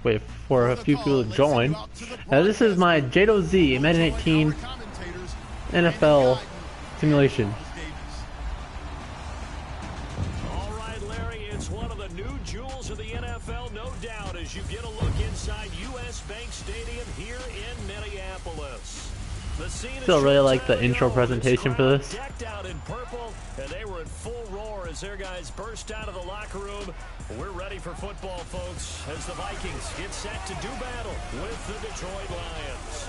wait for a few people to join. Now this is my DBZ Madden 18 NFL simulation. All right, Larry, it's one of the new jewels of the NFL, no doubt, as you get a look inside U.S. Bank Stadium here in Minneapolis. Still really like the intro presentation for this. Decked out in purple, and they were in full roar as their guys burst out of the locker room. We're ready for football, folks, as the Vikings get set to do battle with the Detroit Lions.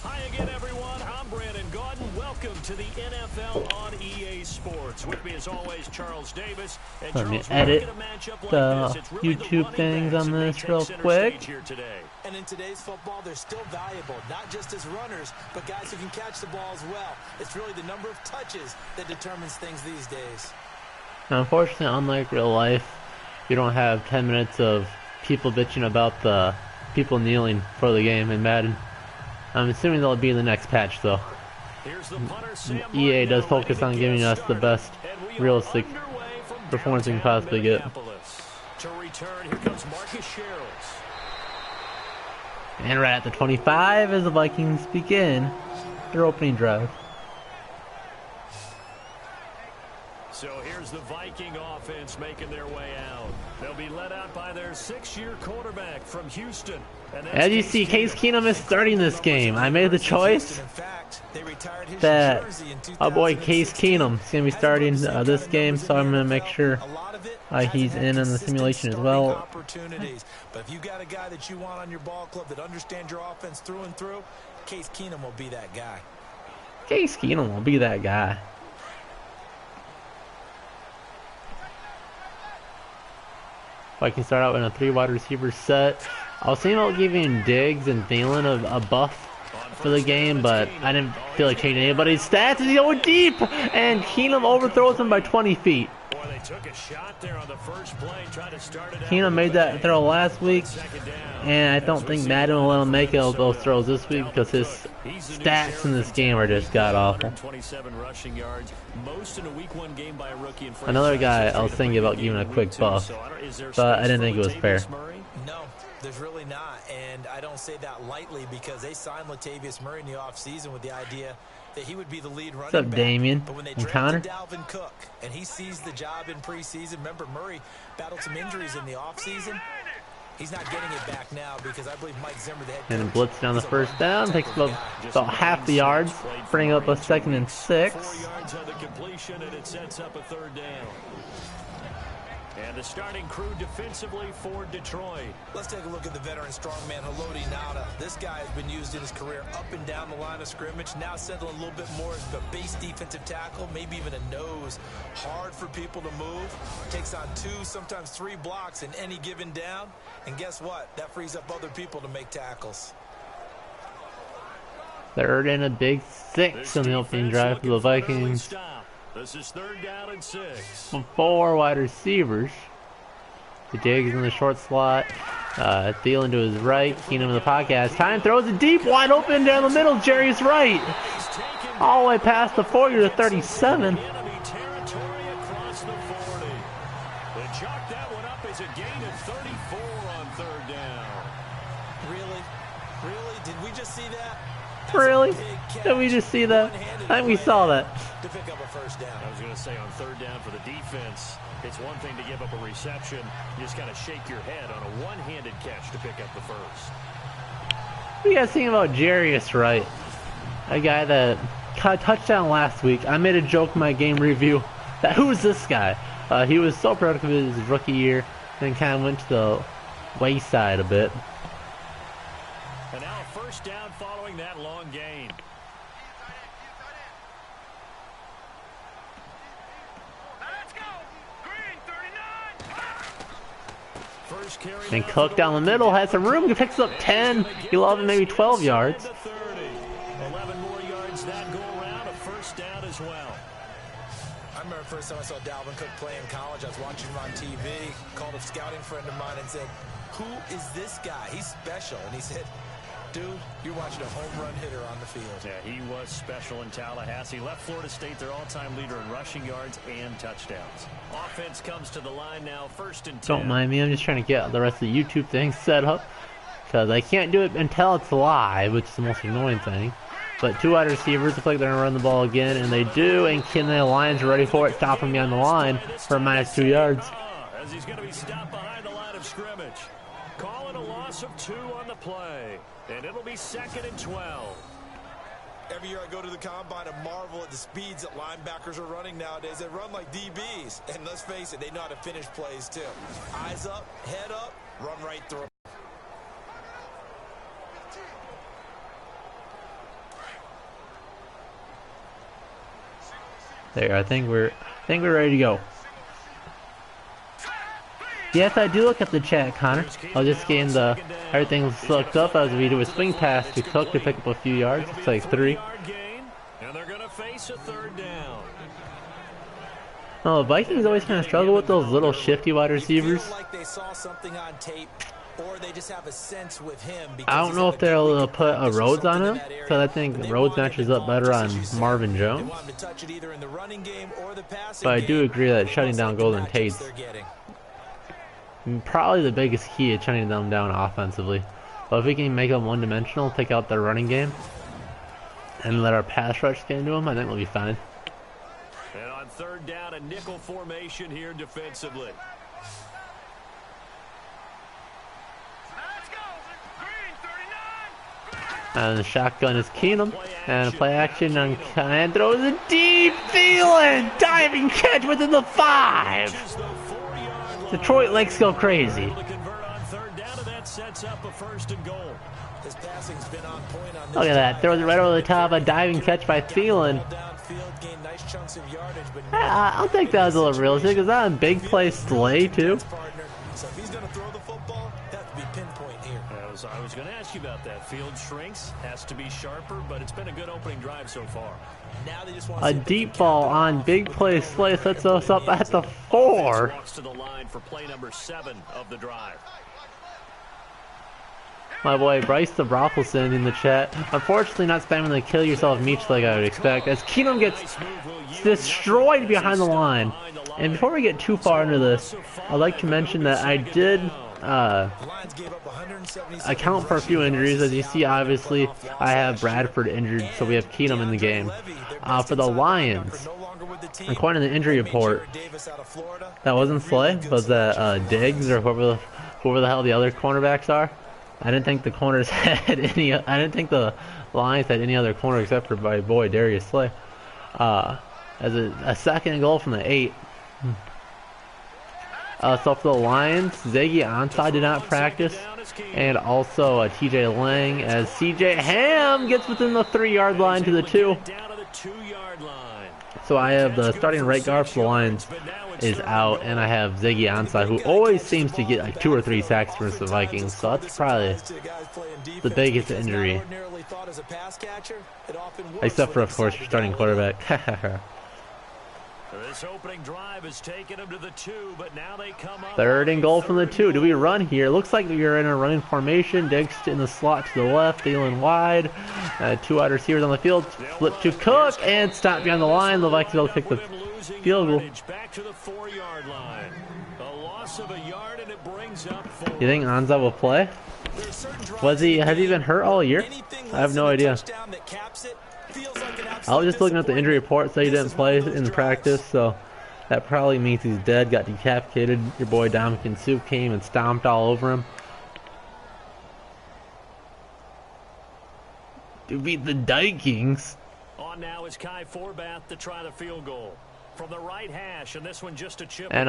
Hi again, everyone. I'm Brandon Gaudin. Welcome to the NFL on EA Sports. With me, as always, Charles Davis. And Let me Charles, edit like the YouTube things on this real quick. And in today's football, they're still valuable, not just as runners, but guys who can catch the ball as well. It's really the number of touches that determines things these days. Now, unfortunately, unlike real life, you don't have 10 minutes of people bitching about the people kneeling for the game in Madden. I'm assuming they'll be in the next patch, though. EA does focus on giving us the best realistic performance we can possibly get. And right at the 25 as the Vikings begin their opening drive. So here's the Viking offense making their way out. They'll be led out by their 6-year quarterback from Houston. As you see, Case Keenum is starting this game. I made the choice that our boy Case Keenum is going to be starting this game, so I'm going to make sure he's in the simulation as well. But if you got a guy that you want on your ball club that understands your offense through and through, Case Keenum will be that guy. Case Keenum will be that guy. I can start out in a 3 wide receiver set. I was thinking about giving Diggs and Thielen a buff for the game, but I didn't feel like changing anybody's stats. He's going deep, and Keenum overthrows him by 20 feet. Keenum made that throw last week, and I don't think Madden will let him make those throws this week because his stats in this game are just god-awful. Another guy I was thinking about giving a quick buff, but I didn't think it was fair. No, there's really not, and I don't say that lightly because they signed Latavius Murray in the offseason with the idea that he would be the lead running back. What's up, Damien? But when they And Connor? drafted Dalvin Cook and he seized the job in preseason, remember Murray battled some injuries in the offseason. He's not getting it back now because I believe Mike Zimmer, the head coach, And blitz down the first down, takes about half the yards, bring up a 2nd and 6. 4 yards on the completion, and it sets up a 3rd down. And the starting crew defensively for Detroit. Let's take a look at the veteran strongman Haloti Ngata. This guy has been used in his career up and down the line of scrimmage. Now settling a little bit more as the base defensive tackle, maybe even a nose. Hard for people to move. Takes on 2, sometimes 3 blocks in any given down. And guess what? That frees up other people to make tackles. 3rd and a big 6 in the opening drive for the Vikings. This is 3rd down and 6. 4 wide receivers. The Diggs in the short slot. Thielen to his right. Keenum in the podcast. Time throws it deep, wide open down the middle. Jerry's right. All the way past the 40 to 37. Enemy territory across the 40. They chalked that one up as a gain of 34 on 3rd down. Really? Really? Did we just see that? Really? Did we just see that? I think we saw that. To pick up a 1st down. I was going to say on 3rd down for the defense, it's one thing to give up a reception. You just got to shake your head on a one-handed catch to pick up the 1st. What do you guys think about Jarius Wright? A guy that caught a touchdown last week. I made a joke in my game review that who is this guy? He was so productive in his rookie year, then kind of went to the wayside a bit. And now a 1st down following that long gain. And Cook down the middle has some room. He picks up 10, 11, maybe 12 yards. 11 more yards that go around, a 1st down as well. I remember the first time I saw Dalvin Cook play in college. I was watching him on TV, called a scouting friend of mine and said, "Who is this guy? He's special." And he said, Dude, you're watching a home run hitter on the field. Yeah, he was special in Tallahassee. Left Florida State their all-time leader in rushing yards and touchdowns. Offense comes to the line now, 1st and 10. Don't mind me, I'm just trying to get the rest of the YouTube thing set up. Because I can't do it until it's live, which is the most annoying thing. But 2 wide receivers look like they're going to run the ball again, and they do, and the Lions are ready for it, stopping me on the line for a -2 yards. As he's going to be stopped behind the line of scrimmage. Calling a loss of 2 on the play. And it'll be 2nd and 12. Every year I go to the combine and marvel at the speeds that linebackers are running nowadays. They run like DBs. And let's face it, they know how to finish plays too. Eyes up, head up, run right through. There, I think we're ready to go. Yes, I do look at the chat, Connor. I was just getting everything's looked up as we do a swing pass to Cook to pick up a few yards. It's like 3. And they're going to face a 3rd down. Oh, the Vikings always kind of struggle with those little shifty wide receivers. Like they saw something on tape, or they just have a sense with him. I don't know if they'll put a Rhodes on him, because I think Rhodes matches up better on Marvin Jones. But I do agree that shutting down Golden Tate's probably the biggest key at shutting them down offensively. But if we can make them one-dimensional, take out their running game, and let our pass rush get into them, I think we'll be fine. And on 3rd down, a nickel formation here defensively. And the shotgun is Keenum, and play action on and throws a deep Thielen diving catch within the 5. Detroit legs go crazy. Look at that, throws it right over the top, a diving catch by Thielen. I'll take that as a little realistic. Is that a big play Slay too? I was going to ask you about that. Field shrinks, has to be sharper, but it's been a good opening drive so far. Now they just want a deep ball on big play Slay sets us up at the 4. Walks to the line for play number 7 of the drive. My boy Bryce the Brothelsson in the chat. Unfortunately, not spamming the kill yourself meech like I would expect, as Keenum gets destroyed behind the line. And before we get too far into this, I'd like to mention that I did account for a few injuries. As you see, obviously, I have Bradford injured, so we have Keenum in the game. For the Lions, according to the injury report, that wasn't Slay, was that Diggs or whoever the hell the other cornerbacks are. I didn't think the corners had any. I didn't think the Lions had any other corner except for my boy Darius Slay. As a 2nd goal from the 8. So for the Lions, Ziggy Ansah did not practice, and also TJ Lang, as CJ Ham gets within the 3-yard line to the 2. So I have the starting right guard for the Lions is out, and I have Ziggy Ansah, who always seems to get like 2 or 3 sacks versus the Vikings. So that's probably the biggest injury, except for, of course, your starting quarterback. This opening drive has taken them to the 2, but now they come up. 3rd and goal from the 2. Do we run here? Looks like we are in a running formation. Diggs in the slot to the left, Thielen wide. 2 wide receivers on the field. Flip to Cook and stop behind the line. The Vikings will pick the field goal. Back to the 4-yard line. A loss of a yard, and it brings up 4. You think Ansah will play? Has he been hurt all year? I have no idea. I was just looking at the injury report, so he didn't play in practice, so that probably means he's dead, got decapitated. Your boy Dominican Soup came and stomped all over him. To beat the Vikings. On now is Kai Forbath to try the field goal. From the right hash, and this one just a chip. And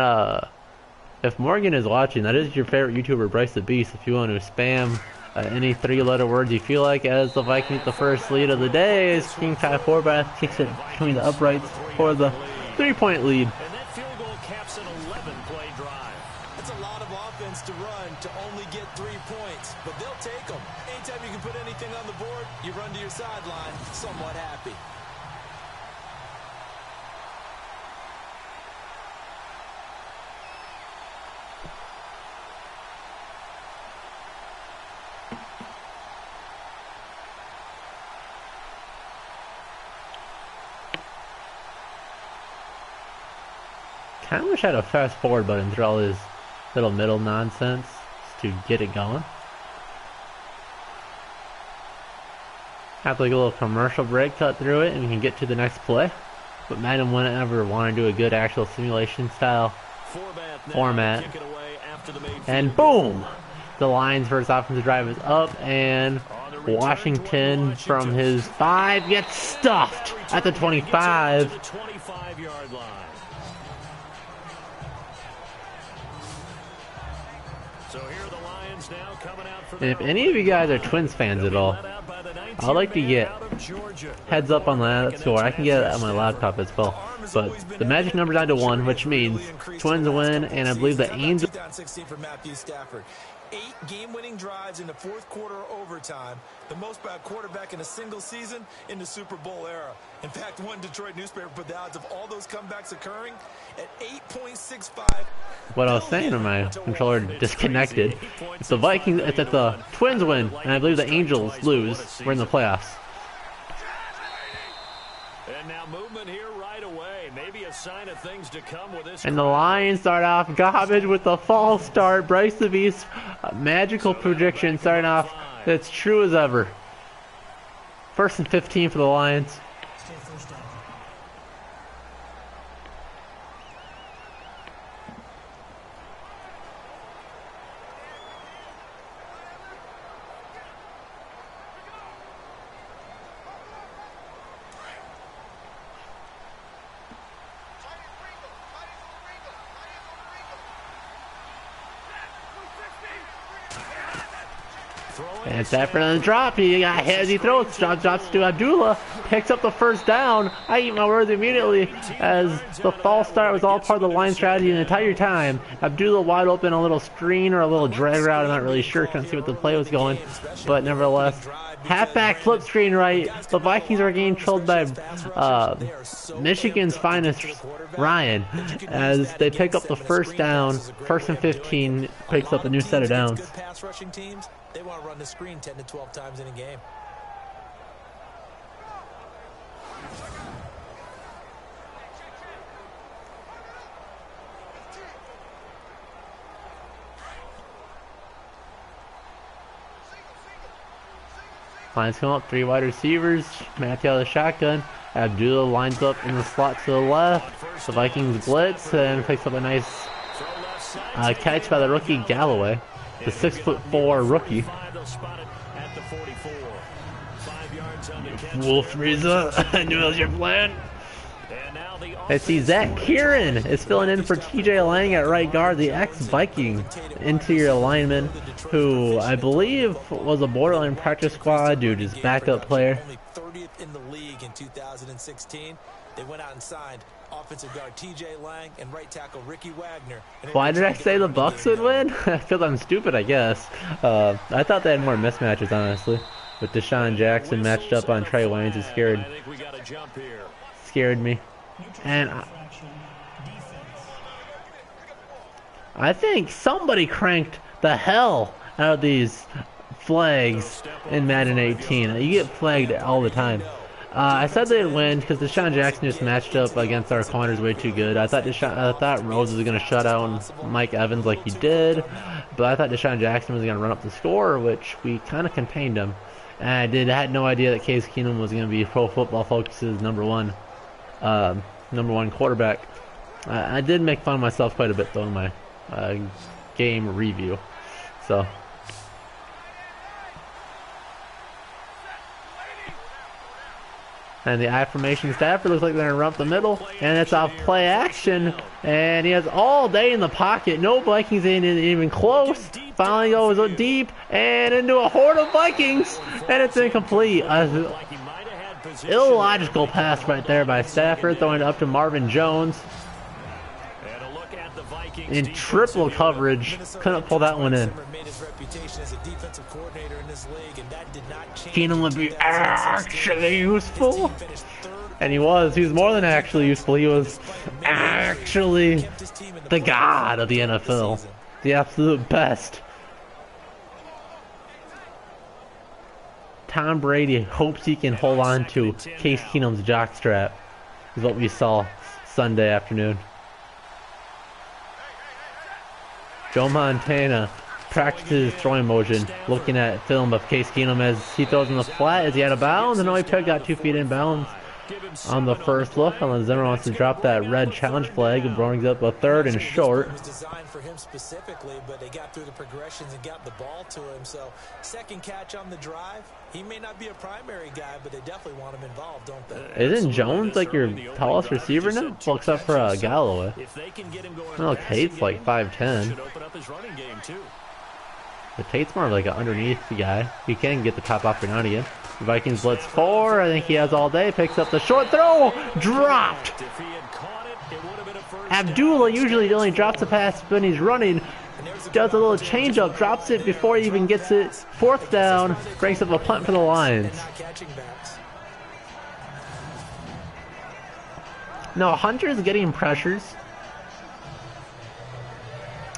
if Morgan is watching, that is your favorite YouTuber, Bryce the Beast. If you want to spam any 3-letter words you feel like, as the Vikings the first lead of the day, as King Kai Forbath kicks it between the uprights for the 3-point lead. And that field goal caps an 11-play drive. It's a lot of offense to run to only get 3 points, but they'll take them. Anytime you can put anything on the board, you run to your sideline somewhat happy. kind of wish I had a fast forward button through all this little middle nonsense to get it going. Have like a little commercial break cut through it and we can get to the next play. But Madden wouldn't ever want to do a good actual simulation style format. And boom! The Lions' first offensive drive is up, and Washington from his 5 gets stuffed at the 25. And if any of you guys are Twins fans at all, I'd like to get heads up on that score. I can get it on my laptop as well. But the magic number's down to 1, which means Twins win, and I believe the Angels. Down 16 for Matthew Stafford. 8 game-winning drives in the fourth quarter overtime, the most by a quarterback in a single season in the Super Bowl era. In fact, one Detroit newspaper put the odds of all those comebacks occurring at 8.65. What I was saying to my controller disconnected. If the Vikings, if the Twins win, and I believe the Angels lose, we're in the playoffs. And now movement here right away. Maybe a sign of things to come with this. And the Lions start off garbage with the false start. Bryce DeVe's magical prediction starting off. It's true as ever. 1st and 15 for the Lions. And Stafford on the drop. He got hit as he throws. Drops to Abdullah. Picks up the first down. I eat my words immediately as the false start was all part of the line strategy the entire time. Abdullah wide open, a little screen or a little drag route. I'm not really sure. Couldn't see what the play was going. But nevertheless, halfback flip screen right. The Vikings are getting trolled by Michigan's finest, Ryan, as they pick up the first down. 1st and 15 picks up a new set of downs. They want to run the screen 10 to 12 times in a game. Lions come up, 3 wide receivers. Matthew out of the shotgun. Abdullah lines up in the slot to the left. The Vikings blitz and picks up a nice catch by the rookie Galloway. The 6'4" rookie. Wolf Reza, I knew that was your plan. I see Zach Kieran is filling in for TJ Lang at right guard, the ex-Viking interior lineman, who I believe was a borderline practice squad dude, his backup player. 30th in the league in 2016. They went out and signed offensive guard TJ Lang and right tackle Ricky Wagner. Why did I say the Bucks would win? Because I'm stupid, I guess. I thought they had more mismatches, honestly. With Deshaun Jackson matched up on Trey Waynes, it scared me. And I think somebody cranked the hell out of these flags in Madden 18. You get flagged all the time. I said they'd win because Deshaun Jackson just matched up against our corners way too good. I thought Rose was going to shut out Mike Evans like he did, but I thought Deshaun Jackson was going to run up the score, which we kind of contained him. And I had no idea that Case Keenum was going to be Pro Football Focus's number one quarterback. I did make fun of myself quite a bit though in my game review. So. And the I formation Stafford looks like they're going to run up the middle. And it's off play action. And he has all day in the pocket. No Vikings ain't even close. Finally goes deep and into a horde of Vikings. And it's incomplete. Illogical pass right there by Stafford. Throwing it up to Marvin Jones. In triple coverage. Couldn't pull that one in. Keenum would be actually useful. And he was more than actually useful. He was actually the god of the NFL. The absolute best. Tom Brady hopes he can hold on to Case Keenum's jockstrap, is what we saw Sunday afternoon. Joe Montana practices throwing motion, looking at film of Case Keenum as he throws in the flat as he had a bounds, and no, he got 2 feet in bounds on the first look. Unless Zimmer wants to drop that red challenge flag and brings up a 3rd and short. It was designed for him specifically, but they got through the progressions and got the ball to him. So second catch on the drive. He may not be a primary guy, but they definitely want him involved, don't they? Isn't Jones like your tallest receiver now? Well, except for Galloway. Well, Tate's like 5'10". But Tate's more of like an underneath guy. He can get the top off and on again. The Vikings blitz 4. I think he has all day. Picks up the short throw. Dropped. Abdullah usually only drops the pass when he's running. Does a little change up. Drops it before he even gets it. 4th down. Breaks up a punt for the Lions. No, Hunter's getting pressures.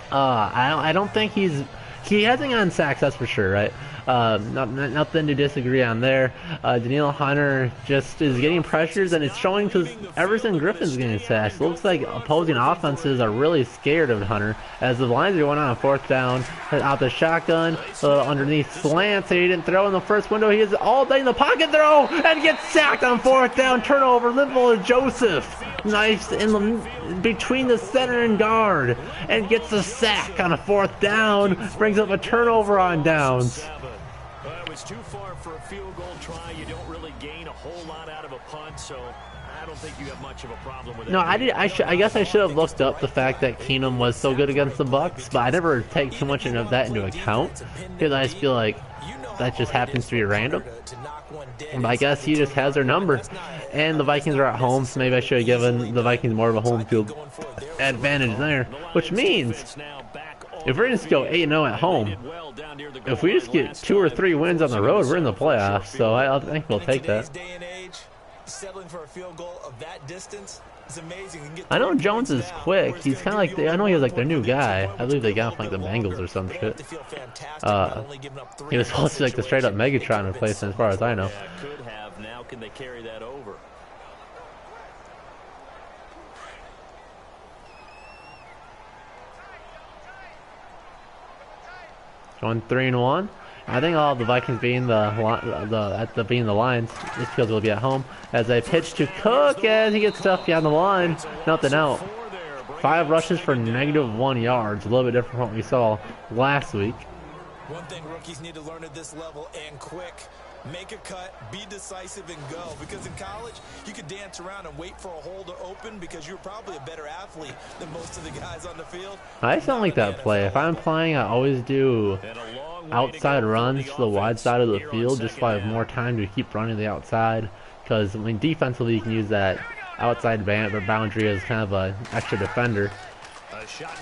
I don't think he hasn't gotten sacks, that's for sure, right? Nothing to disagree on there. Daniil Hunter just is getting pressures, and it's showing because Everson Griffin's getting sacked. It looks like opposing offenses are really scared of Hunter as the Lions are going on 4th down, out the shotgun, underneath slants. He didn't throw in the first window. He is all day in the pocket throw and gets sacked on 4th down. Turnover. Linville Joseph. Nice between the center and guard, and gets a sack on a 4th down. Brings up a turnover on downs. It was too far for a field goal try. You don't really gain a whole lot out of a punt, so I don't think you have much of a problem with it. No, I guess I should have looked up the fact that Keenum was so good against the Bucs, but I never take too much of that into account because I just feel like that just happens to be random. But I guess he just has their number, and the Vikings are at home, so maybe I should have given the Vikings more of a home field advantage there, which means if we're just go 8-0 at home, if we just get 2 or 3 wins on the road, we're in the playoffs. So I think we'll take that. I know Jones is quick. He's kind of like I know he was like their new guy. I believe they got him from like the Bengals or some shit. He was supposed to be like the straight up Megatron replacement, as far as I know. Could have. Now can they carry that over? Going 3-1. I think all of the Vikings being the Lions, this field will be at home as they pitch to Cook as he gets stuffed behind the line. Nothing out. 5 rushes for -1 yards. A little bit different from what we saw last week. One thing rookies need to learn at this level, and quick. Make a cut, be decisive, and go. Because in college, you could dance around and wait for a hole to open because you're probably a better athlete than most of the guys on the field. I just don't like that play. If I'm playing, I always do outside runs to the wide side of the field just so I have more time to keep running the outside. Because when defensively, you can use that outside boundary as kind of an extra defender.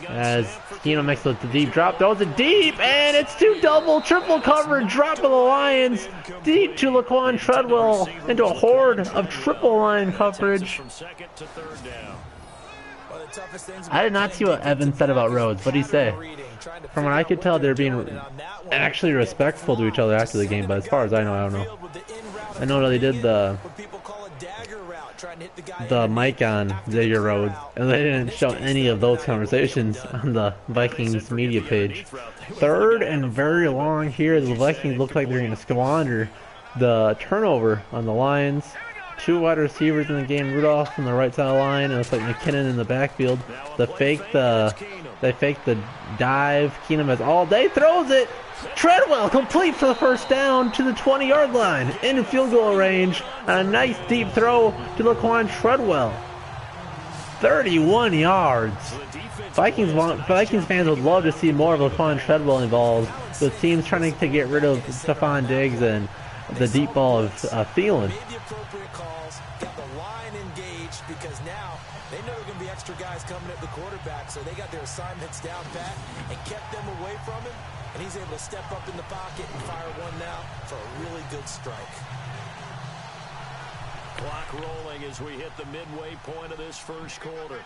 As Keenum makes the deep drop, throws it deep, and it's 2 double, triple coverage drop of the Lions. Deep to Laquan Treadwell into a horde of triple line coverage. I did not see what Evan said about Rhodes. What did he say? From what I could tell, they're being actually respectful to each other after the game, but as far as I know, I don't know. I know that they did the mic on Xavier Rhodes, and they didn't show any of those conversations on the Vikings media page. 3rd and very long here. The Vikings look like they're going to squander the turnover on the Lions. 2 wide receivers in the game. Rudolph on the right side of the line, and it's like McKinnon in the backfield. They fake the dive. Keenum has all day, throws it. Treadwell complete for the 1st down to the 20-yard line in field goal range. And a nice deep throw to Laquan Treadwell. 31 yards. Vikings fans would love to see more of Laquan Treadwell involved. The team's trying to get rid of Stephon Diggs and the deep ball of Thielen. Because now they know there are going to be extra guys coming at the quarterback, so they got their assignments down pat and kept them away from him, and he's able to step up in the pocket and fire one now for a really good strike. Clock rolling as we hit the midway point of this first quarter.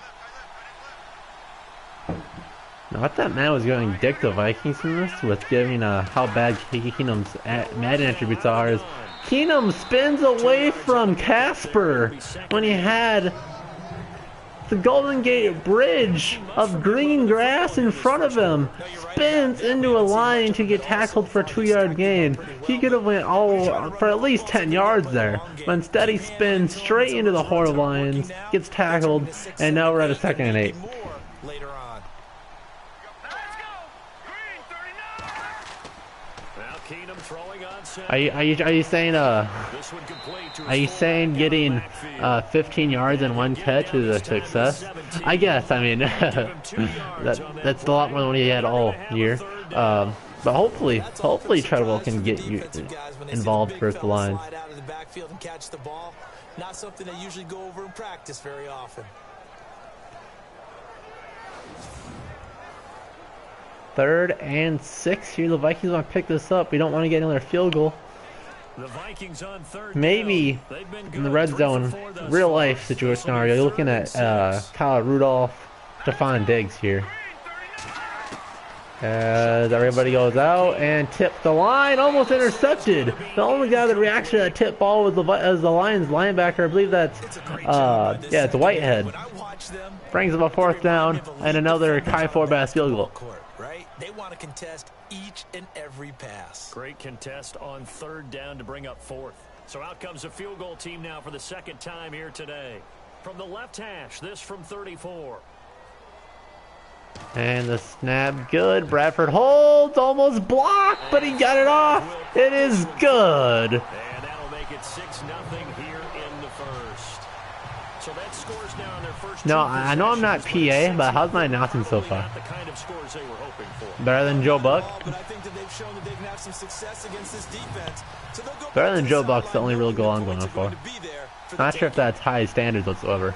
Now, I thought Matt was going to dick the Vikings in this with giving how bad Keenum's Madden attributes are. Is Keenum spins away from Casper when he had the Golden Gate Bridge of green grass in front of him, spins into a line to get tackled for a 2-yard gain. He could have went all for at least 10 yards there, but instead he spins straight into the horde of Lions, gets tackled, and now we're at a 2nd and 8. Are you saying getting 15 yards in one catch is a success? I guess. I mean, that's a lot more than what he had all year. But hopefully Treadwell can get you involved versus the Lions. Not something they usually go over in practice very often. 3rd and 6 here. The Vikings want to pick this up. We don't want to get another field goal. The Vikings on 3rd Maybe in the red zone, real life situation scenario, you're looking at Kyle Rudolph, Stephon Diggs here. As everybody goes out and tipped the line, almost intercepted. The only guy that reacted to that tip ball was the Lions linebacker. I believe that's yeah, it's Whitehead. Brings up a 4th down and another Kai Forbath field goal. They want to contest each and every pass. Great contest on 3rd down to bring up 4th. So out comes a field goal team now for the 2nd time here today. From the left hash, this from 34. And the snap good. Bradford holds, almost blocked, but he got it off. It is good. And that'll make it 6-0 here in the 1st. So that scores now on their first. No, I know I'm not PA, but how's my announcing so far? The kind of scores they were hoping for. Better than Joe Buck? Better than Joe Buck's the only real goal I'm going for. Not sure if that's high standards whatsoever.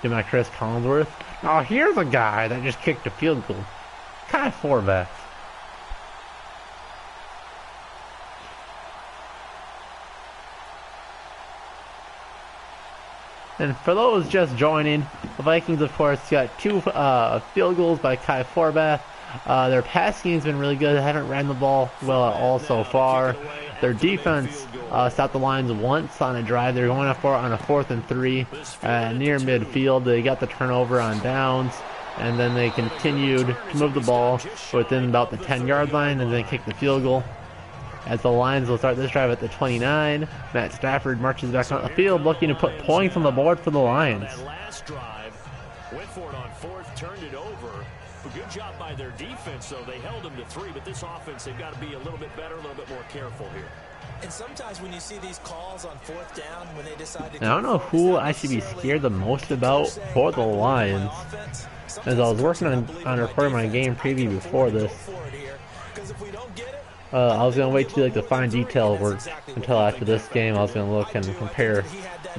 Give my Chris Collinsworth. Oh, here's a guy that just kicked a field goal. Kai Forbath. And for those just joining, the Vikings, of course, got 2 field goals by Kai Forbath. Their passing game's been really good. They haven't ran the ball well at all so far. Their defense stopped the Lions once on a drive. They're going for it on a 4th and 3 near midfield. They got the turnover on downs, and then they continued to move the ball within about the 10-yard line, and then kick the field goal. As the Lions will start this drive at the 29, Matt Stafford marches back on the field looking to put points on the board for the Lions. That last drive went for it on 4th, turned it over. A good job by their defense, though. They held them to 3, but this offense, they've got to be a little bit better, a little bit more careful here. And sometimes when you see these calls on 4th down, when they decide to I don't know who I should be scared the most about for the Lions. As I was working on recording my game preview before this, I was gonna wait to do like the fine detail work until after this game. I was gonna look and compare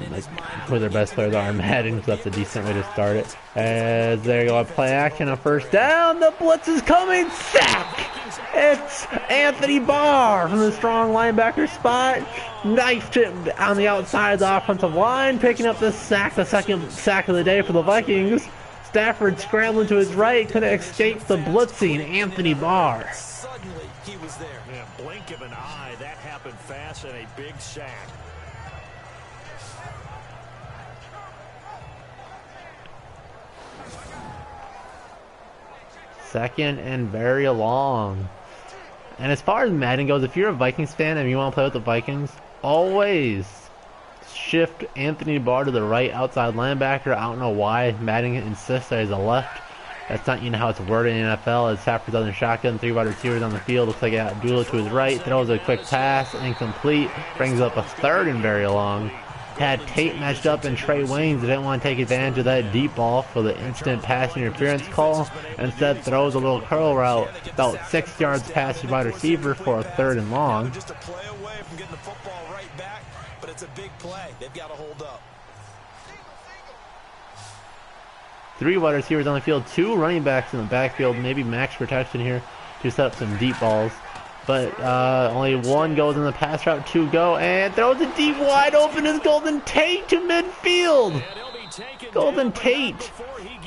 like who their best players are in Madden, because that's a decent way to start it. As there you go, play action on 1st down. The blitz is coming. Sack! It's Anthony Barr from the strong linebacker spot. Knifed it on the outside of the offensive line, picking up the sack, the 2nd sack of the day for the Vikings. Stafford scrambling to his right, couldn't escape the blitzing Anthony Barr. Suddenly, he was there. Yeah, blink of an eye, that happened fast, and a big sack. Second and very long. And as far as Madden goes, if you're a Vikings fan and you want to play with the Vikings, always shift Anthony Barr to the right outside linebacker. I don't know why Madden insists that he's a left. That's not how it's worded in the NFL. As Stafford's on the shotgun, 3 wide receivers on the field. Looks like Abdullah to his right. Throws a quick pass, incomplete. Brings up a 3rd and very long. Had Tate matched up and Trey Waynes didn't want to take advantage of that deep ball for the instant pass interference call. Instead throws a little curl route about 6 yards past his wide receiver for a 3rd and long. Just a play away from getting the football right back, but it's a big play. They've got to hold up. 3 wide receivers on the field, 2 running backs in the backfield, maybe max protection here to set up some deep balls. But only 1 goes in the pass route, 2 go, and throws it deep wide open is Golden Tate to midfield. Golden Tate,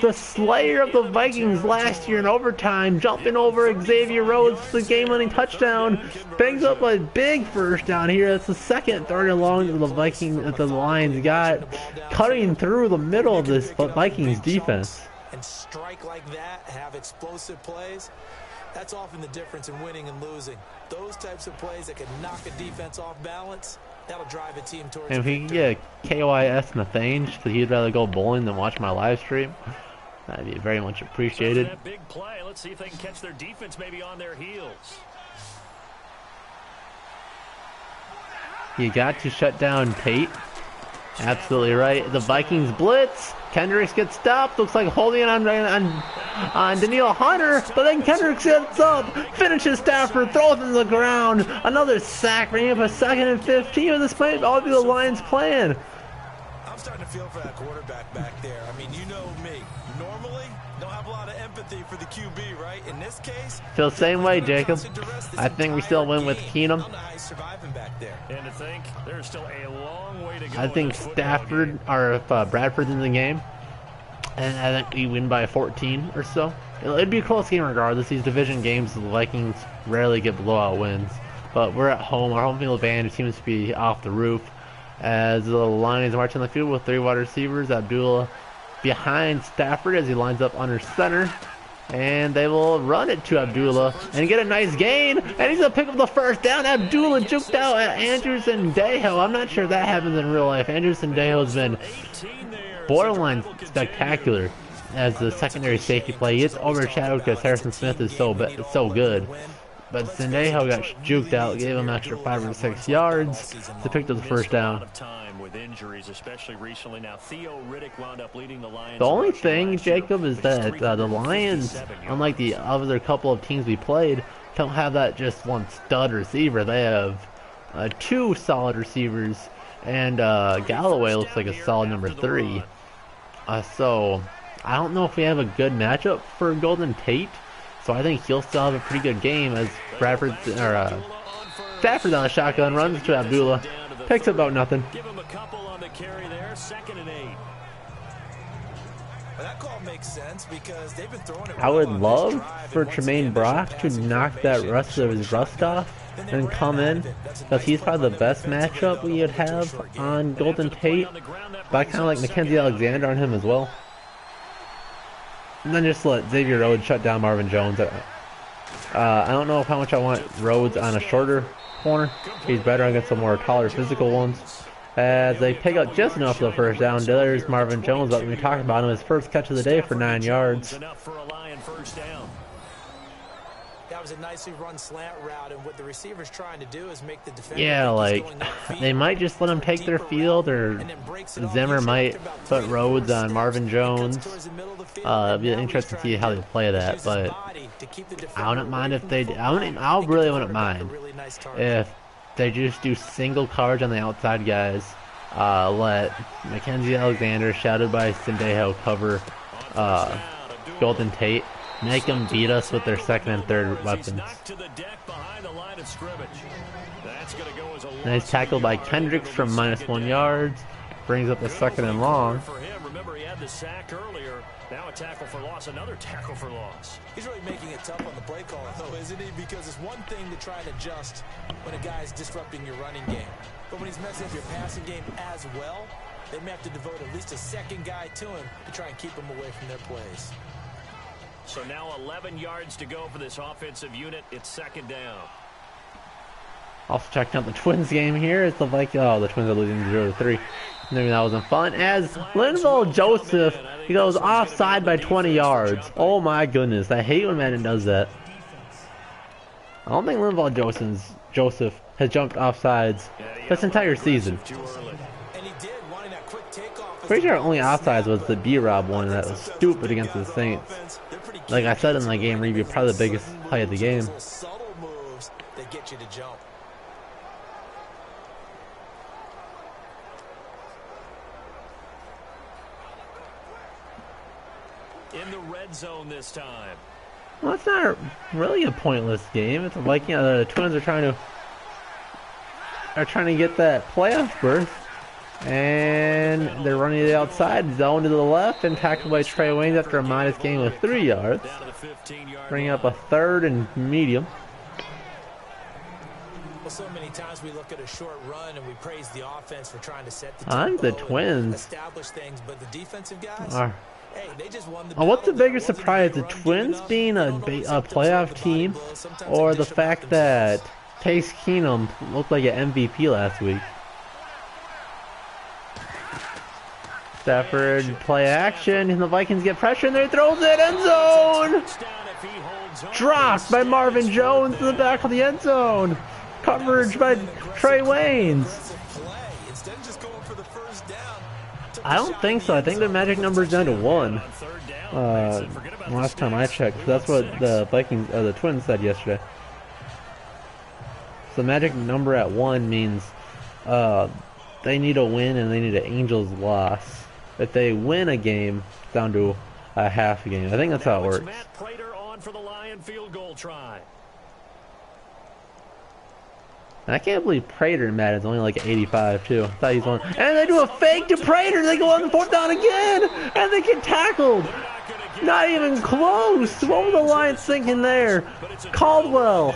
the slayer of the Vikings last year in overtime, jumping over Xavier Rhodes for the game-winning touchdown, bangs up a big first down here. That's the second third and long that the Lions got, cutting through the middle of this Vikings defense. And strike like that, have explosive plays. That's often the difference in winning and losing. Those types of plays that can knock a defense off balance, that'll drive a team towards and if he can get KYS Nathaniel, because he'd rather go bowling than watch my live stream, that'd be very much appreciated. So big play. Let's see if they can catch their defense maybe on their heels. You got to shut down Tate. Absolutely right. The Vikings blitz. Kendricks gets stopped. Looks like holding it on Danielle Hunter, but then Kendricks gets up, finishes Stafford, throws him to the ground. Another sack, bringing up a 2nd and 15. This might all be the Lions' plan. I'm starting to feel for that quarterback back there. I mean, you know me. Normally, don't have a lot of empathy for the QB, right? In this case, feel the same way, Jacob. I think we still win with Keenum. And to think there's still a long way to go. I think Stafford, or if Bradford's in the game, and I think we win by 14 or so. It'd be a close game regardless. These division games, the Vikings rarely get blowout wins. But we're at home. Our home field advantage seems to be off the roof. As the Lions march on the field with 3 wide receivers, Abdullah behind Stafford as he lines up under center. And they will run it to Abdullah and get a nice gain. And he's going to pick up the first down. Abdullah juked out at Andrews and Deho. I'm not sure if that happens in real life. Andrews and Deho has been borderline spectacular as the secondary safety play. He gets overshadowed because Harrison Smith is so good. But Sendejo got juked out, gave him extra 5 or 6 yards to pick up the first down. The only thing, Jacob, is that the Lions, unlike the other couple of teams we played, don't have that just one stud receiver. They have 2 solid receivers, and Galloway looks like a solid number 3. So I don't know if we have a good matchup for Golden Tate. So I think he'll still have a pretty good game as Stafford's on the shotgun, runs to Abdullah, picks up about nothing. Give him a couple on the carry there, 2nd and 8. That call makes sense because they've been throwing it. I would love for Tremaine Brock to knock that rest of his rust off and come in, because he's probably the best matchup we would have on Golden Tate. But I kind of like Mackenzie Alexander on him as well. And then just let Xavier Rhodes shut down Marvin Jones. I don't know how much I want Rhodes on a shorter corner. He's better against some more taller physical ones. As they pick up just enough for the first down, there's Marvin Jones. But we talked about him, his first catch of the day for 9 yards. That was a nicely run slant route, and what the receiver's trying to do is make the defender. Yeah, like they might just let him take their field, or Zimmer might put Rhodes on Marvin Jones. It'd be interesting to see how they play that, but I wouldn't mind if they. I really wouldn't mind if they just do single coverage on the outside guys. Let Mackenzie Alexander, shadowed by Sendejo, cover Golden Tate. Make them beat us with their 2nd and 3rd weapons. Nice tackle by Kendricks from -1 yards. Brings up the 2nd and long. Remember, he had the sack earlier. Now a tackle for loss, another tackle for loss. He's really making it tough on the play caller, though, isn't he? Because it's one thing to try and adjust when a guy's disrupting your running game. But when he's messing up your passing game as well, they may have to devote at least a 2nd guy to him to try and keep him away from their plays. So now 11 yards to go for this offensive unit. It's 2nd down. Also checking out the Twins game here. It's the Vikings. Oh, the Twins are losing 0-3. Maybe that wasn't fun. As Linval Joseph, he goes offside by 20 yards. Oh my goodness, I hate when Madden does that. I don't think Linval Joseph has jumped offsides this entire season. Pretty sure our only offsides was the B-Rob one that was stupid against the Saints. Like I said in my game review, probably the biggest play of the game. Subtle moves that get you to jump. In the red zone this time. Well, it's not really a pointless game. It's like, you know, the Twins are trying to get that playoff berth. And they're running to the outside, zone to the left, and tackled by Trey Waynes after a minus gain of 3 yards. Bringing up a 3rd and medium. Well, so many times we look at a short run and we praise the offense for trying to set the tempo the Twins establish things, but the defensive guys, hey, they just won the what's the bigger surprise, the Twins being a playoff team, or the fact that Case Keenum looked like an MVP last week? Stafford play action, and the Vikings get pressure, and they throws it end zone. Dropped by Marvin Jones in the back of the end zone. Coverage by Trey Waynes. I don't think so. I think their magic number is down to 1. Last time I checked, that's what the Vikings or the Twins said yesterday. So the magic number at 1 means they need a win and they need an Angels loss. If they win a game, it's down to a half a game. I think that's how it works. Matt Prater on for the Lion field goal try. I can't believe Prater in Madden's only like 85 too. I thought he's on. And they do a fake to Prater. They go on the 4th down again, and they get tackled. Not even close. What was the Lions thinking there? Caldwell.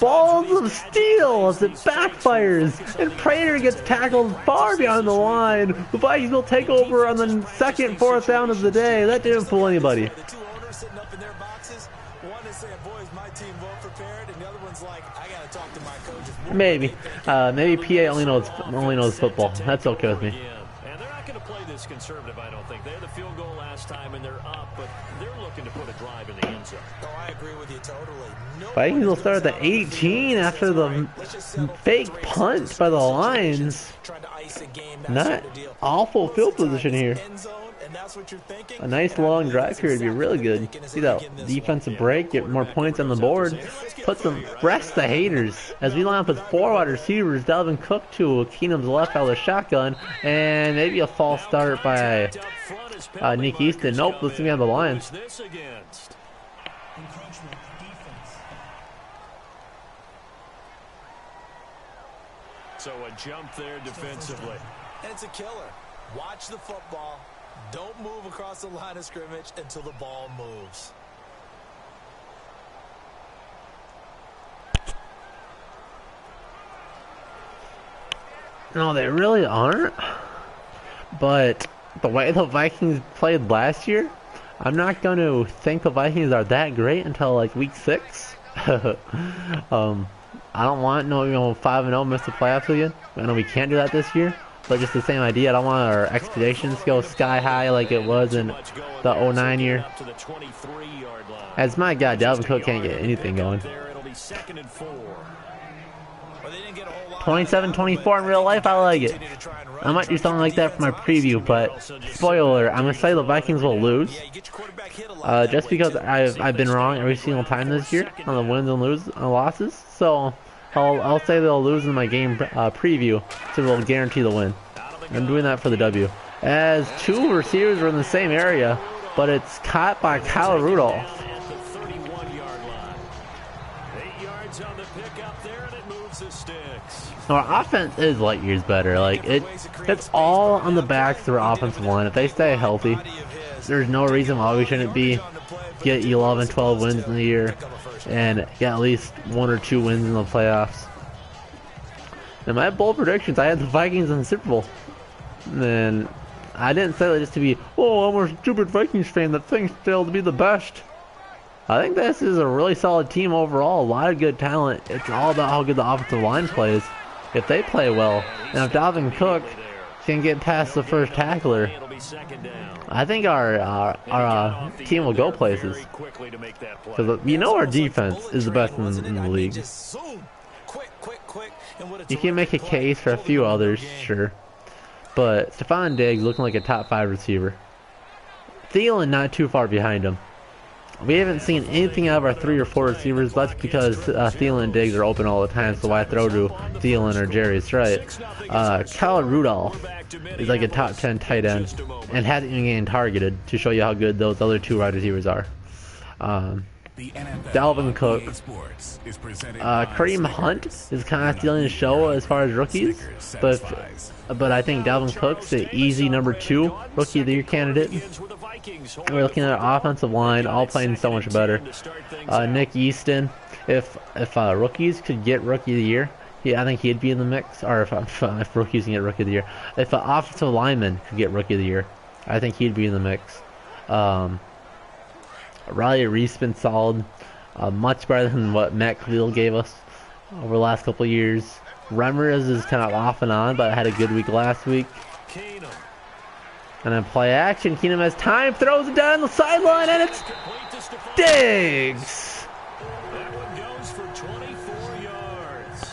Balls of steel as it backfires, and Prater gets tackled far behind the line. The Vikings will take over on the 2nd, 4th down of the day. That didn't fool anybody. The 2 owners sitting up in their boxes. One is saying, "Boys, my team well prepared," and the other one's like, "I gotta talk to my coaches." Maybe PA only knows football. That's okay with me. Yeah, and they're not going to play this conservative, I don't think. They had the field goal last time, and they're up, but they're looking to put a drive in the end zone. Oh, I agree with you totally. Vikings will start at the 18 after the fake punt by the Lions. Not awful field position here. A nice long drive here would be really good. See that defensive break, get more points on the board, rest the haters. As we line up with 4 wide receivers, Dalvin Cook to Keenum's left out of the shotgun, and maybe a false start by Nick Easton. Nope, let's see on the Lions. So a jump there defensively. And it's a killer. Watch the football. Don't move across the line of scrimmage until the ball moves. No, they really aren't. But the way the Vikings played last year, I'm not going to think the Vikings are that great until like week 6. I don't want 5-0 miss the playoffs again. I know we can't do that this year, but just the same idea. I don't want our expectations to go sky high like it was in the 09 year. As my God, Dalvin Cook can't get anything going. 27-24 in real life, I like it. I might do something like that for my preview, but spoiler, I'm going to say the Vikings will lose. Just because I've been wrong every single time this year on the wins and losses. So I'll say they'll lose in my game preview, so we'll guarantee the win. I'm doing that for the W. As 2 receivers are in the same area, but it's caught by Kyle Rudolph. Our offense is light years better. Like it's all on the backs of our offensive line. If they stay healthy, there's no reason why we shouldn't get 11, 12 wins in the year and get at least 1 or 2 wins in the playoffs. And my bold predictions, I had the Vikings in the Super Bowl. And I didn't say that just to be, oh, I'm a stupid Vikings fan that thinks they'll be the best. I think this is a really solid team overall. A lot of good talent. It's all about how good the offensive line plays. If they play well, and if Dalvin Cook can get past the first tackler, I think our team will go places. Because our defense is the best in the league. You can make a case for a few others, sure. But Stephon Diggs looking like a top 5 receiver. Thielen not too far behind him. We haven't seen anything out of our 3 or 4 receivers. That's because Thielen and Diggs are open all the time, so why throw to Thielen or Jerry Strite? Kyle Rudolph is like a top 10 tight end and hasn't even getting targeted, to show you how good those other 2 wide receivers are. Dalvin Cook. Kareem Hunt is kind of stealing the show as far as rookies, but I think Dalvin Cook's the easy #2 Rookie of the Year candidate. We're looking at our offensive line, all playing so much better. Nick Easton, if rookies could get Rookie of the Year, I think he'd be in the mix. Or if rookies can get Rookie of the Year, if an offensive lineman could get Rookie of the Year, I think he'd be in the mix. Riley Reese been solid, much better than what Matt Khalil gave us over the last couple of years. Ramirez is kind of off and on, but had a good week last week. And then play action. Keenum has time, throws it down the sideline, and it's Diggs. That one goes for 24 yards.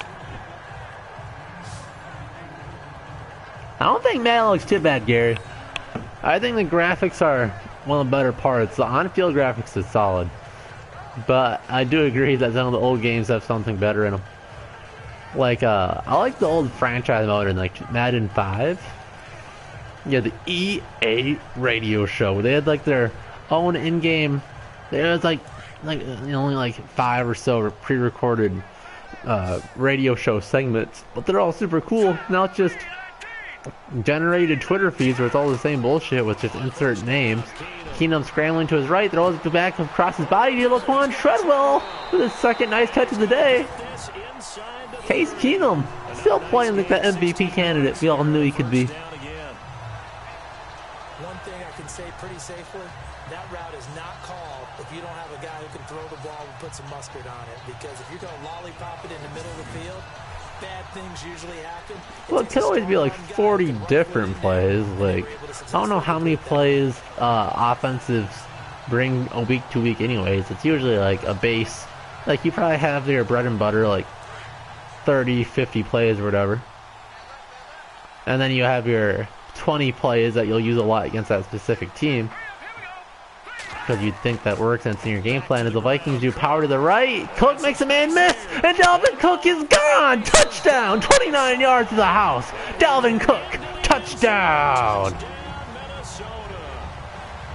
I don't think Madden looks too bad, Gary. I think the graphics are one of the better parts. The on-field graphics is solid, but I do agree that some of the old games have something better in them. Like I like the old franchise mode in like Madden 5. Yeah, the EA radio show. They had like their own in-game. There was like only like 5 or so pre-recorded radio show segments, but they're all super cool. Now it's just generated Twitter feeds where it's all the same bullshit with just insert names. Keenum scrambling to his right, throws it back across his body to Laquan Treadwell with his second nice catch of the day. Case Keenum still playing like the MVP candidate we all knew he could be. One thing I can say pretty safely, that route is not called if you don't have a guy who can throw the ball and put some mustard on it. Because if you're going to lollipop it in the middle of the field, bad things usually happen. Well, it could always be like 40 different plays. Like, I don't know how many plays offensives bring a week to week anyways. It's usually like a base. Like, you probably have your bread and butter, like 30, 50 plays or whatever. And then you have your 20 plays that you'll use a lot against that specific team. Because you'd think that works and it's in your game plan. As the Vikings do power to the right, Cook makes a man miss, and Dalvin Cook is gone! Touchdown! 29 yards to the house! Dalvin Cook! Touchdown! Minnesota.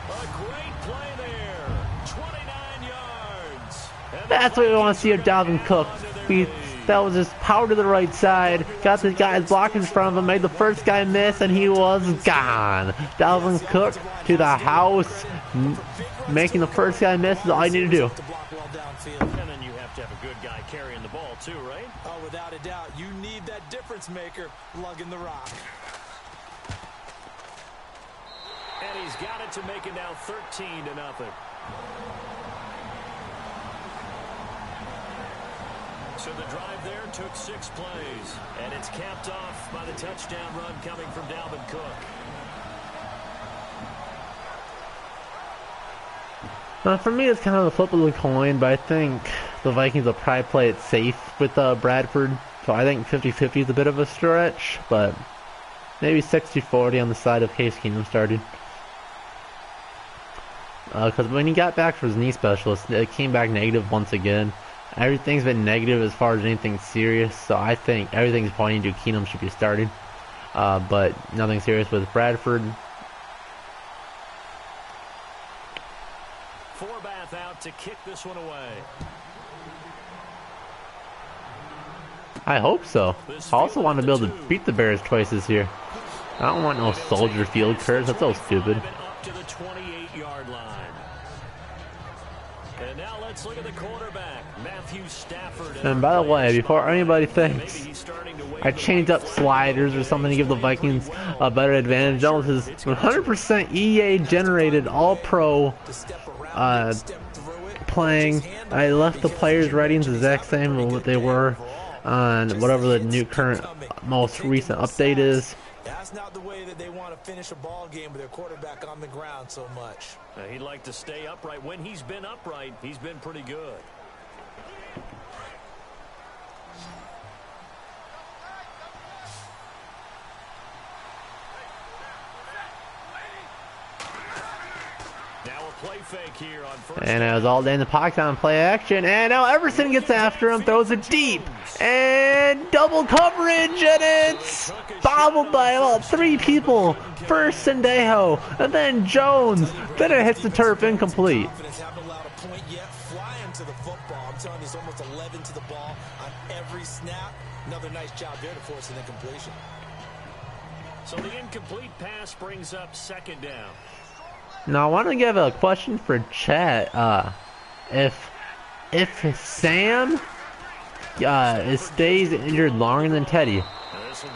A great play there. 29 yards. That's what we want to see of Dalvin Cook. That was just power to the right side, got the guys blocking in front of him, made the first guy miss, and he was gone. Dalvin Cook to the house, making the first guy miss is all you need to do. And then you have to have a good guy carrying the ball too, right? Oh, without a doubt, you need that difference maker lugging the rock. And he's got it to make it now 13-0. So the drive there took 6 plays, and it's capped off by the touchdown run coming from Dalvin Cook. For me, it's kind of the flip of the coin, but I think the Vikings will probably play it safe with Bradford. So I think 50-50 is a bit of a stretch, but maybe 60-40 on the side of Case Keenum starting. Because when he got back from his knee specialist, it came back negative once again. Everything's been negative as far as anything serious, so I think everything's pointing to Keenum should be starting. But nothing serious with Bradford. Forbath out to kick this one away. I hope so. I also want to be able to beat the Bears twice this year. I don't want no Soldier Field curse. That's so stupid. Up to the 28-yard line. And now let's look at the quarterback, Matthew Stafford. And by the way, before anybody thinks I changed up sliders or something to give the Vikings a better advantage, that was his 100% EA generated All-Pro playing. I left the players' ratings the exact same as what they were on whatever the new current most recent update is. That's not the way that they want to finish a ball game with their quarterback on the ground so much. He'd like to stay upright. When he's been upright, he's been pretty good. Now a play fake here on first. And it was all day in the pocket on play action. And now Everson gets after him, throws it deep. And double coverage, and it's bobbled by about 3 people. First Sendejo, and then Jones. Then it hits the turf incomplete. of the football. I'm telling you, it's almost 11 to the ball on every snap. Another nice job there to force an incompletion. So the incomplete pass brings up second down. Now I want to give a question for chat. If Sam stays injured longer than Teddy,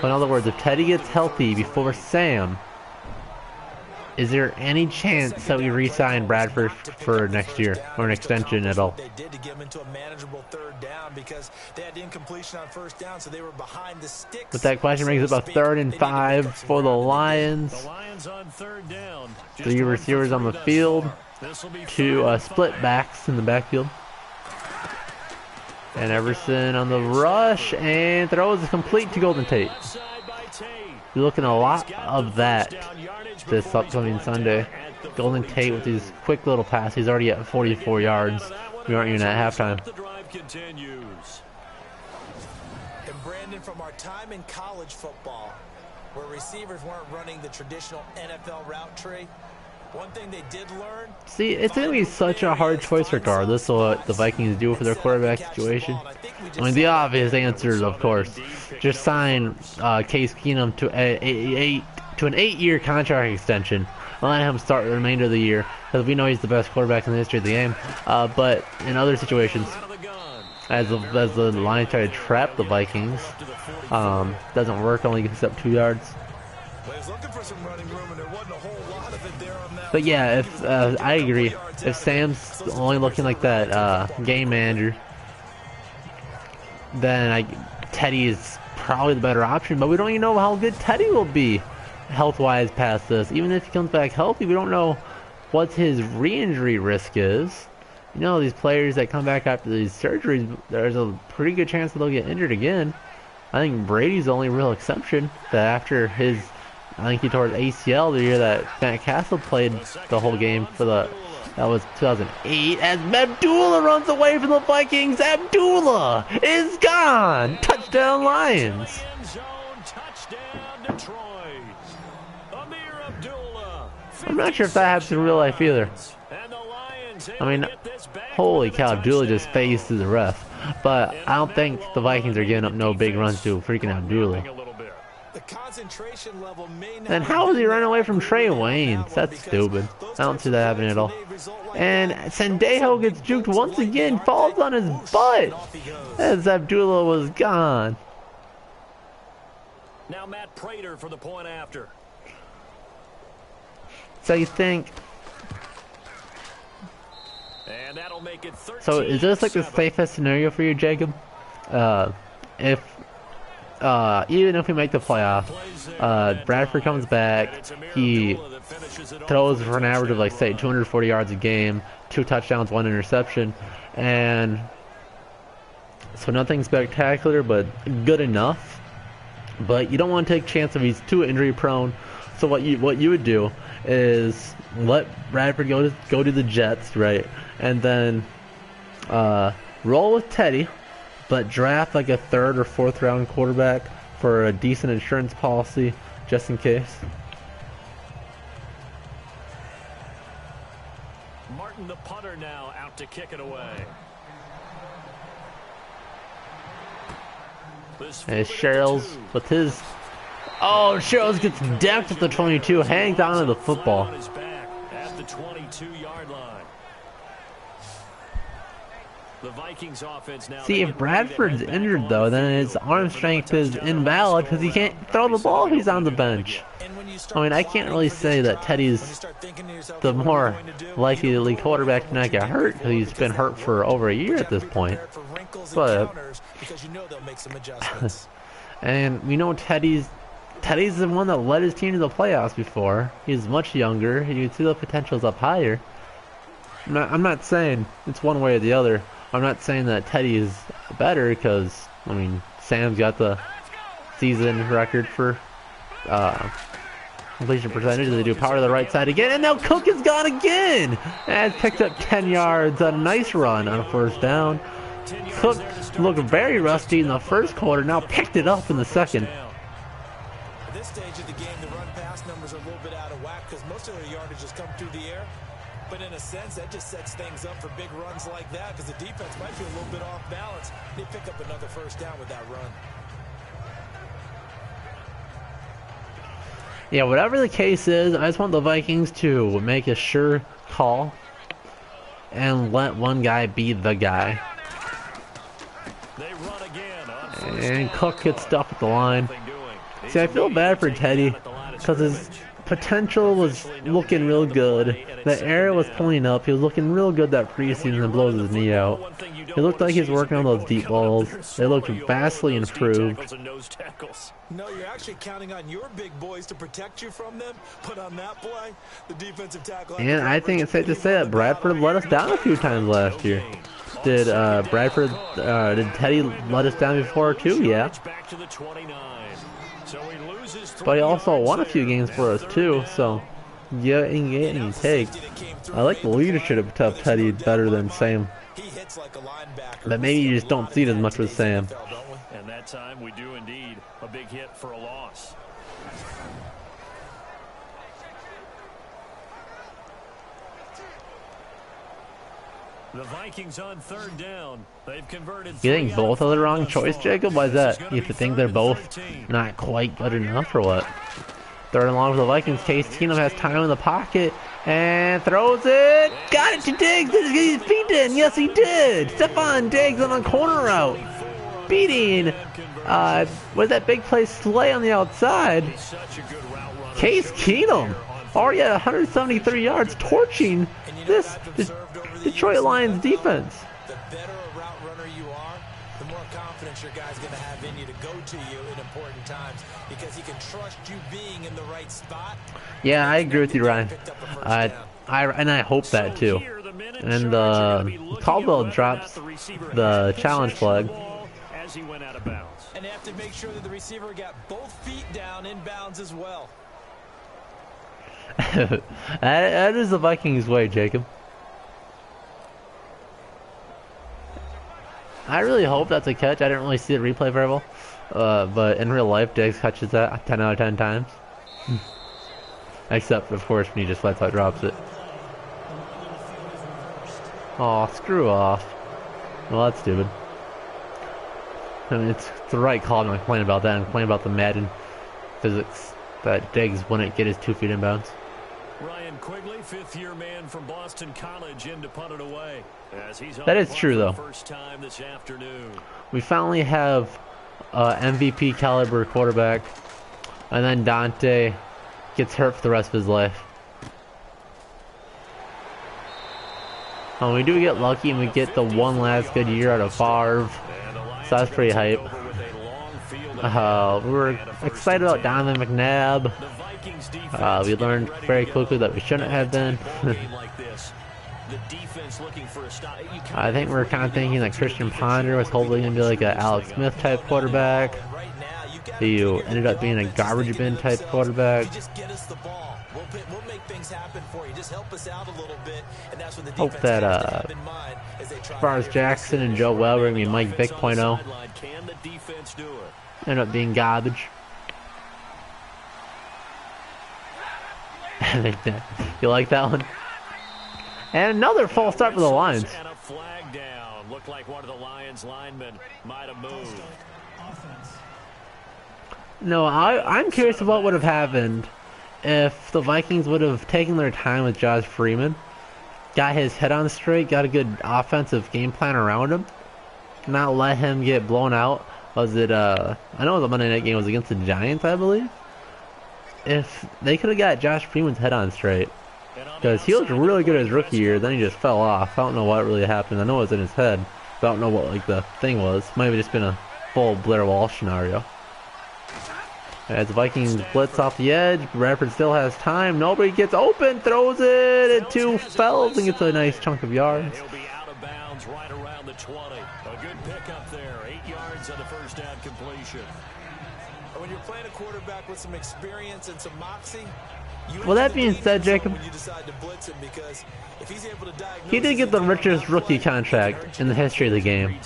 in other words, if Teddy gets healthy before Sam, is there any chance that we re-sign Bradford for next year or an extension at all? They did to get him into a manageable third down because they had incompletion on first down, so they were behind the sticks. But that question brings up a 3rd and 5 for the Lions. The Lions on third down. 3 receivers on the field, 2 split backs in the backfield. And Everson on the rush and throws is complete to Golden Tate. You're looking at a lot of that this upcoming Sunday. Golden Tate with these quick little passes. He's already at 44 yards. We aren't even at halftime. And Brandon, from our time in college football, where receivers weren't running the traditional NFL route tree, one thing they did learn. See, it's going to be such a hard choice regardless of what the Vikings do for their quarterback situation. I mean, the obvious answer is, of course, just sign Case Keenum to an 8-year contract extension. Let him start the remainder of the year, because we know he's the best quarterback in the history of the game. But in other situations, as the Lions try to trap the Vikings, doesn't work, only gets up 2 yards. But yeah, if I agree, if Sam's only looking like that game manager, then Teddy is probably the better option. But we don't even know how good Teddy will be health-wise past this. Even if he comes back healthy, we don't know what his re-injury risk is. You know, these players that come back after these surgeries, there's a pretty good chance that they'll get injured again. I think Brady's the only real exception, that after his, I think he tore his ACL the year that Matt Castle played the whole game for that was 2008, as Abdullah runs away from the Vikings. Abdullah is gone. Touchdown Lions. I'm not sure if that happens in real life either. I mean, holy cow, Abdullah just phased through the ref. But I don't think the Vikings are giving up no big runs to freaking Abdullah. And how is he running away from Trey Waynes? That's stupid. I don't see that happening at all. And Sendejo gets juked once again, falls on his butt as Abdullah was gone. Now Matt Prater for the point after. So you think? And that'll make it 13. So is this like the safest scenario for you, Jacob? If even if we make the playoff, Bradford comes back, he throws for an average of like say 240 yards a game, 2 touchdowns, 1 interception, and so nothing spectacular, but good enough. But you don't want to take a chance if he's too injury prone. So what you would do is let Bradford go to the Jets, right, and then roll with Teddy, but draft like a 3rd or 4th round quarterback for a decent insurance policy just in case. Martin the punter now out to kick it away. And Sherrills with his... Oh, Sherrills gets decked at the 22, hangs on to the football. At the 22-yard line. The Vikings offense now. See, if Bradford's injured though, then his arm strength is invalid because he can't throw the ball if he's on the bench. I mean, I can't really say that Teddy's the more likely quarterback to not get hurt because he's been hurt for over a year at this point. But and we know Teddy's the one that led his team to the playoffs before. He's much younger. You can see the potential's up higher. I'm not saying it's one way or the other. I'm not saying that Teddy is better because, I mean, Sam's got the season record for completion percentage. They do power to the right side again, and now Cook is gone again. And picked up 10 yards. A nice run on a 1st down. Cook looked very rusty in the 1st quarter, now picked it up in the 2nd. At this stage of the game, the run-pass numbers are a little bit out of whack because most of their yardage has come through the air. But in a sense, that just sets things up for big runs like that because the defense might be a little bit off balance. They pick up another first down with that run. Yeah, whatever the case is, I just want the Vikings to make a sure call and let one guy be the guy. And Cook gets stuffed at the line. See, I feel bad for Teddy because his potential was looking real good. The air was pulling up. He was looking real good that preseason and blows his knee out. It looked like he was working on those deep balls. They looked vastly improved. No, you're actually counting on your big boys to protect you from them, but on that play, the defensive tackle... And I think it's safe to say that Bradford let us down a few times last year. Did did Teddy let us down before too? Yeah. But he also won a few games for us too, so yeah, and get and take. I like the leadership of Teddy better than Sam. But maybe you just don't see it as much with Sam. And that time we do indeed a big hit for a loss. The Vikings on third down. They've converted. You think both are the wrong choice, Jacob? Why is that? You think they're both not quite good enough or what? Third and long for the Vikings. Case Keenum has time in the pocket and throws it. Got it to Diggs. Did he get his feet in? Yes, he did. Stephon Diggs on a corner route. Beating, with that big play Slay on the outside. Case Keenum already at 173 yards, torching this Detroit Lions defense. The better a route runner you are, the more confidence your guy's going to have in you to go to you in important times because he can trust you being in the right spot. Yeah, I agree with you, Ryan. I hope that too. And Caldwell drops the challenge flag. As he went out of bounds. And they have to make sure that the receiver got both feet down in bounds as well. That is the Vikings way, Jacob. I really hope that's a catch. I didn't really see the replay very well. But in real life, Diggs catches that 10 out of 10 times. Except, of course, when he just lets out drops it. Aw, screw off. Well, that's stupid. I mean, it's the right call. I'm not complaining about that. I'm complaining about the Madden physics that Diggs wouldn't get his 2 feet in bounds. Ryan Quigley, fifth-year man from Boston College, in to punt it away. That is true, though. First time this afternoon. We finally have MVP caliber quarterback, and then Dante gets hurt for the rest of his life. We do get lucky and we get the one last good year out of Favre. So that's pretty hype. We were excited about Donovan McNabb. We learned very quickly that we shouldn't have been. I think we're kind of thinking that Christian Ponder was hopefully going to be like an Alex Smith type quarterback. He ended up being a garbage bin type quarterback. Hope that as far as Jackson and Joe Welber and Mike Vick 0.0 end up being garbage. You like that one? And another false start for the Lions. And a flag down. Looked like one of the Lions linemen might have moved. No, I'm curious about what would have happened if the Vikings would have taken their time with Josh Freeman, got his head on straight, got a good offensive game plan around him, not let him get blown out. Was it, I know the Monday night game was against the Giants, I believe. If they could have got Josh Freeman's head on straight, because he looked really good his rookie year, then he just fell off. I don't know what really happened. I know it was in his head, but I don't know what like the thing was. Might have just been a full Blair Walsh scenario. As the Vikings blitz off the edge, Bradford still has time. Nobody gets open, throws it at 2 Fells and gets a nice chunk of yards. He'll be out of bounds right around the 20. A good pickup there, 8 yards on the first down completion. When you're playing a quarterback with some experience and some moxie, well, that being said, Jacob, he did get the richest rookie contract in the history of the game.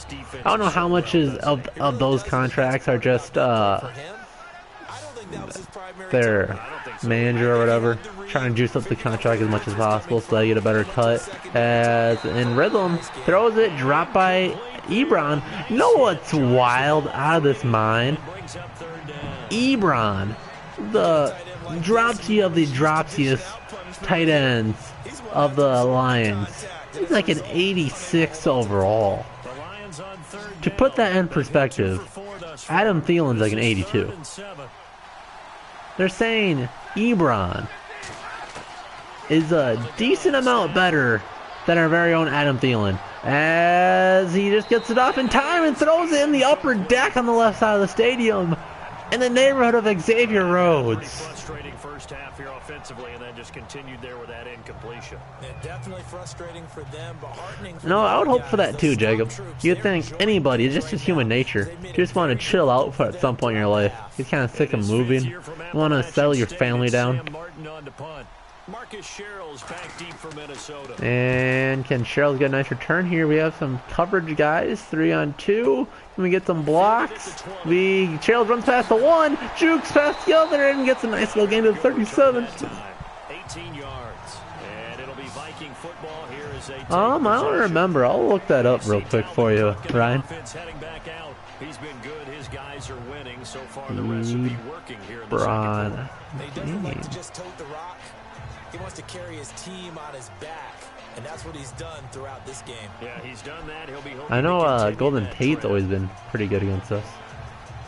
I don't know how much of those contracts are just their manager or whatever, trying to juice up the contract as much as possible so they get a better cut. As in rhythm, throws it, dropped by Ebron. You know what's wild out of this mind? Ebron, the dropsy of the dropsiest tight ends of the Lions. He's like an 86 overall. To put that in perspective, Adam Thielen's like an 82. They're saying Ebron is a decent amount better than our very own Adam Thielen. As he just gets it off in time and throws it in the upper deck on the left side of the stadium in the neighborhood of Xavier Rhodes. Frustrating first half here offensively, and then just continued there with that incompletion. Yeah, definitely frustrating for them, but heartening for No, I would hope guys. for that too, Jacob. You'd think anybody, it's just human nature. You just want to chill out for at some point in your life. You're kind of sick of moving. You want to settle your family down. Marcus Sherrill's back deep for Minnesota. And can Sherrill get a nice return here? We have some coverage guys, 3-on-2. Can we get some blocks? Sherrill runs past the one, jukes past the other, and gets a nice little gain to the 37. 18 yards. And it'll be Viking football here as they take I don't remember. I'll look that up real quick for you, Ryan. Heading back out. He's been good. His guys are winning. So far the recipe working here in the Bron. second quarter. He doesn't like to just tote the rock. He wants to carry his team on his back, and that's what he's done throughout this game. Yeah, he's done that. He'll be hoping I know to continue Golden that Tate's trend. always been pretty good against us.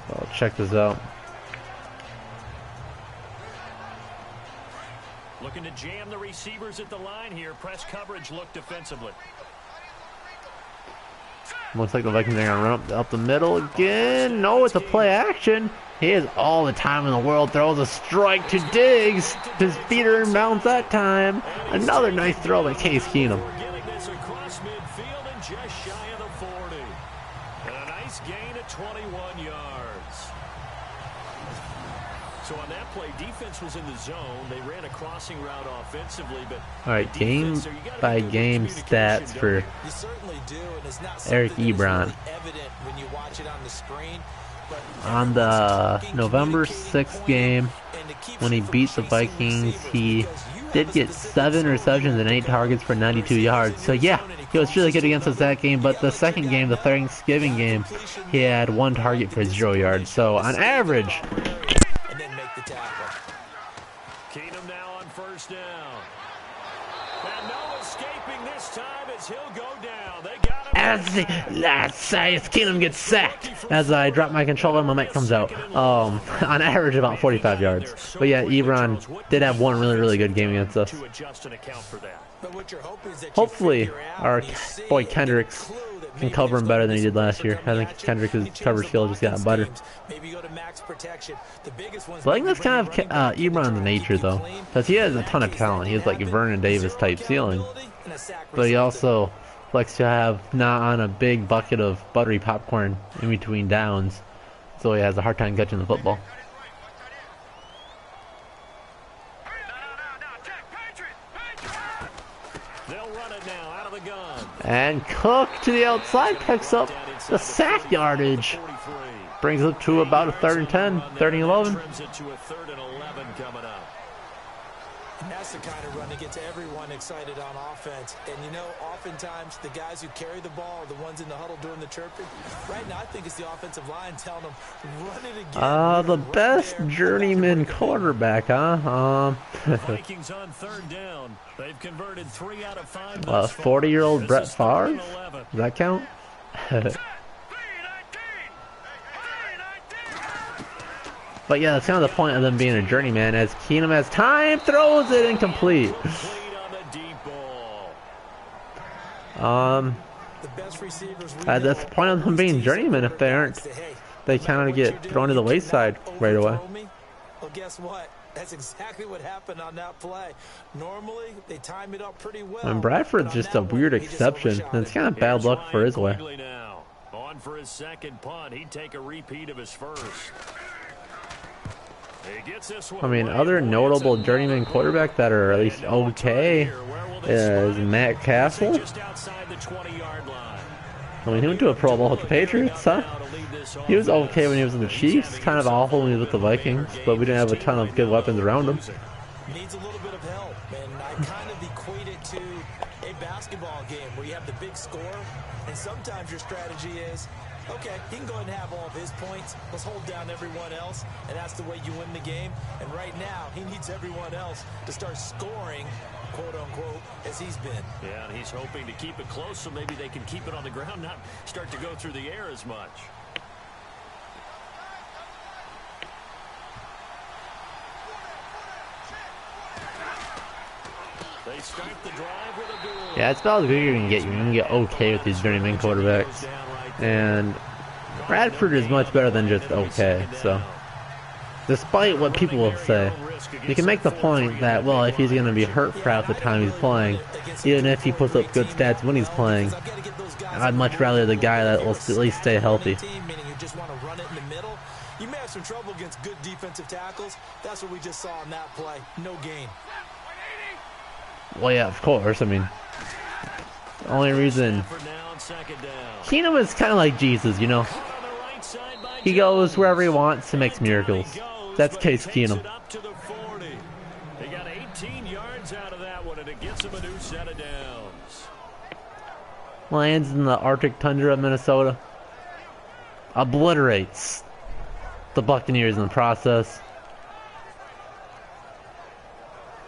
I'll check this out. Looking to jam the receivers at the line here. Press coverage look defensively. Looks like the Vikings are going to run up the middle again. No, it's a play action. He has all the time in the world. Throws a strike to Diggs. His feet are in bounds that time. Another nice throw by Case Keenum. We're getting this across midfield and just shy of the 40. And a nice gain of 21 yards. So on that play, defense was in the zone. They ran a crossing route offensively, but All right, game by game stats for You certainly do, and it's not Eric something that's Ebron. really evident when you watch it on the screen. But on the November 6th game when he beat the Vikings. He did get 7 receptions and 8 targets for 92 yards. So yeah, he was really good against us that game. But the second game, the Thanksgiving game, he had 1 target for 0 yards. So on average, and then make the tackle. Keenum now on first down. And no escaping this time as he'll go down. They got him. as Keenum gets sacked. As I drop my controller, my mic comes out. On average, about 45 yards. But yeah, Ebron did have one really good game against us. To adjust and account for that. But what you're hoping is that you Hopefully, figure out our and you see boy and Kendricks clue that can maybe cover him there's better no than he did last year. decisions I that think match Kendrick's up. You cover change skill the just got offense better. schemes. Maybe go to max protection. The biggest one's So I think that's kind of running back in to Ebron's try and nature, keep you though, clean. because he has a ton of talent. He has like Vernon Davis type ceiling, but he also likes to have not on a big bucket of buttery popcorn in between downs, so he has a hard time catching the football. They'll run it now out of the gun. And Cook to the outside picks up the sack yardage. Brings it to about a 3rd and 10, 3rd and 11. Trims it to a 3rd and 11 coming up. And that's the kind of run that gets everyone excited on offense. And you know, oftentimes the guys who carry the ball are the ones in the huddle doing the chirping. Right now, I think it's the offensive line telling them, run it again. The best journeyman quarterback, huh? Vikings on 3rd down. They've converted 3 out of 5. 40-year-old Brett Favre? Does that count? But yeah, that's kind of the point of them being a journeyman. As Keenum has time, throws it incomplete. The best receivers we That's the point of them being journeymen. If they aren't, they kind of get thrown to the wayside right away. Well, guess what? That's exactly what happened on that play. Normally, they time it up pretty well. And Bradford's just a weird exception. And it's kind of bad luck for his way. On for his second punt. He'd take a repeat of his first. He gets this one. I mean, other notable journeyman quarterback that are at least okay is Matt Castle. Just outside the 20-yard line. I mean, he went to a Pro Bowl with the Patriots, huh? He was okay when he was in the Chiefs, kind of awful when he was with the Vikings, but we didn't have a ton of good weapons around him. Needs a little bit of help, and I kind of equate it to a basketball game where you have the big score, and sometimes your strategy is, okay, he can go ahead and have all of his points. Let's hold down everyone else, and that's the way you win the game. And right now, he needs everyone else to start scoring, quote-unquote, as he's been. Yeah, and he's hoping to keep it close so maybe they can keep it on the ground, not start to go through the air as much. They start the drive with a duel. Yeah, it's about as good you're gonna get. You're gonna get okay with these journeyman quarterbacks, and Bradford is much better than just okay. So, despite what people will say, you can make the point that, well, if he's gonna be hurt for half the time he's playing, even if he puts up good stats when he's playing, I'd much rather the guy that will at least stay healthy. You may have some trouble against good defensive tackles. That's what we just saw in that play. No gain. Well, yeah, of course. I mean, the only reason Keenum is kind of like Jesus, you know. He goes wherever he wants and makes miracles. That's Case Keenum. They got 18 yards out of that one, and it gets him a new set of downs. Lands in the Arctic tundra of Minnesota. Obliterates the Buccaneers in the process.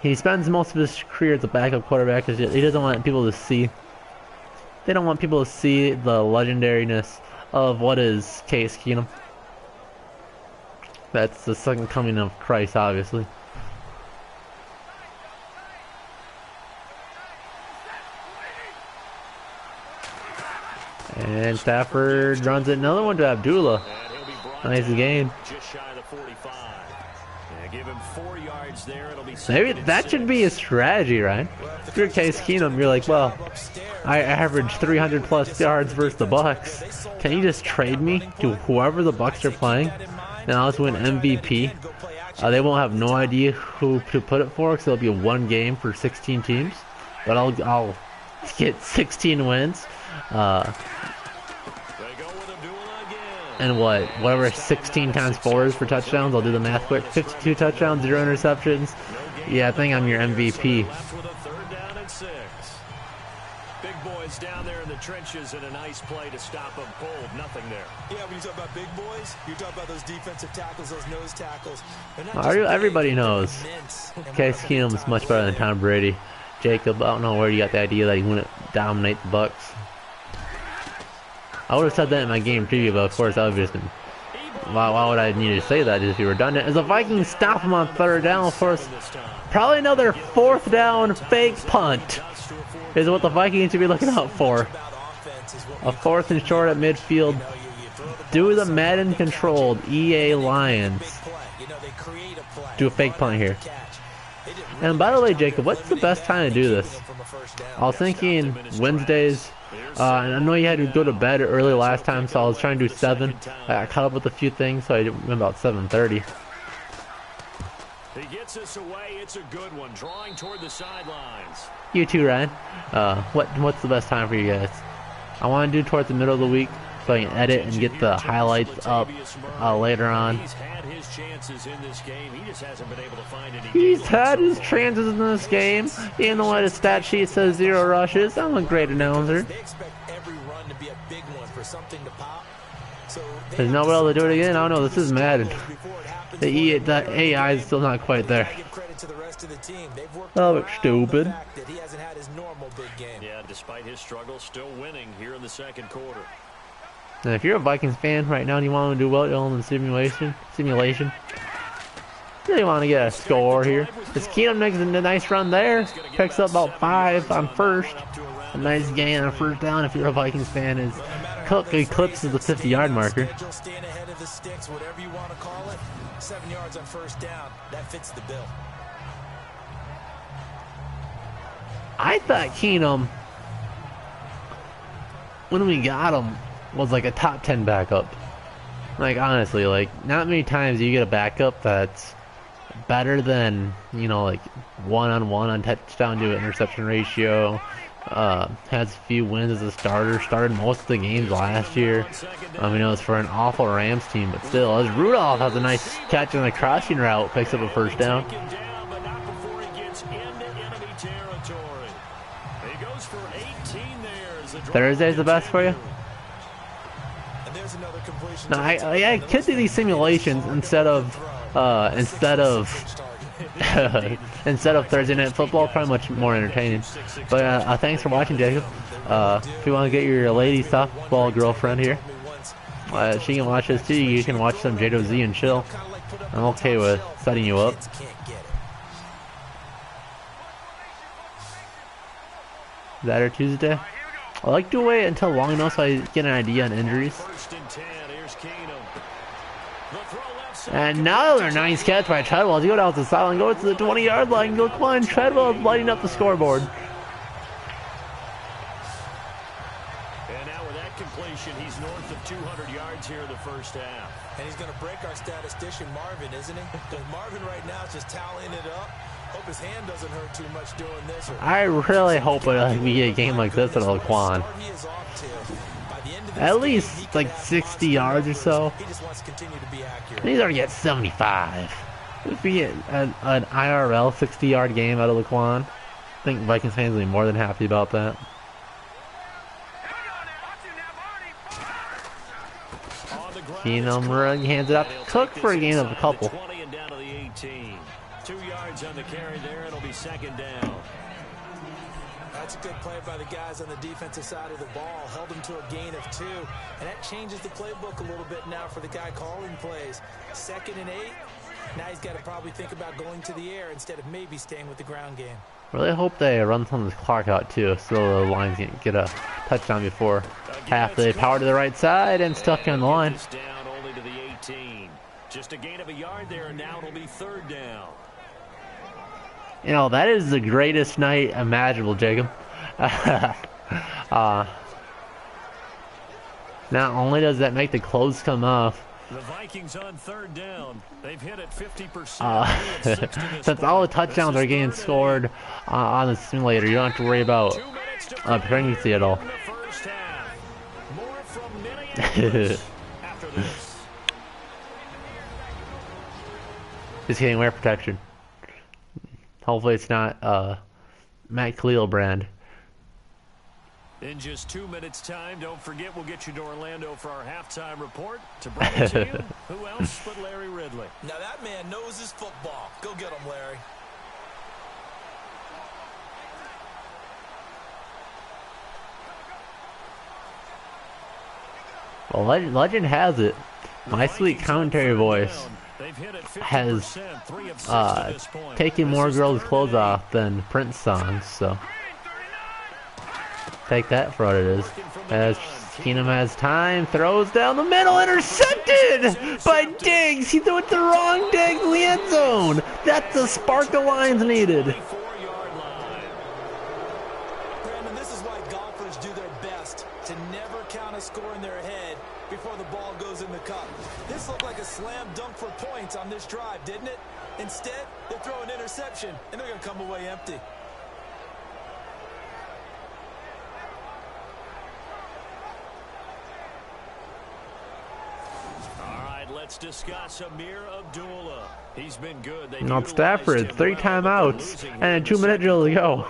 He spends most of his career as a backup quarterback because he doesn't want people to see. They don't want people to see the legendariness of what is Case Keenum. That's the second coming of Christ, obviously. And Stafford runs another one to Abdullah. Nice game. Just shy of the 45. Give him 4 yards there. It'll be maybe that should be a strategy, right? If you're Case Keenum, you're like, well, I averaged 300 plus yards versus the Bucks. Can you just trade me to whoever the Bucks are playing, and I'll just win MVP? They won't have no idea who to put it for, because it'll be a one game for 16 teams. But I'll get 16 wins. And whatever 16 times 4 is for touchdowns, I'll do the math quick. 52 touchdowns, 0 interceptions. Yeah, I think I'm your MVP. Big boys down there in the trenches, and a nice play to stop them cold. Nothing there. Yeah, when you talk about big boys, you talk about those defensive tackles, those nose tackles. Everybody knows Case Keenum is much better than Tom Brady. Jacob, I don't know where you got the idea that he wouldn't dominate the Bucks. I would have said that in my game preview, but of course I would have just been, why would I need to say that? Just be redundant. As the Vikings stop him on third down, of course, probably another fourth down fake punt is what the Vikings should be looking out for. A fourth and short at midfield. Do the Madden controlled EA Lions do a fake punt here. And by the way, Jacob, what's the best time to do this? I was thinking Wednesdays. And I know you had to go to bed early last time, so I was trying to do 7. I got caught up with a few things, so I went about 7:30. He gets us away. It's a good one. Drawing toward the sidelines. You too, Ryan. What's the best time for you guys? I want to do towards the middle of the week, so I can edit and get the highlights up later on. He's had his chances in this game. He just hasn't been able to find any. He's had his chances in this game. You know what? His stat sheet says 0 rushes. I'm a great announcer. They expect every run to be a big one for something to pop. There's no way able to do it again. I don't know. This is Madden. The AI is still not quite there. Oh, it's stupid. Yeah, despite his struggle, still winning here in the second quarter. And if you're a Vikings fan right now and you want to do well in the simulation, you really want to get a score here. As Keenum makes a nice run there, picks up about 5 on first. A nice gain on first down if you're a Vikings fan. As Cook eclipses the 50-yard marker. Staying ahead of the sticks, whatever you want to call it. 7 yards on first down. That fits the bill. I thought Keenum, when we got him, was like a top 10 backup. Like, honestly, like, not many times do you get a backup that's better than, you know, like, one-on-one on touchdown to interception ratio, has a few wins as a starter. Started most of the games last year. I mean, it was for an awful Rams team, but still, as Rudolph has a nice catch on the crossing route, picks up a first down. Thursday's the best for you? No, I could do these simulations instead of instead of Thursday Night Football. Probably much more entertaining. But thanks for watching, Jacob. If you want to get your lady softball girlfriend here, she can watch this too. You can watch some JDZ and chill. I'm okay with setting you up. That or Tuesday? I like to wait until long enough so I get an idea on injuries. And now they're nice catch by Treadwell. As you go down to the sideline, go to the 20-yard line. Laquan Treadwell lighting up the scoreboard. And now with that completion, he's north of 200 yards here in the first half. And he's going to break our statistician Marvin, isn't he? Because Marvin right now is just tallying it up. Hope his hand doesn't hurt too much doing this. I really hope we get a game like this at Laquan. At least like 60 yards or so. He just wants to continue to be accurate. He's already at 75. If we get an IRL 60-yard game out of Laquan, I think Vikings fans will be more than happy about that. Keenum hands it up to Cook for a gain of a couple. 2 yards on the carry there. It'll be second down. That's a good play by the guys on the defensive side of the ball. Held them to a gain of 2. And that changes the playbook a little bit now for the guy calling plays. 2nd and 8. Now he's got to probably think about going to the air instead of maybe staying with the ground game. Really hope they run some of this clock out too, so the Lions can get a touchdown before half. They power to the right side and stuck on the line. Down only to the 18. Just a gain of a yard there, and now it'll be 3rd down. You know, that is the greatest night imaginable, Jacob. Not only does that make the clothes come off, the Vikings on 3rd down. They've hit it 50%. since all the touchdowns are getting scored on the simulator, you don't have to worry about pregnancy at all. Just kidding, wear protection. Hopefully it's not Matt Khalil brand. In just 2 minutes time, don't forget we'll get you to Orlando for our halftime report. To bring it to you, who else but Larry Ridley? Now that man knows his football. Go get him, Larry. Well, legend has it, my sweet commentary voice has taken more girls' clothes off than Prince songs, so take that for what it is. As Keenum has time, throws down the middle, intercepted by Diggs. He threw it the wrong Diggs in the end zone. That's the spark the Lions needed. Brandon, this is why golfers do their best to never count a score in their head before the ball goes in the cup. This looked like a slam dunk for points on this drive, didn't it? Instead, they throw an interception, and they're going to come away empty. Let's discuss Amir Abdullah. He's been good. Not Stafford, 3 timeouts and a 2-minute drill to go.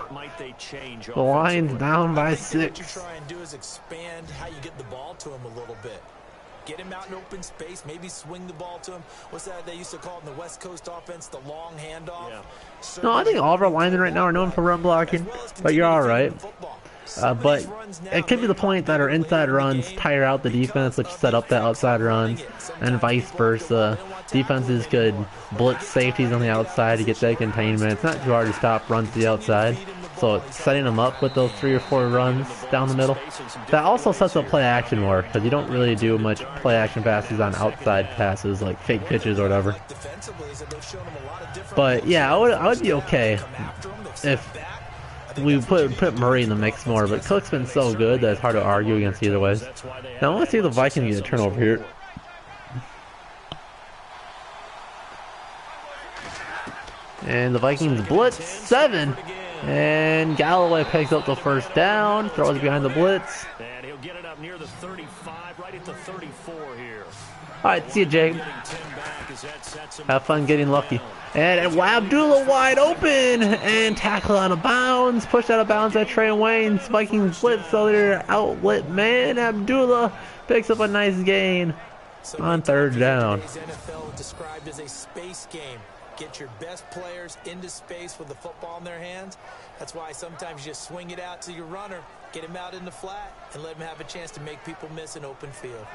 The Lions down by 6. What you try and do is expand how you get the ball to him a little bit. Get him out in open space, maybe swing the ball to him. What's that they used to call in the West Coast offense, the long handoff? Yeah. No, I think all of our linemen right now are known for run blocking, but you're all right. But it could be the point that our inside runs tire out the defense, which set up that outside runs, and vice versa. Defenses could blitz safeties on the outside to get that containment. It's not too hard to stop runs to the outside, so it's setting them up with those 3 or 4 runs down the middle. That also sets up play action more, because you don't really do much play action passes on outside passes, like fake pitches or whatever. But yeah, I would be okay if we put Murray in the mix more, but Cook's been so good that it's hard to argue against either way. Now I want to see the Vikings get a turnover here. And the Vikings blitz 7. And Galloway picks up the first down, throws behind the blitz. And he'll get it up near the 35, right at the 34 here. All right, see you, Jake. Have fun getting lucky. And Abdullah wide open and tackled out of bounds, pushed out of bounds by Trey Wayne. Vikings blitz, so their outlet man Abdullah picks up a nice gain on third down. NFL described as a space game. Get your best players into space with the football in their hands. That's why sometimes you just swing it out to your runner, get him out in the flat, and let him have a chance to make people miss an open field.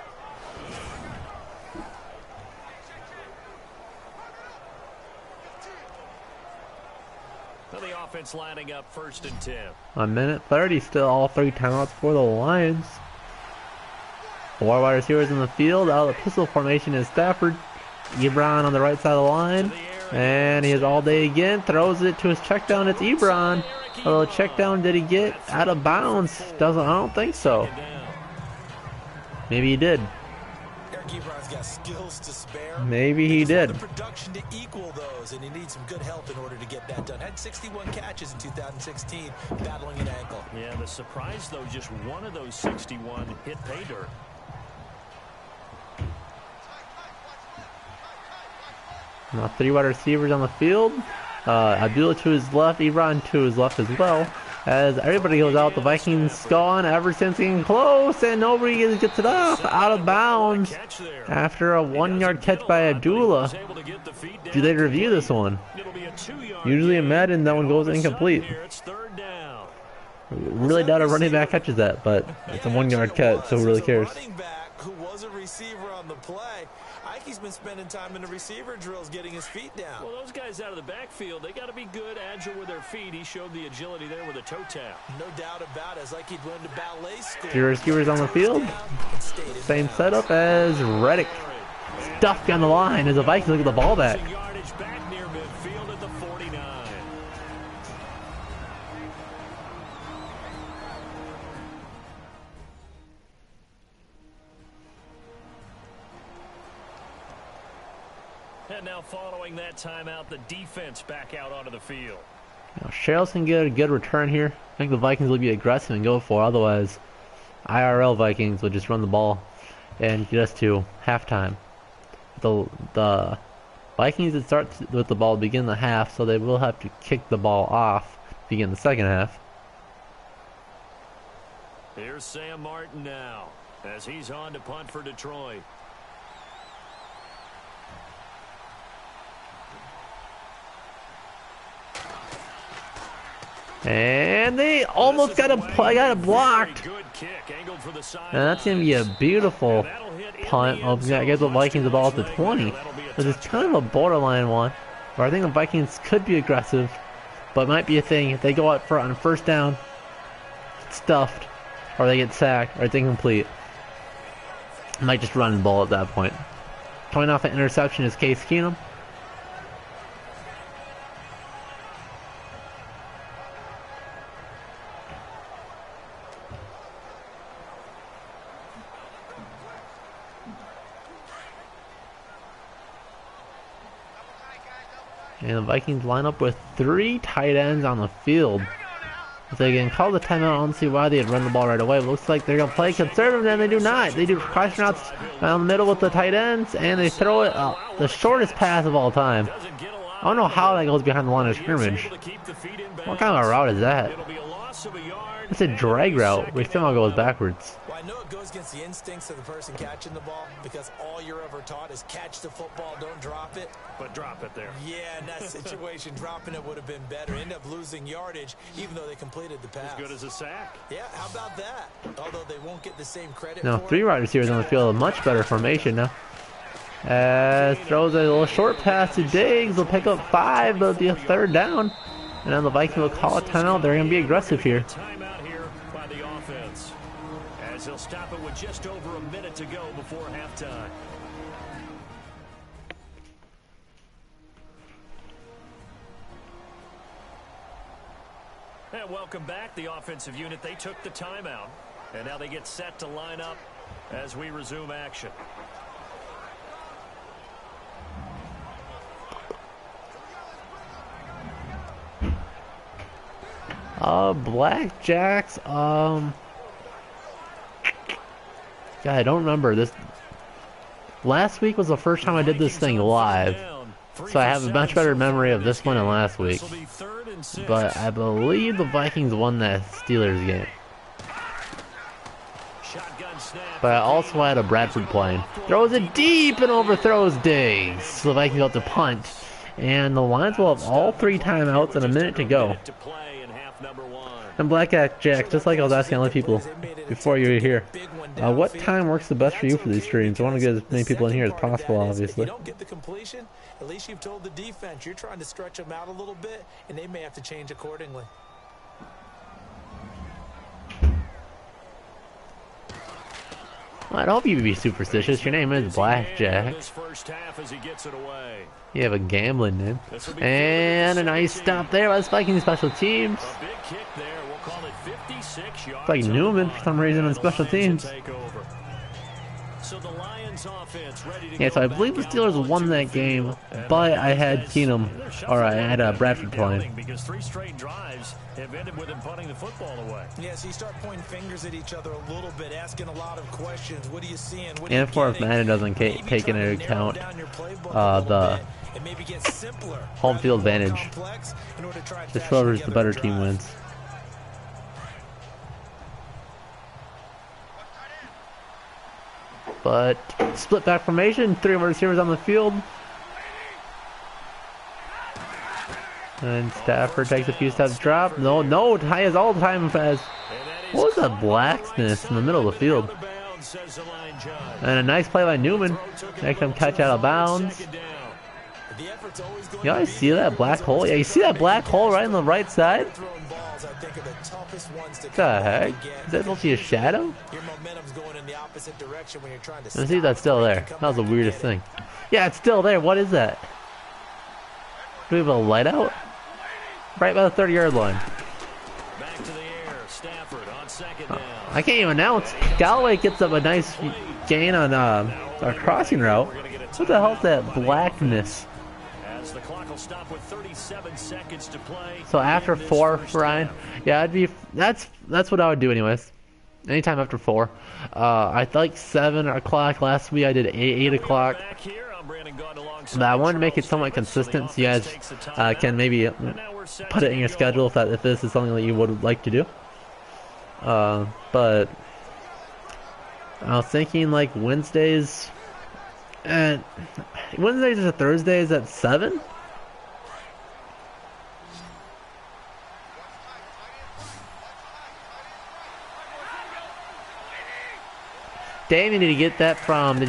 Well, the offense lining up 1st and 10. A minute 30, still all 3 timeouts for the Lions. 4 wide receivers in the field. Out of the pistol formation is Stafford. Ebron on the right side of the line. And he is all day again. Throws it to his check down. It's Ebron. A little check down. Did he get out of bounds? I don't think so. Maybe he did. Ebron's got skills to spare. Maybe he did. Production to equal those, and he needs some good help in order to get that done. Had 61 catches in 2016, battling an ankle. Yeah, the surprise though, just one of those 61 hit pay dirt. Now 3 wide receivers on the field. Abdullah to his left, Ebron to his left as well. As everybody goes out, the Vikings gone. Everson's getting close, and nobody gets it off. Out of bounds after a 1-yard catch by Abdullah. Do they review this one? Usually in Madden, that one goes incomplete. Really doubt a running back catches that, but it's a 1-yard catch, so who really cares? Who was a receiver on the play. He's been spending time in the receiver drills getting his feet down. Well, those guys out of the backfield, they got to be good, agile with their feet. He showed the agility there with a toe tap. No doubt about it. It's like he'd learned a ballet school. 3 receivers on the field. Same setup as Reddick. Stuffed on the line as the Vikings look at the ball back. Yardage back near midfield at the 49. And now following that timeout, the defense back out onto the field. Now Sherrills can get a good return here. I think the Vikings will be aggressive and go for it. Otherwise, IRL Vikings will just run the ball and get us to halftime. The Vikings would start with the ball to begin the half, so they will have to kick the ball off to begin the second half. Here's Sam Martin now as he's on to punt for Detroit. And they almost got it blocked. And that's going to be a beautiful punt. Oh, yeah, I guess the Vikings the ball at the 20. This is kind of a borderline one, where I think the Vikings could be aggressive, but it might be a thing if they go out for on first down, stuffed, or they get sacked, or it's incomplete. Might just run the ball at that point. Coming off an interception is Case Keenum. And the Vikings line up with 3 tight ends on the field. If they can call the timeout, I don't see why they'd run the ball right away. It looks like they're going to play conservative, and they do not. They do crossing routes down the middle with the tight ends, and they throw it the shortest pass of all time. I don't know how that goes behind the line of scrimmage. What kind of a route is that? It's a drag route, which somehow goes backwards. Well, I know it goes against the instincts of the person catching the ball, because all you're ever taught is catch the football, don't drop it. But drop it there. Yeah, in that situation, dropping it would have been better. End up losing yardage, even though they completed the pass. As good as a sack. Yeah, how about that? Although they won't get the same credit. Now, for 3 wide receivers on the field, a much better formation now. As throws a little short pass to Diggs, will pick up 5, but it'll be a third down. And then the Vikings will call a timeout. They're going to be aggressive here. Timeout here by the offense, as he'll stop it with just over a minute to go before halftime. And welcome back, the offensive unit. They took the timeout, and now they get set to line up as we resume action. Blackjacks. God, I don't remember this. Last week was the first time I did this thing live, so I have a much better memory of this one than last week. But I believe the Vikings won that Steelers game. But I also had a Bradford playing. Throws it deep and overthrows Diggs. So the Vikings have to punt. And the Lions will have all 3 timeouts and a minute to go. And Blackjack, just like I was asking other people before you were here, what time works the best for you for these streams? I want to get as many people in here as possible, obviously. You don't get the completion, at least you've told the defense you're trying to stretch them out a little bit, and they may have to change accordingly. Well, I'd hope you'd be superstitious. Your name is Blackjack. You have a gambling name. And a nice stop there by the Vikings special teams. It's like Newman for some reason on special teams. Yeah, so I believe the Steelers won that game, but I had Keenum, or I had Bradford playing. Because 3 straight drives have ended with him punting the football away. Yeah, so you start pointing fingers at each other a little bit, asking a lot of questions. What are you seeing? What and of course, Madden doesn't take into account the home field advantage. Just whoever's the better team wins. But split back formation, 3 of our receivers on the field. And Stafford takes a few steps drop. No, Ty is all the time fast. What was that blackness in the middle of the field? And a nice play by Newman. Makes him catch out of bounds. You guys see that black hole? Yeah, you see that black hole right on the right side? What the heck? Is that supposed to be a shadow? Let's see if that's still there. That was the weirdest thing. Yeah, it's still there. What is that? Do we have a light out? Right by the 30-yard line. Back to the air. Stafford on second down. I can't even announce. Galloway gets up a nice gain on a crossing route. What the hell is that blackness? As the clock will stop with 37 seconds to play. So after 4, Ryan, yeah, that's what I would do anyways. Anytime after 4. I like 7 o'clock last week. I did 8 o'clock. But I wanted to make it somewhat consistent, so you guys can maybe put it in your schedule if this is something that you would like to do. But I was thinking like Wednesdays or Thursdays at 7. Damien, did you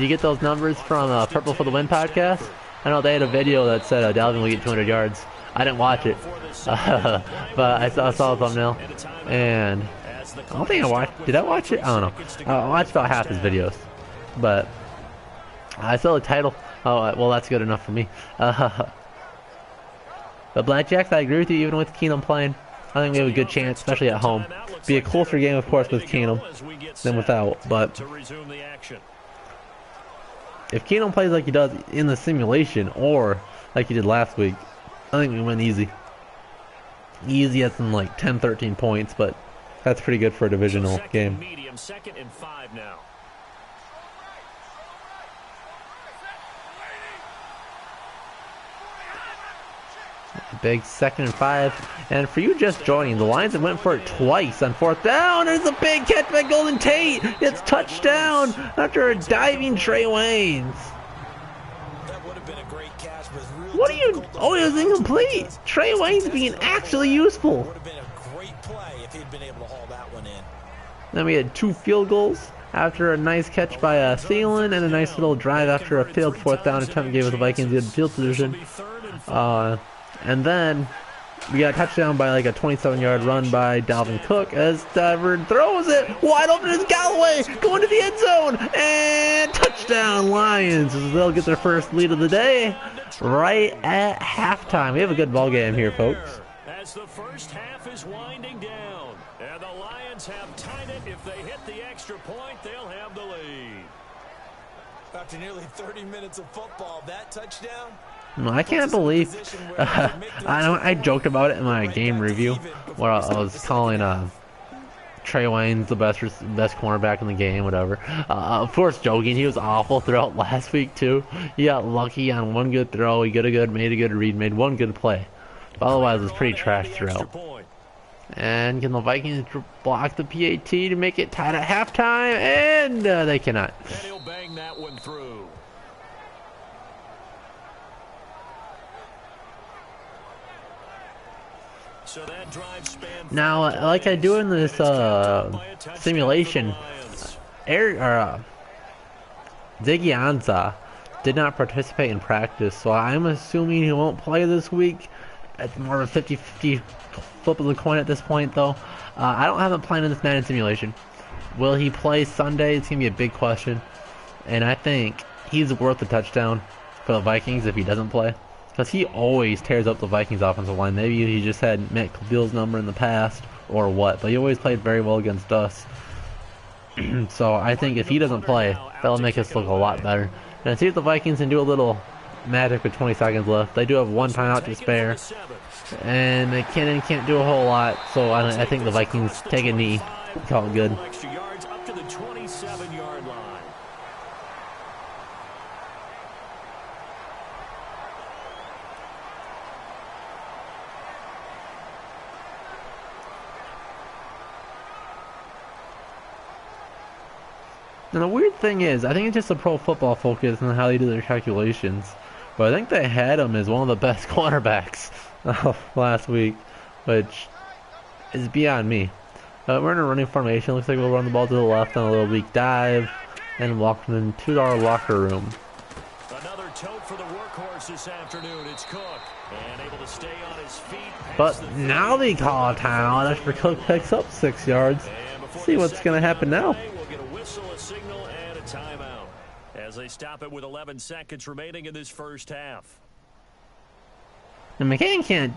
get those numbers from Purple for the Win podcast? I know they had a video that said Dalvin will get 200 yards. I didn't watch it, but I saw the thumbnail, and I don't think I watched. Did I watch it? I don't know. I watched about half his videos, but I saw the title. Oh, well, that's good enough for me. But Blackjacks, I agree with you. Even with Keenum playing, I think we have a good chance, especially at home. Be a closer game, of course, with Keenum than without. But if Keenum plays like he does in the simulation, or like he did last week, I think we win easy. Easy as in like 10, 13 points, but that's pretty good for a divisional game. Medium, 2nd and 5 now. Big 2nd and 5. And for you just joining, the Lions have went for it twice on 4th down. There's a big catch by Golden Tate. It's touchdown after a diving Trey Waynes. That would have been a great catch, but what are you? Oh, it was incomplete. Trey Waynes being actually useful. Would have been a great play if he'd been able to haul that one in. Then we had 2 field goals after a nice catch by Thielen and a nice little drive after a failed 4th down attempt gave the Vikings good field position. And then we got a touchdown by like a 27-yard run by Dalvin Cook as Stafford throws it wide open as Galloway going to the end zone, and touchdown Lions. They'll get their first lead of the day right at halftime. We have a good ball game here, folks. As the first half is winding down, and the Lions have tied it. If they hit the extra point, they'll have the lead. After nearly 30 minutes of football, that touchdown, I can't believe I joked about it in my game review where I was calling Trey Wayne's the best cornerback in the game, whatever. Of course, joking. He was awful throughout last week too. He got lucky on one good throw. He made a good read, made one good play. But otherwise, it was pretty trash throughout. And can the Vikings block the PAT to make it tied at halftime? And they cannot. And he'll bang that one through. So that drive spanned now, like I do in this simulation, Ziggy Ansah did not participate in practice, so I'm assuming he won't play this week. It's more of a 50-50 flip of the coin at this point, though. I don't have a plan in this Madden simulation. Will he play Sunday? It's going to be a big question. And I think he's worth a touchdown for the Vikings if he doesn't play. Because he always tears up the Vikings offensive line. Maybe he just had Matt Bill's number in the past or what. But he always played very well against us. So I think if he doesn't play, that'll make us look a lot better. And see if the Vikings can do a little magic with 20 seconds left. They do have one timeout to spare. And McKinnon can't do a whole lot. So I think the Vikings take a knee. Call it good. extra yards up to the 27-yard line. And the weird thing is, I think it's just a Pro Football Focus and how they do their calculations. But I think they had him as one of the best cornerbacks last week, which is beyond me. We're in a running formation. Looks like we'll run the ball to the left on a little weak dive and walk them into our locker room. Another tote for the workhorse this afternoon. It's Cook. And able to stay on his feet. But now they call a timeout after Cook picks up 6 yards. See what's going to happen now. We'll get a whistle, a signal, and a timeout as they stop it with 11 seconds remaining in this first half. And McCann can't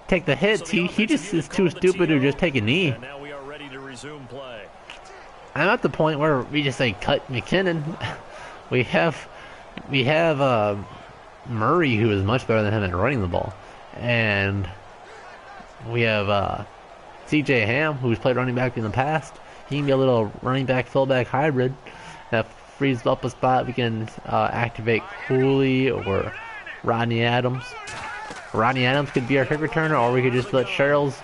take the hits. He just is too stupid to just take a knee. And now we are ready to resume play. I'm at the point where we just say cut McKinnon. we have Murray, who is much better than him at running the ball, and we have C.J. Ham, who's played running back in the past. He can be a little running back fullback hybrid. That frees up a spot. We can activate Cooley or Rodney Adams. Rodney Adams could be our kick returner, or we could just let Sherrills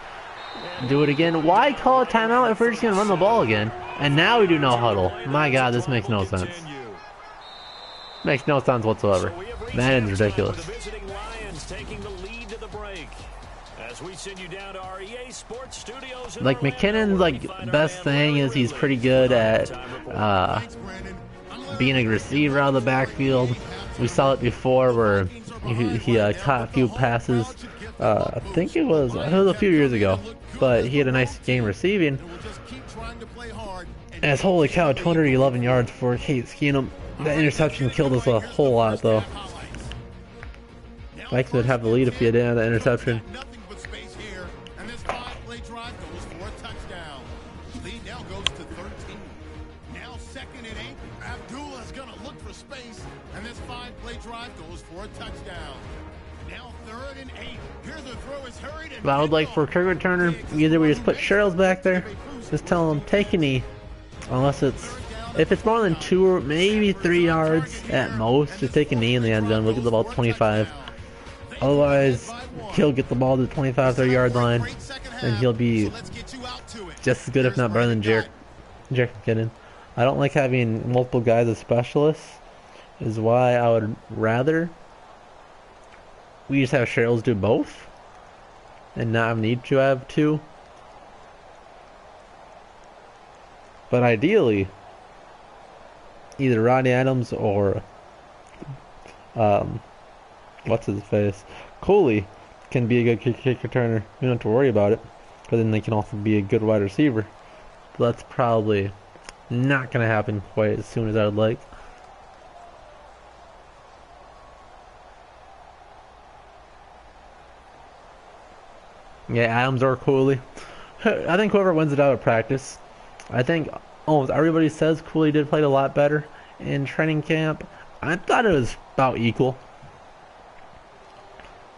do it again. Why call a timeout if we're just going to run the ball again? And now we do no huddle. My God, this makes no sense. Makes no sense whatsoever. Madden's ridiculous. Like McKinnon's best thing is he's pretty good at being a receiver out of the backfield. We saw it before where he caught a few passes. I think it was a few years ago, but he had a nice game receiving. As holy cow, 211 yards for Kate Skeenum. That interception killed us a whole lot, though. Vikings would have the lead if he didn't have that interception. But I would like for a kick returner, either we just put Sherrills back there, just tell him take a knee, unless if it's more than 2 or maybe 3 yards at most, just take a knee in the end zone. We'll get the ball 25. Otherwise, he'll get the ball to the 25, 30 yard line, and he'll be just as good, if not better, than Jerick McKinnon. I don't like having multiple guys as specialists, is why I would rather we just have Sherrills do both and not need to have 2. But ideally, either Rodney Adams or what's his face, Cooley can be a good kick returner. We don't have to worry about it, but then they can also be a good wide receiver. But that's probably not going to happen quite as soon as I would like. Yeah, Adams or Cooley. I think whoever wins it out of practice. I think almost everybody says Cooley did play a lot better in training camp. I thought it was about equal.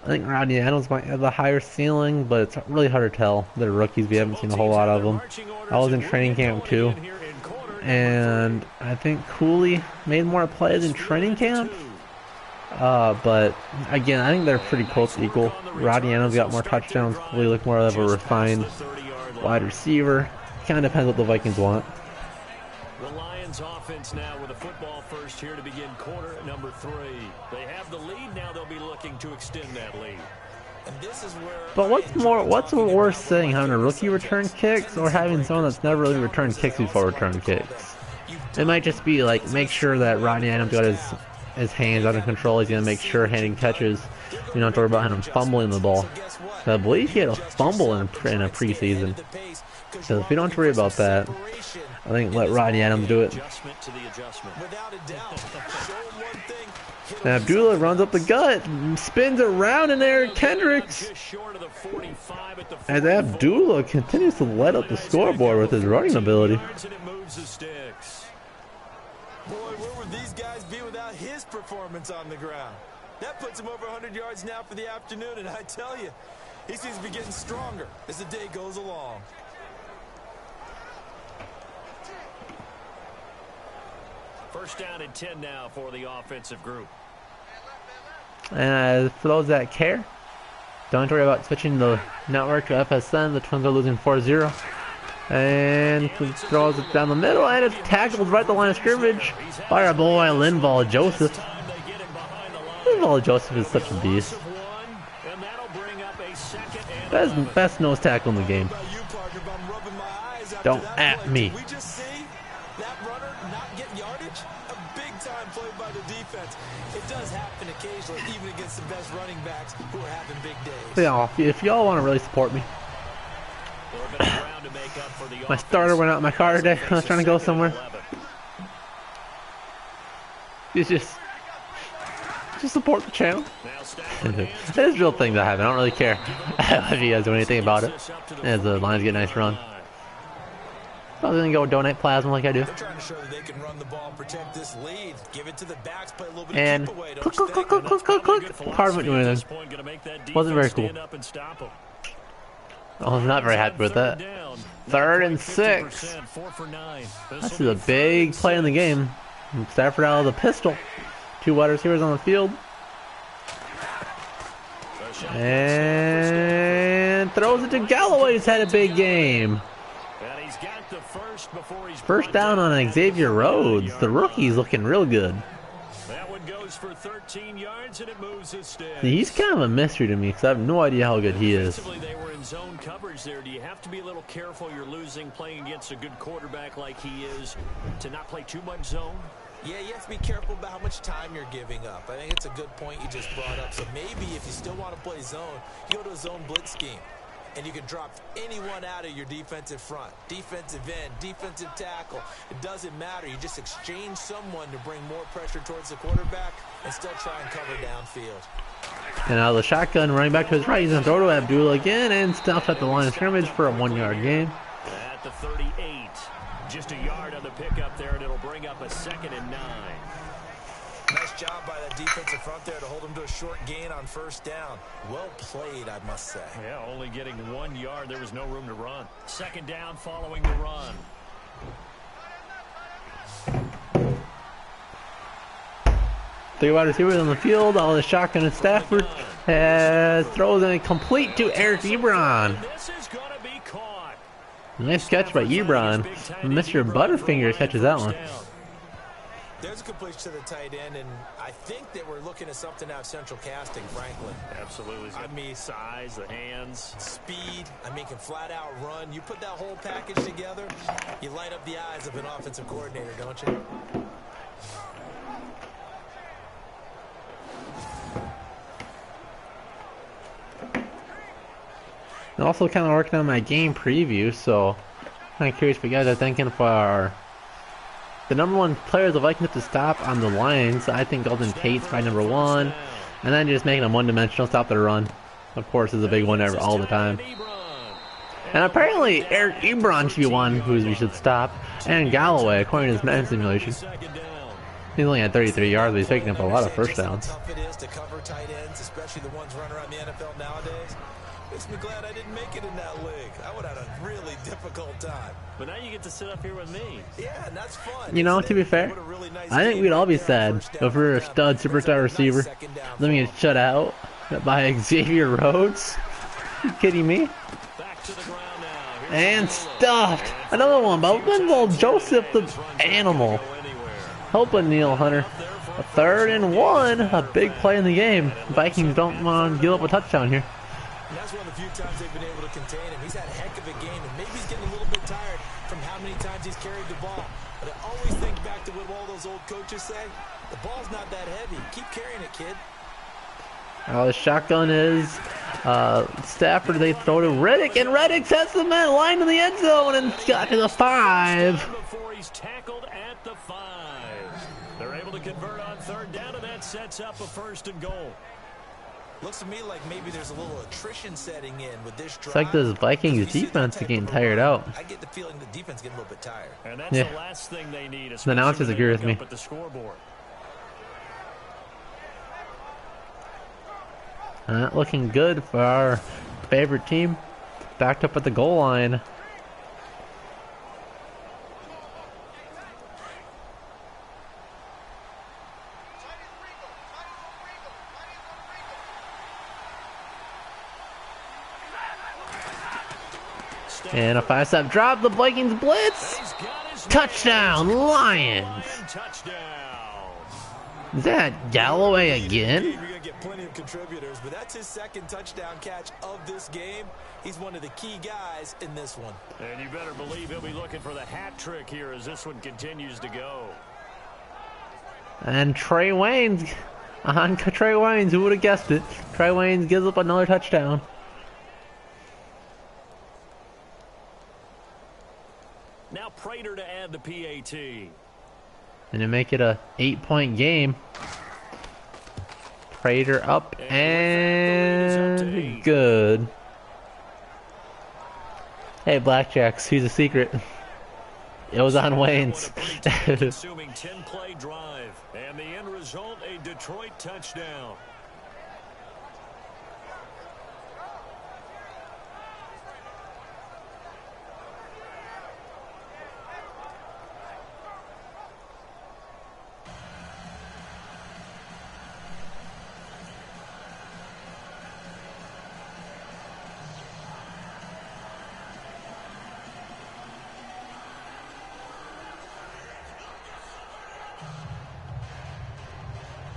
I think Rodney Adams might have the higher ceiling, but it's really hard to tell. They're rookies. We haven't seen a whole lot of them. I was in training camp too, and I think Cooley made more plays in training camp. But again, I think they're pretty close to equal. Rodney Adams got more touchdowns. Cooley looked more of a refined wide receiver. Kind of depends what the Vikings want. The Lions offense now with a football first here to begin quarter number 3. They have the lead now. They'll be looking to extend that lead. And this is where But what's the worst thing, having a rookie return kicks or having someone that's never really returned kicks before return kicks? It might just be like, make sure that Rodney Adams got his hands under control. He's gonna make sure handing catches. You don't have to worry about him fumbling the ball. I believe he had a fumble in a preseason. So if you don't have to worry about that, I think let Rodney Adams do it. And Abdullah runs up the gut, spins around in there, Kendricks. As Abdullah continues to light up the scoreboard with his running ability. Boy, where would these guys be without his performance on the ground? That puts him over 100 yards now for the afternoon, and I tell you, he seems to be getting stronger as the day goes along. First down and 10 now for the offensive group. And for those that care, don't have to worry about switching the network to FSN. The Twins are losing 4-0. And throws it down the middle, and it's tackled right at the line of scrimmage by our boy Linval Joseph. Linval Joseph is such a beast. Best nose tackle in the game. Don't at me. That runner not getting yardage, a big-time play by the defense. It does happen occasionally, even against the best running backs who are having big days. Yeah, if y'all want to really support me. My starter went out in my car today. I was trying to go somewhere. It's just support the channel. It is a real thing that happen. I don't really care if you guys do anything about it. As the Lions get a nice run. I was gonna go donate plasma like I do. They're trying to show that they can run the ball, protect this lead, give it to the backs, play a little bit and of keep away, click, click, click, click, click, click, click. Card wouldn't do anything. Wasn't very cool. I was not very happy with that. 3rd and 6. This is a big play in the game. Stafford out of the pistol. 2 wide receivers on the field. And throws it to Galloway, who's had a big game. First down on Xavier Rhodes. The rookie's looking real good. That one goes for 13 yards and it moves his stick. He's kind of a mystery to me because I have no idea how good he is. They were in zone coverage there. Do you have to be a little careful? You're losing playing against a good quarterback like he is to not play too much zone? Yeah, you have to be careful about how much time you're giving up. I think it's a good point you just brought up. So maybe if you still want to play zone, you go to a zone blitz scheme. And you can drop anyone out of your defensive front. Defensive end, defensive tackle. It doesn't matter. You just exchange someone to bring more pressure towards the quarterback and still try and cover downfield. And out of the shotgun, running back to his right, he's going to throw to Abdullah again and stops at the line of scrimmage for a 1-yard gain. At the 38. Just a yard on the pickup there, and it'll bring up a 2nd and 9. Nice job by that defensive front there to hold him to a short gain on first down. Well played, I must say. Yeah, only getting 1 yard. There was no room to run. 2nd down following the run. Three wide receivers on the field. All the shotgun and Stafford has throws in complete to Eric Ebron. This is going to be caught. Nice catch by Ebron. Mr. Butterfinger catches that one. There's a completion to the tight end, and I think that we're looking at something out of central casting, frankly. Absolutely. I mean, size, the hands. Speed. I mean, can flat out run. You put that whole package together, you light up the eyes of an offensive coordinator, don't you? I'm also kind of working on my game preview, so I'm kind of curious what you guys are thinking for the number 1 players the Vikings have to stop on the Lions. I think Golden Tate's probably number 1, and then just making them one-dimensional, stop their run. Of course, is a big one all the time. And apparently, Eric Ebron should be one who we should stop, and Galloway, according to his Madden simulation. He's only at 33 yards, but he's picking up a lot of first downs. How tough it is to cover tight ends, especially the ones running around the NFL nowadays. Makes me glad I didn't make it in that league. I would have had a really difficult time. But now you get to sit up here with me. Yeah, and that's fun. You know, to be fair, I think we'd all be sad if we were a stud superstar receiver. Then we get shut out by Xavier Rhodes. Are you kidding me? Back to the ground now. And stuffed. Another one by Linval Joseph, the animal. Helping Neil Hunter. A 3rd and 1. A big play in the game. Vikings don't want to give up a touchdown here. And that's one of the few times they've been able to contain him. He's had a heck of a game, and maybe he's getting a little bit tired from how many times he's carried the ball. But I always think back to what all those old coaches say. The ball's not that heavy. Keep carrying it, kid. The shotgun is Stafford. They throw to Reddick, and Reddick sets the man line to the end zone and got to the 5. Before he's tackled at the 5. They're able to convert on 3rd down, and that sets up a 1st and goal. Looks to me like maybe there's a little attrition setting in with this drive. It's like this Vikings defense is getting tired out. I get the feeling the defense is getting a little bit tired. And that's Yeah. the last thing they need. The announcers agree with me. At the scoreboard. Not looking good for our favorite team. Backed up at the goal line. And a 5-step drop. The Vikings blitz. Touchdown, Lions. Touchdown. Is that Galloway again? You're going to get plenty of contributors, but that's his 2nd touchdown catch of this game. He's one of the key guys in this one. And you better believe he'll be looking for the hat trick here as this one continues to go. And Trey Waynes. On Trey Waynes, who would have guessed it? Trey Waynes gives up another touchdown. Now Prater to add the PAT. And to make it a 8-point game. Prater up and good. Hey, Blackjacks, here's a secret. It was on Wayne's. Consuming 10-play drive, and the end result, a Detroit touchdown.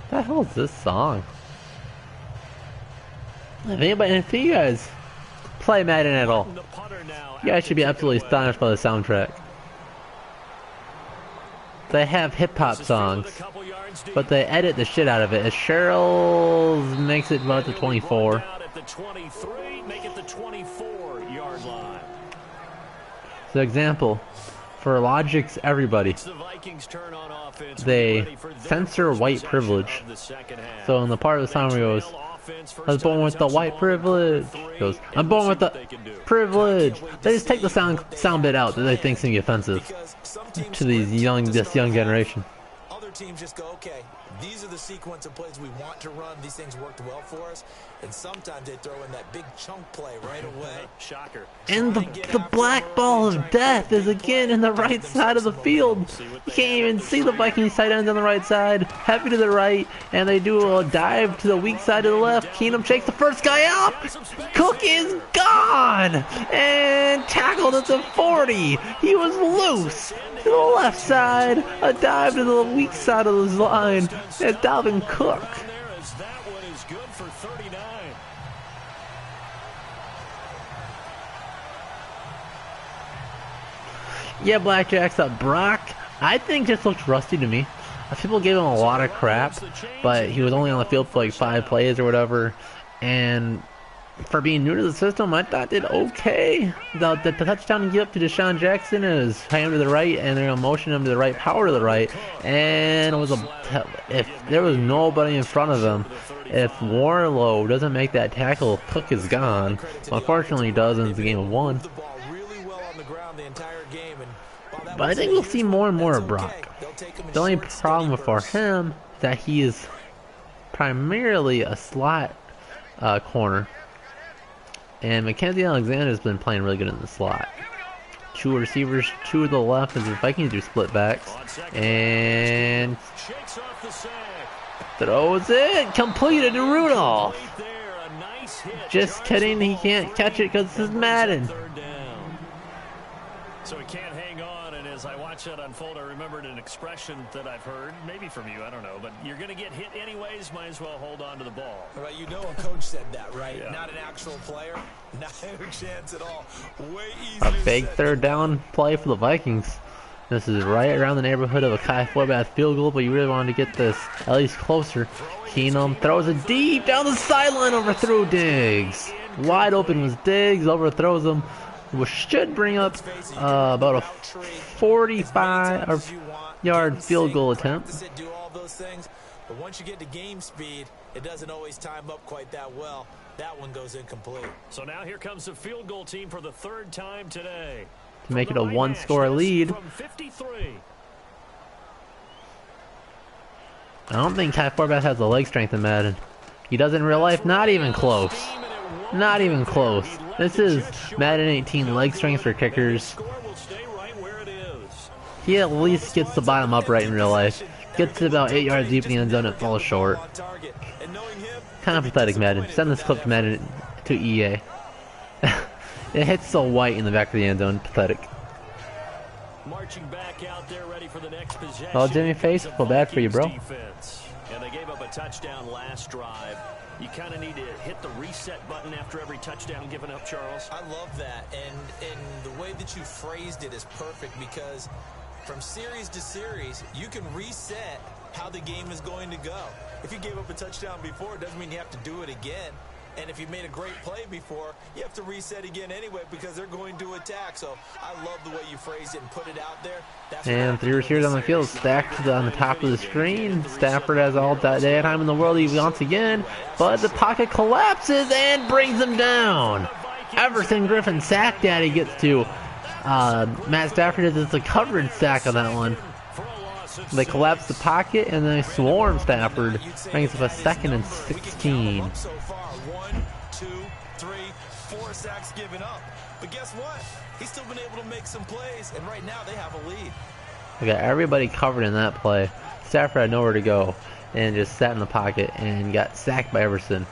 What the hell is this song? If you guys play Madden at all, you guys should be absolutely astonished by the soundtrack. They have hip-hop songs, but they edit the shit out of it. As Cheryl makes it about the 24. So example, for Logic's Everybody, they censor white privilege. So in the part of the song where he goes, I was born with the white privilege. He goes, I'm born with the privilege. They just take the sound bit out that they think is going to be offensive to this young generation. Other teams just go, okay, these are the sequence of plays we want to run. These things worked well for us. And sometimes they throw in that big chunk play right away. Shocker. And the black ball of death is again in the right side of the field. You can't even see the Vikings tight ends on the right side. Heavy to the right. And they do a dive to the weak side to the left. Keenum shakes the first guy up. Cook is gone. And tackled at the 40. He was loose. To the left side. A dive to the weak side of the line. And Dalvin Cook. Yeah, Blackjack's up. Brock, I think just looks rusty to me. People gave him a lot of crap, but he was only on the field for like 5 plays or whatever. And for being new to the system, I thought did okay. The touchdown he gave up to Deshaun Jackson is him to the right, and they're gonna motion him to the right, power to the right. And it was if there was nobody in front of him, if Warlow doesn't make that tackle, Cook is gone. Unfortunately, he does, and it's a game of 1. But I think we'll see more and more of Brock. The only problem for him is that he is primarily a slot corner. And Mackenzie Alexander has been playing really good in the slot. 2 receivers, 2 to the left as the Vikings do split backs. And throws it, completed to Rudolph. Just kidding, he can't catch it because this is Madden. So he can't hang on, and as I watch that unfold, I remembered an expression that I've heard, maybe from you, I don't know, but you're going to get hit anyways, might as well hold on to the ball. Right, you know a coach said that, right? Yeah. Not an actual player, not a chance at all. Way A easier. big third down play for the Vikings. This is right around the neighborhood of a Kai Forbath field goal, but you really wanted to get this at least closer. Keenum throws it deep down the sideline, overthrew Diggs. Wide open was Diggs, overthrows him. Which should bring up about a 45-yard field goal attempt. Do all those things, but once you get to game speed, it doesn't always time up quite that well. That one goes incomplete. So now here comes the field goal team for the 3rd time today. To make it a 1-score lead. From 53. I don't think Kai Forbath has the leg strength in Madden. He does in real life, not even close. Not even close. This is Madden 18 leg strength for kickers. He at least gets the bottom upright in real life. Gets to about 8 yards deep in the end zone and falls short. Kind of pathetic, Madden. Send this clip to Madden to EA. It hits so white in the back of the end zone. Pathetic. Marching back out there, ready for the next possession. Oh, Jimmy Face, feel bad for you, bro. And they gave up a touchdown last drive. You kind of need to hit the reset button after every touchdown given up, Charles. I love that, and the way that you phrased it is perfect, because from series to series, you can reset how the game is going to go. If you gave up a touchdown before, it doesn't mean you have to do it again. And if you made a great play before, you have to reset again anyway, because they're going to attack. So I love the way you phrased it and put it out there. And 3 receivers on the field, stacked on the top of the screen. Stafford has all that time in the world he wants again, but the pocket collapses and brings him down. Everson Griffin sack daddy gets to Matt Stafford. It's a coverage sack on that one. They collapse the pocket and they swarm Stafford. Brings up a 2nd and 16. 1, 2, 3, 4 sacks given up. But guess what? He's still been able to make some plays, and right now they have a lead. We got everybody covered in that play. Stafford had nowhere to go and just sat in the pocket and got sacked by Everson.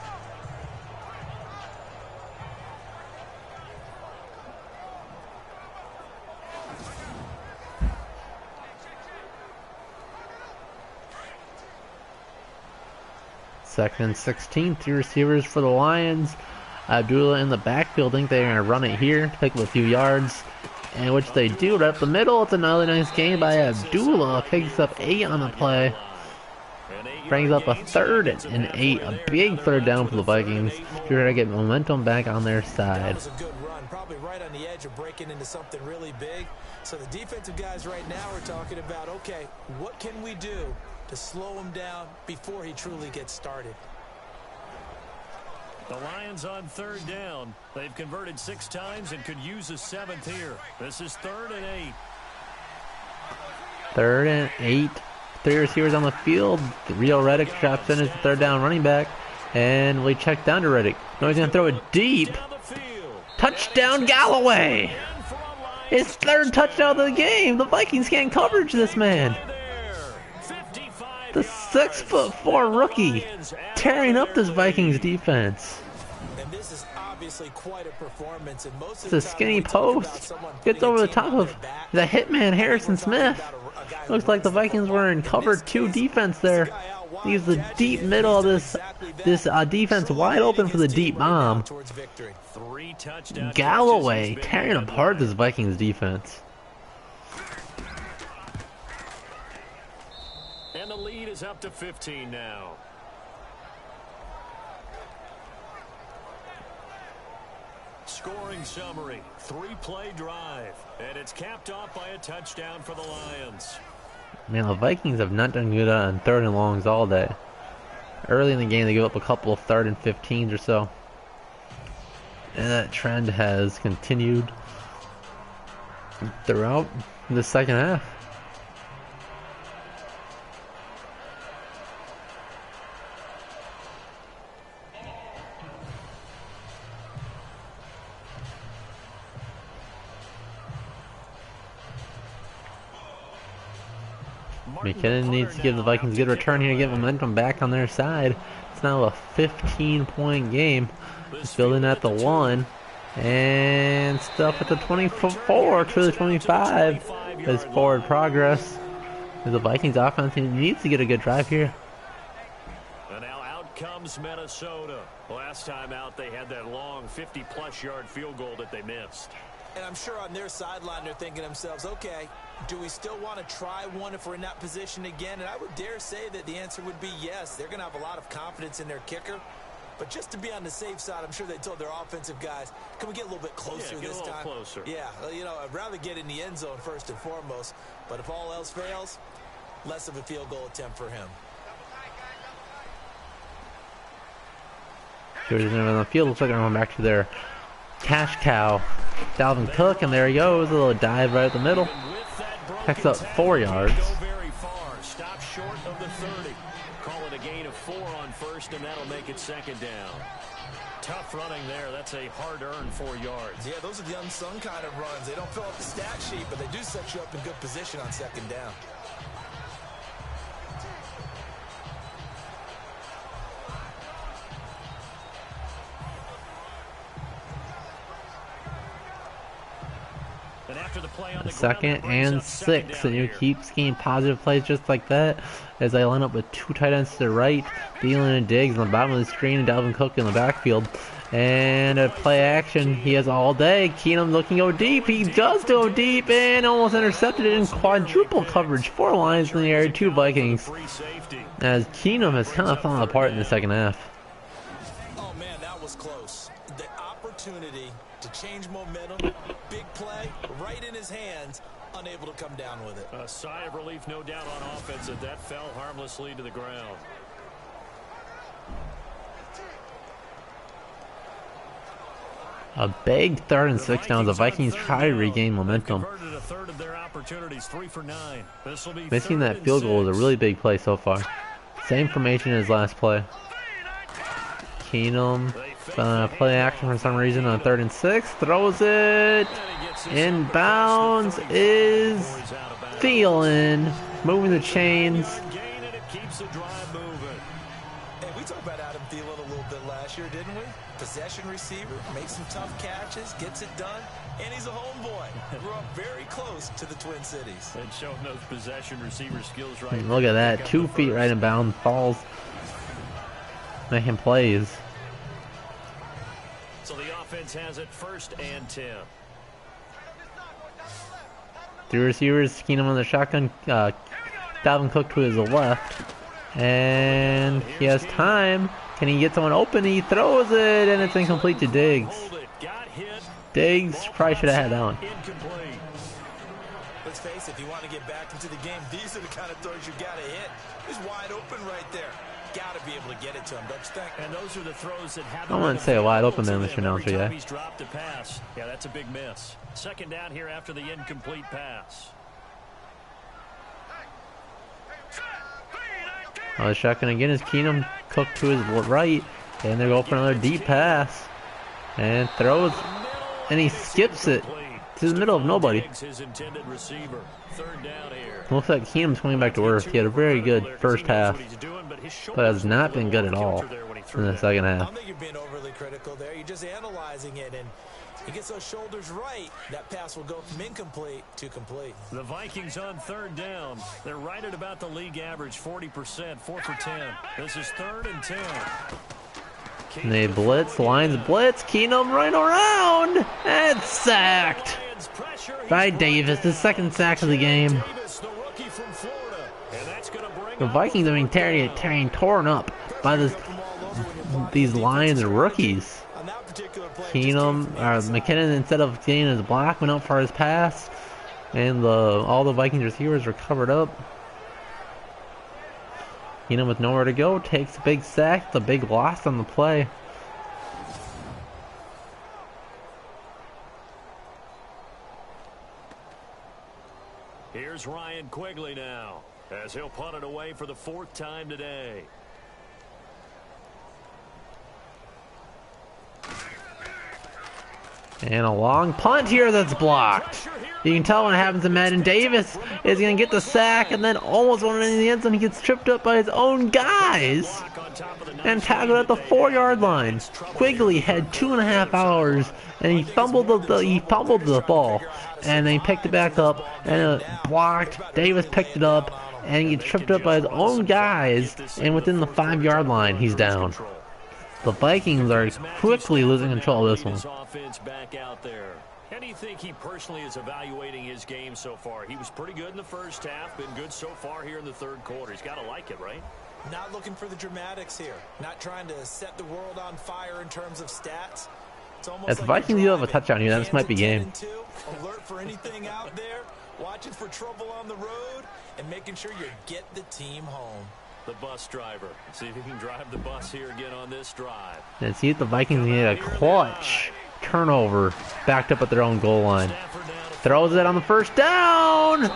Second and 16, 3 receivers for the Lions. Abdullah in the backfield, think they're going to run it here, pick up a few yards, and which they do right up the middle. It's another nice game by Abdullah, picks up 8 on the play, brings up a 3rd and 8, a big 3rd down for the Vikings. Trying to get momentum back on their side. That was a good run, probably right on the edge of breaking into something really big. So the defensive guys right now are talking about, okay, what can we do to slow him down before he truly gets started? The Lions on 3rd down. They've converted 6 times and could use a 7th here. This is 3rd and 8. 3rd and 8. 3 receivers on the field. Rio Reddick drops in as the 3rd down running back. And we check down to Reddick. No, he's going to throw it deep. Touchdown Galloway! His 3rd touchdown of the game. The Vikings can't coverage this man. The 6'4" rookie tearing up this Vikings defense. And this is obviously quite a performance. And most of It's a skinny post. Gets over the top of the hitman Harrison Smith. Looks like the Vikings were in cover 2 defense there. Leaves the deep middle of this defense wide open for the deep bomb. Galloway tearing apart this Vikings defense. And the lead is up to 15 now. Scoring summary, 3-play drive, and it's capped off by a touchdown for the Lions. Man, the Vikings have not done good on 3rd and longs all day. Early in the game, they give up a couple of 3rd and 15s or so. And that trend has continued throughout the second half. McKinnon needs to give the Vikings a good return here to get momentum back on their side. It's now a 15-point game. It's building at the 1. And stuff at the 24 to the 25 is forward progress. The Vikings offense needs to get a good drive here. And now out comes Minnesota. Last time out, they had that long 50-plus yard field goal that they missed. And I'm sure on their sideline they're thinking to themselves, okay, do we still want to try one if we're in that position again? And I would dare say that the answer would be yes. They're going to have a lot of confidence in their kicker. But just to be on the safe side, I'm sure they told their offensive guys, can we get a little bit closer this time? Closer. Yeah, you know, I'd rather get in the end zone first and foremost. But if all else fails, less of a field goal attempt for him. Georgia's on the field. Looks like they're going back to their cash cow, Dalvin Cook, and there he goes. A little dive right at the middle. Picks up 4 yards. Very far. Stop short of the 30. Call it a gain of 4 on first, and that'll make it second down. Tough running there. That's a hard-earned 4 yards. Yeah, those are the unsung kind of runs. They don't fill up the stat sheet, but they do set you up in good position on second down. Second and 6, and you keep scheming positive plays just like that as I line up with 2 tight ends to the right, Thielen and Diggs on the bottom of the screen, and Dalvin Cook in the backfield. And a play action he has all day. Keenum looking to go deep. He does go deep and almost intercepted it in quadruple coverage. 4 lines in the area, 2 Vikings. As Keenum has kind of fallen apart in the second half. Oh man, that was close. The opportunity to change momentum, big play, right in his hands, unable to come down with it. A sigh of relief, no doubt, on offense, that fell harmlessly to the ground. A big 3rd and 6 now as the Vikings try to regain momentum. Missing that field goal was a really big play so far. Same formation as last play. Keenum, play action for some reason on 3rd and 6, throws it. Inbounds is Thielen, moving the chains. Hey, we talked about Adam Thielen a little bit last year, didn't we? Possession receiver, makes some tough catches, gets it done, and he's a homeboy. Grew up very close to the Twin Cities. And showing those possession receiver skills right. Look at that, 2 feet right in bounds, falls, making plays. So the offense has it 1st and 10. 3 receivers, Keenum on the shotgun, Dalvin Cook to his left, and he has time. Can he get someone open? He throws it, and it's incomplete to Diggs. Diggs probably should have had that one. Let's face it, if you want to get back into the game, these are the kind of throws you got to hit. He's wide open right there. Got to be able to get it to him, don't you think? And those are the throws that have. I wouldn't say a wide open man, Mr. Announcer, yeah. He's dropped a pass. Yeah, that's a big miss. Second down here after the incomplete pass. The shotgun again is Keenum, Cook to his right, and they're going for another deep pass, and throws, and he skips it to the middle of nobody. Looks like Keenum's coming back to earth. He had a very good first half, but has not been good at all in the second half. I don't think you're being overly critical there. You're just analyzing it, and he gets those shoulders right, that pass will go from incomplete to complete. The Vikings on 3rd down. They're right at about the league average, 40%, 4 for 10. This is 3rd and 10. And they blitz, Lions blitz, Keenum running around, and sacked by Davis, the 2nd sack of the game. The Vikings are being torn up by these Lions rookies. Keenum, McKinnon, instead of getting his block, went up for his pass, and all the Vikings receivers were covered up. Keenum with nowhere to go takes a big sack, the big loss on the play. Here's Ryan Quigley now, as he'll punt it away for the 4th time today. And a long punt here that's blocked. You can tell when it happens to Madden. Davis is going to get the sack and then almost went in the end zone. He gets tripped up by his own guys and tackled at the 4-yard line. Quigley had 2.5 hours and he fumbled the ball and then he picked it back up and it blocked. Davis picked it up and he gets tripped up by his own guys, and within the 5-yard line he's down. The Vikings are quickly losing control of this one. How do you think he personally is evaluating his game so far? He was pretty good in the first half, been good so far here in the third quarter. He's got to like it, right? Not looking for the dramatics here. Not trying to set the world on fire in terms of stats. It's almost if the Vikings do have a touchdown here, this might be game. Alert for anything out there, watching for trouble on the road, and making sure you get the team home. The bus driver. See if he can drive the bus here again on this drive. And see if the Vikings need a clutch turnover backed up at their own goal line. Throws it on the first down.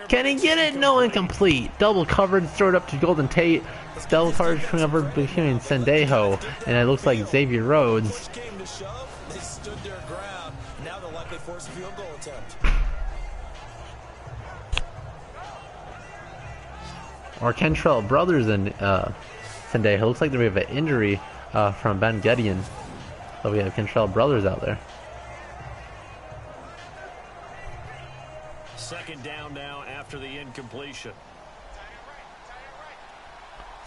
Can he get it? No, incomplete. Double covered, throw it up to Golden Tate. Double covered between Sendejo, and it looks like Xavier Rhodes. They stood their ground. Now they'll likely force a field goal attempt. Or Kentrell Brothers and Sendejo. Looks like we have an injury from Ben Gideon. So we have Kentrell Brothers out there. Second down now after the incompletion.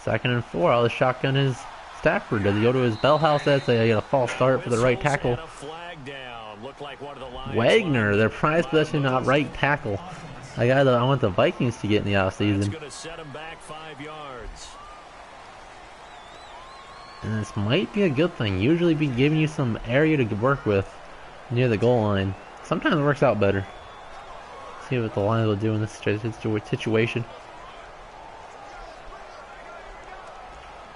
2nd and 4. All the shotgun is Stafford. Does he go to his bell house? That's a false start for the right tackle. Wagner, their prized possession, not right tackle. I want the Vikings to get in the offseason. And this might be a good thing. Usually be giving you some area to work with near the goal line. Sometimes it works out better. See what the Lions will do in this situation.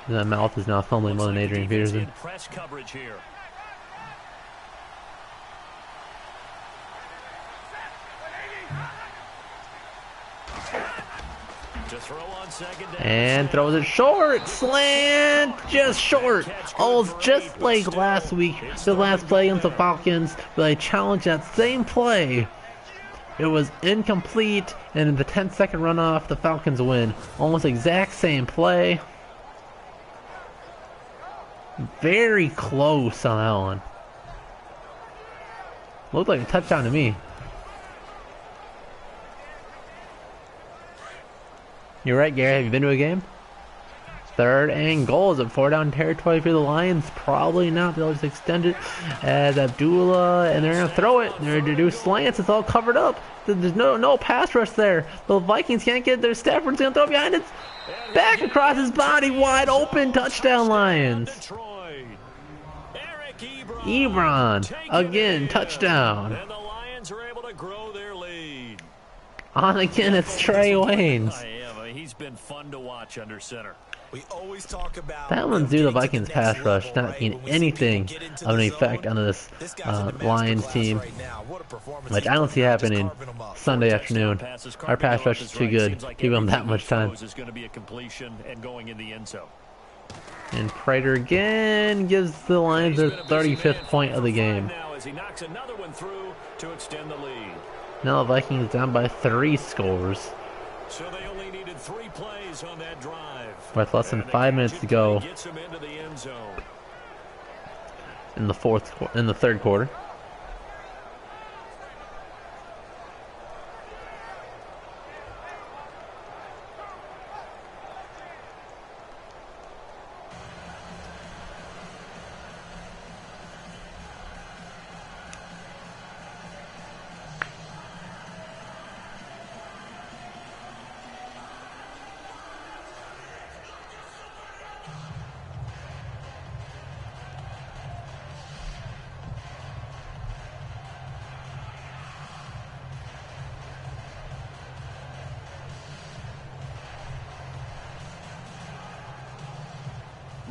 And that mouth is now fumbling more than Adrian Peterson. Press coverage here. And throws it short, slant, just short. Almost just like last week, the last play against the Falcons, where they challenged that same play. It was incomplete, and in the 10-second runoff, the Falcons win. Almost exact same play. Very close on that one. Looked like a touchdown to me. You're right, Gary. Have you been to a game? 3rd and goal. Is it 4-down territory for the Lions? Probably not. They'll just extend it as Abdullah, and they're going to throw it. They're going to do slants. It's all covered up. There's no pass rush there. The Vikings can't get their Stafford's going to throw behind it. Back across his body, wide open. Touchdown, Lions. Ebron, again, touchdown. And the Lions are able to grow their lead. On again, it's Trey Waynes. He's been fun to watch under center. We always talk about that one's due to the Vikings pass rush not being anything of an effect on this Lions team, which I don't see happening Sunday afternoon. Our pass rush is too good. Give them that much time. And Prater again gives the Lions their 35th point of the game. Now the Vikings down by 3 scores. So they only needed 3 plays on that drive. With less than 5 minutes to go in the 3rd quarter.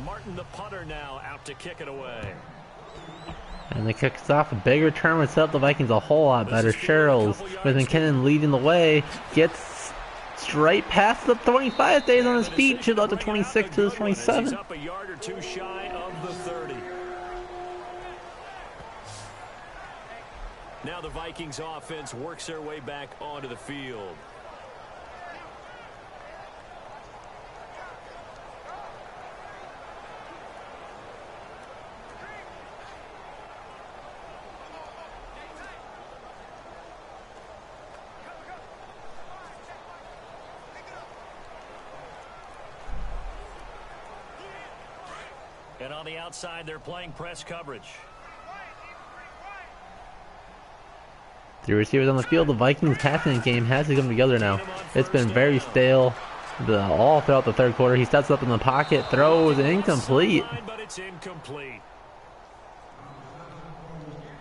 Martin, the punter, now out to kick it away. And they kick us off. A big return would set up the Vikings a whole lot better. Sherrills with McKinnon leading the way. Gets straight past the 25, stays on his feet to the 26 to the 27. Up a yard or 2 shy of the 30. Now the Vikings offense works their way back onto the field. And on the outside, they're playing press coverage. Three receivers on the field. The Vikings passing game has to come together now. It's been very stale all throughout the third quarter. He steps up in the pocket, throws, incomplete. But it's incomplete.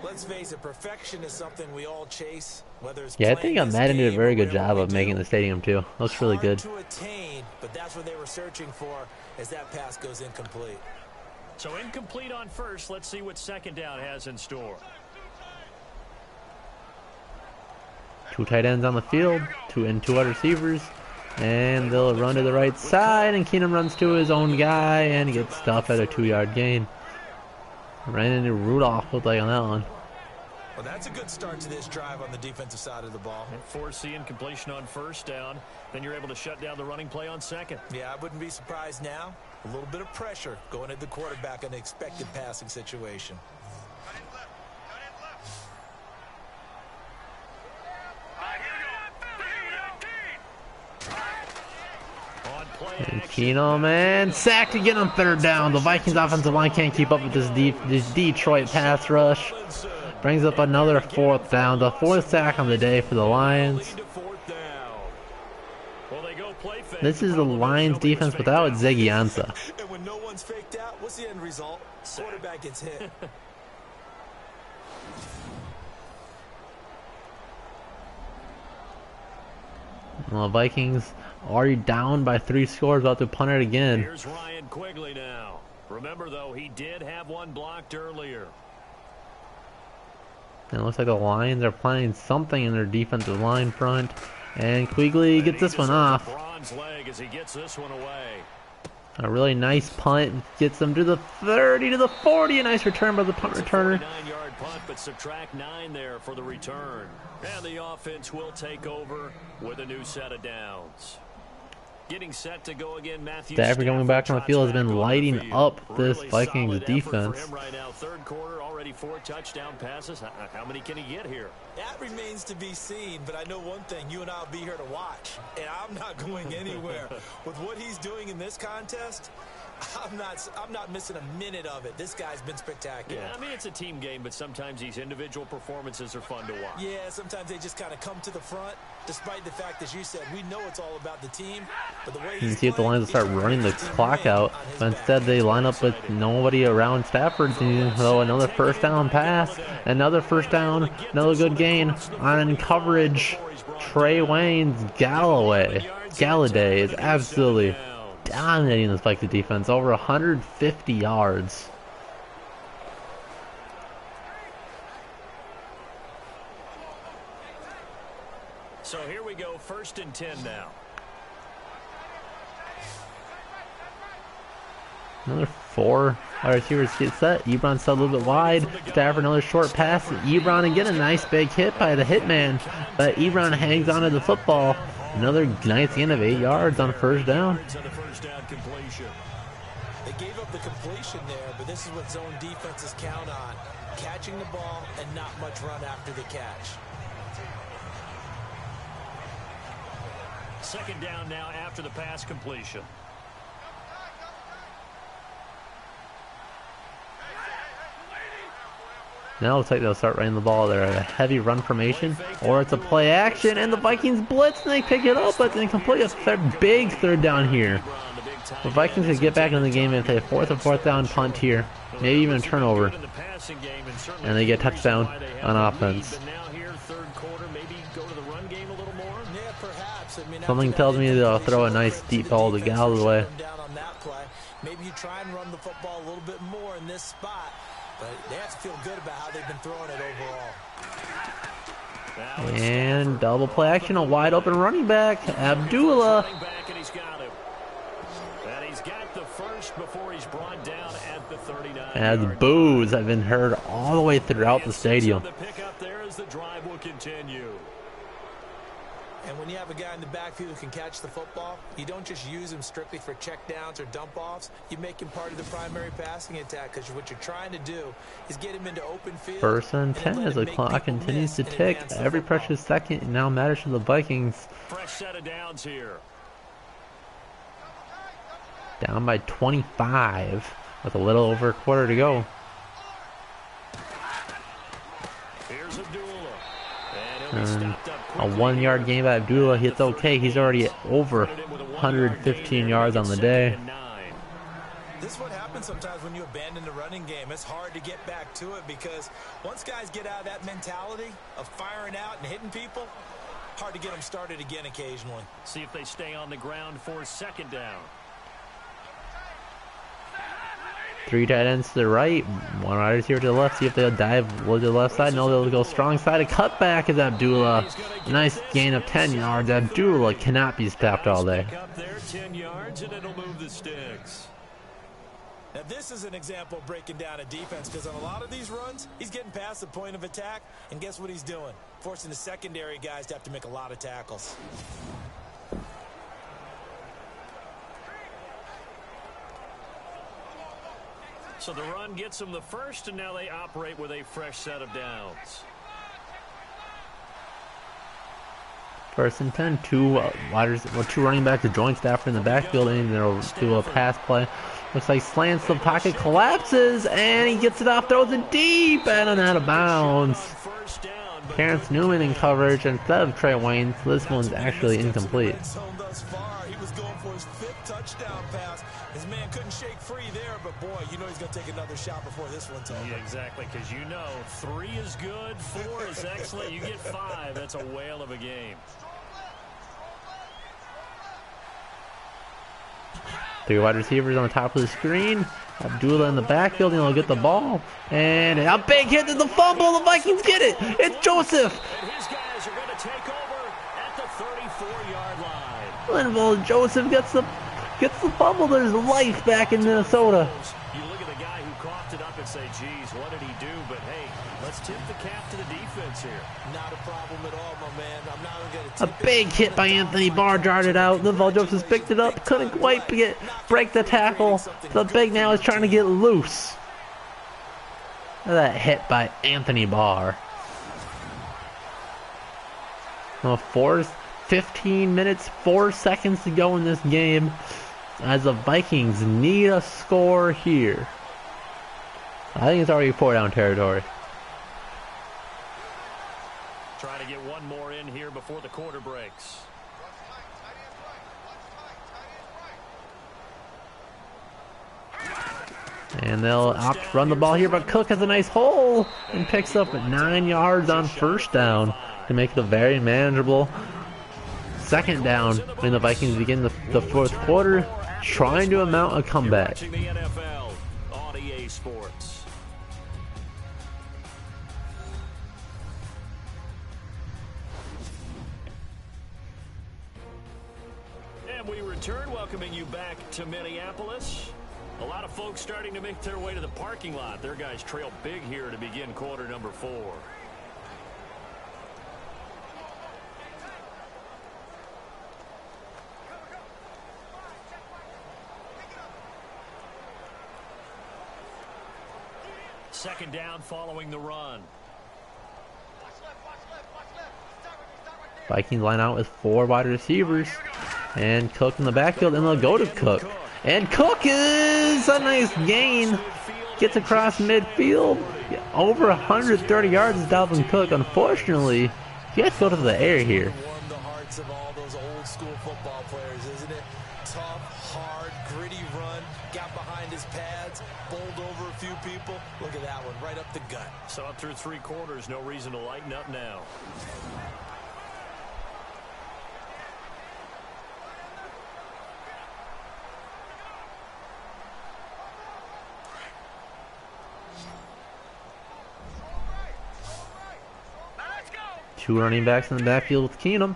Let's face it, perfection is something we all chase. Whether it's I think Madden did a very good job of making the stadium too. Looks really good. To attain, but that's what they were searching for as that pass goes incomplete. So incomplete on first. Let's see what second down has in store. Two tight ends on the field, two wide receivers, and they'll run to the right side, and Keenum runs to his own guy, and he gets stuffed at a 2-yard gain. Ran into Rudolph, looked like on that one. Well, that's a good start to this drive on the defensive side of the ball. And force incompletion on first down. Then you're able to shut down the running play on second. Yeah, I wouldn't be surprised now. A little bit of pressure going at the quarterback in an expected passing situation. And Keenum, man, sacked again on third down. The Vikings offensive line can't keep up with this Detroit pass rush. Brings up another fourth down. The fourth sack on the day for the Lions. This is the Lions defense without Ziggy Ansah. And when no one's faked out, what's the end result? Quarterback gets hit. Well, the Vikings already down by 3 scores, about to punt it again. Here's Ryan Quigley now. Remember, though, he did have one blocked earlier. And it looks like the Lions are planning something in their defensive line front. And Quigley gets this one off. Bronze leg as he gets this one away. A really nice punt. Gets them to the 30, to the 40. A nice return by the punt returner. 9-yard punt, but subtract 9 there for the return. And the offense will take over with a new set of downs. Getting set to go again, Matthew Stafford coming back on the field has been lighting up this Vikings defense. Right now, third quarter, already 4 touchdown passes. How many can he get here? That remains to be seen, but I know one thing. You and I will be here to watch, and I'm not going anywhere. With what he's doing in this contest, I'm not missing a minute of it. This guy's been spectacular. Yeah, I mean, it's a team game, but sometimes these individual performances are fun to watch. Yeah, sometimes they just kind of come to the front, despite the fact, as you said, we know it's all about the team. But the way you can see if the Lions will start running the clock out, but instead they line up with nobody around Stafford. So another first down pass, another first down, another good gain on coverage. Trey Wayne's Galladay is absolutely dominating this Vikings defense, over 150 yards. So here we go, 1st and 10 now. Another 4 wide receivers get set. Ebron's still a little bit wide. Stafford another short pass. Ebron again, a nice big hit by the hitman, but Ebron hangs onto the football. Another nice gain of 8 yards on first down. They gave up the completion there, but this is what zone defenses count on. Catching the ball and not much run after the catch. 2nd down now after the pass completion. Now it looks like they'll start running the ball. They're a heavy run formation, or it's a play action, and the Vikings blitz, and they pick it up, but then complete a big third down here. The Vikings could get back in the game if they have 4th down punt here, maybe even a turnover, and they get a touchdown on offense. Something tells me they'll throw a nice deep ball to Galloway. Maybe you try and run the football a little bit more in this spot. But they have to feel good about how they've been throwing it overall. And double play action, a wide open running back, Abdullah. He's got the first before he's brought down at the 39. As boos have been heard all the way throughout the stadium. The pickup there as the drive will continue. And when you have a guy in the backfield who can catch the football, you don't just use him strictly for checkdowns or dump-offs. You make him part of the primary passing attack, because what you're trying to do is get him into open field. 1st and 10 as the clock continues to tick. Every precious second now matters to the Vikings. Fresh set of downs here. Down by 25 with a little over a quarter to go. Here's Abdullah. A 1-yard gain by Abdullah. It's okay. He's already over 115 yards on the day. This is what happens sometimes when you abandon the running game. It's hard to get back to it because once guys get out of that mentality of firing out and hitting people, hard to get them started again occasionally. See if they stay on the ground for 2nd down. 3 tight ends to the right, 1 wide receiver to the left. See if they'll dive to the left side. No, they'll go strong side. A cutback is Abdullah. Nice gain of 10 yards. Abdullah cannot be stopped all day. Up there, 10 yards, and it'll move the sticks. Now this is an example of breaking down a defense, because on a lot of these runs, he's getting past the point of attack, and guess what he's doing? Forcing the secondary guys to have to make a lot of tackles. So the run gets them the first, and now they operate with a fresh set of downs. 1st and 10, two running backs, a joint staffer in the backfield, and they'll do a pass play. Looks like slants, the pocket collapses, and he gets it off, throws it deep, and out of bounds. Terrence Newman in coverage instead of Trey Wayne, so this one's actually incomplete. He was going for his 5th touchdown pass. His man couldn't shake free there, but boy, you know he's going to take another shot before this one's over. Yeah, exactly, because you know 3 is good, 4 is excellent, you get 5, that's a whale of a game. 3 wide receivers on the top of the screen. Abdullah in the backfield, and he'll get the ball. And a big hit to the fumble. The Vikings get it. It's Joseph. And his guys are going to take over at the 34-yard line. Linville Joseph gets the fumble. There's life back in Minnesota. You look at the guy who coughed it up and say, geez, what did he do? But hey, let's tip the cap to the defense here. Not a problem at all, my man. I'm not even going to A big hit by Anthony Barr, darted out. Linville Joseph picked it up. Couldn't quite break the tackle. The big man was trying to get loose. That hit by Anthony Barr. 15 minutes, 4 seconds to go in this game, as the Vikings need a score here. I think it's already 4-down territory. Trying to get one more in here before the quarter breaks. And they'll opt to run the ball here, but Cook has a nice hole and picks up 9 yards on 1st down to make it a very manageable 2nd down when the Vikings begin the 4th quarter, trying to mount a comeback. You're watching the NFL on EA Sports. And we return, welcoming you back to Minneapolis. A lot of folks starting to make their way to the parking lot. Their guys trail big here to begin quarter number 4. Second down following the run. Vikings line out with 4 wide receivers and Cook in the backfield, and they'll go to Cook. And Cook is a nice gain. Gets across midfield. Over 130 yards is Dalvin Cook. Unfortunately, he has to go to the air here. Warm the hearts of all those old school football players, isn't it? Tough, hard, gritty run. Got behind his pads, bowled over a few people. Look at that one, right up the gut. So up through 3 quarters, no reason to lighten up now. Two running backs in the backfield with Keenum.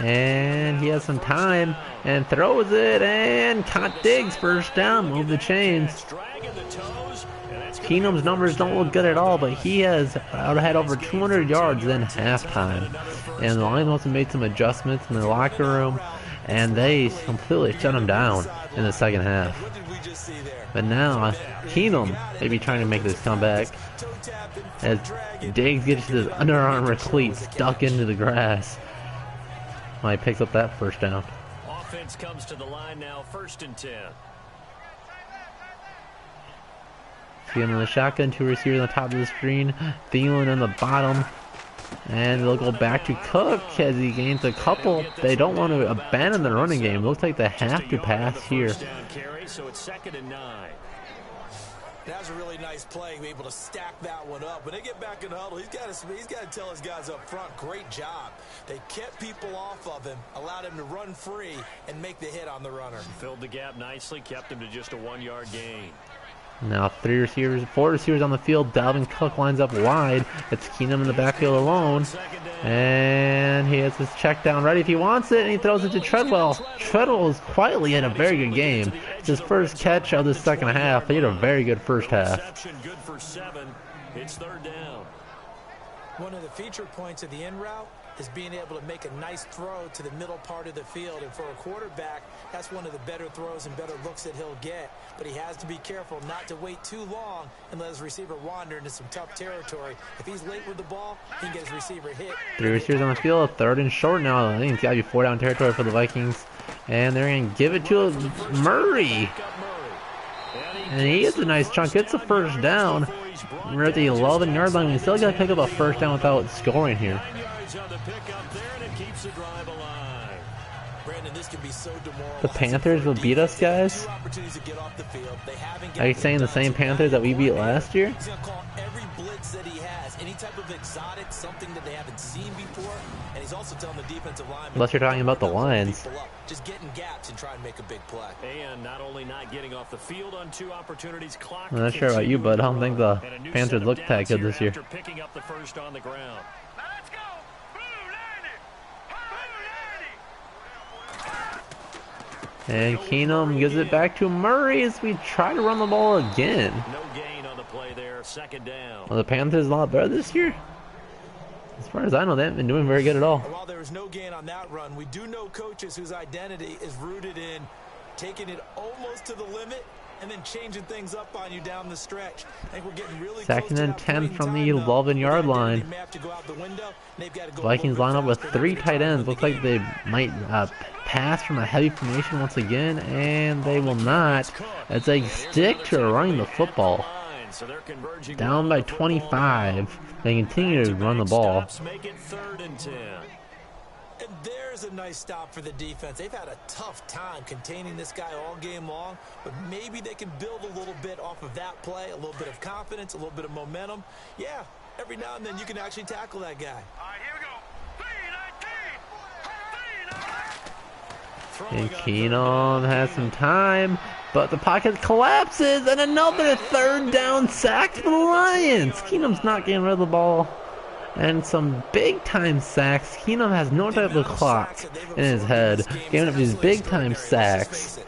And he has some time and throws it and caught Diggs. First down, move the chains. Keenum's numbers don't look good at all, but he has had over 200 yards in halftime. And the Lions must have made some adjustments in the locker room, and they completely shut him down in the second half. But now, Keenum may be trying to make this comeback as Diggs gets his Under Armour cleat stuck into the grass. Well, he picks up that first down. Offense comes to the line now, 1st and 10. See him in the shotgun, 2 receivers on the top of the screen, Thielen on the bottom, and they'll go back to Cook as he gains a couple. They don't want to abandon the running game. Looks like they have to pass here. So it's 2nd and 9. That was a really nice play, able to stack that one up. When they get back in the huddle, he's got to tell his guys up front, great job. They kept people off of him, allowed him to run free and make the hit on the runner. Filled the gap nicely, kept him to just a 1-yard gain. Now 4 receivers on the field. Dalvin Cook lines up wide. It's Keenum in the backfield alone. And he has his check down ready if he wants it, and he throws it to Treadwell. Treadwell is quietly in a very good game. It's his first catch of the second half. He had a very good first half. Good for 7. It's 3rd down. One of the feature points of the in route is being able to make a nice throw to the middle part of the field. And for a quarterback, that's one of the better throws and better looks that he'll get. But he has to be careful not to wait too long and let his receiver wander into some tough territory. If he's late with the ball, he can get his receiver hit. 3 receivers on the field, 3rd and short now. I think it's got to be 4-down territory for the Vikings. And they're going to give it to Murray. And he gets a nice chunk. It's a first down. We're at the 11-yard line. We still got to pick up a first down without scoring here. The Panthers will beat us, guys? Are you saying the same Panthers that we beat last year? He's going to call every blitz that he has, any type of exotic, something that they haven't seen before, and he's also telling the defensive line. Unless you're talking about the Lions. Just getting gaps and try and make a big play. And not only not getting off the field on 2 opportunities, clock. I'm not sure about you, but I don't think the Panthers look that good this year. Picking up the first on the ground. And Keenum gives it back to Murray as we try to run the ball again. No gain on the play there, 2nd down. Well, the Panthers a lot better this year. As far as I know, they haven't been doing very good at all. While there was no gain on that run, we do know coaches whose identity is rooted in taking it almost to the limit and then changing things up on you down the stretch. I think we're getting really close to that 10 from the 11-yard line. Vikings line up with 3 tight ends. Looks like they might pass from a heavy formation once again, and they will not, as they stick to running the football. Down by 25. They continue to run the ball. And there's a nice stop for the defense. They've had a tough time containing this guy all game long, but maybe they can build a little bit off of that play, a little bit of confidence, a little bit of momentum. Yeah, every now and then you can actually tackle that guy. All right, here we go. 3-19. And Keenum has some time, but the pocket collapses, and another 3rd down sack for the Lions. Keenum's not getting rid of the ball. And some big-time sacks. Keenum has no type of clock in his head, giving up these big-time sacks.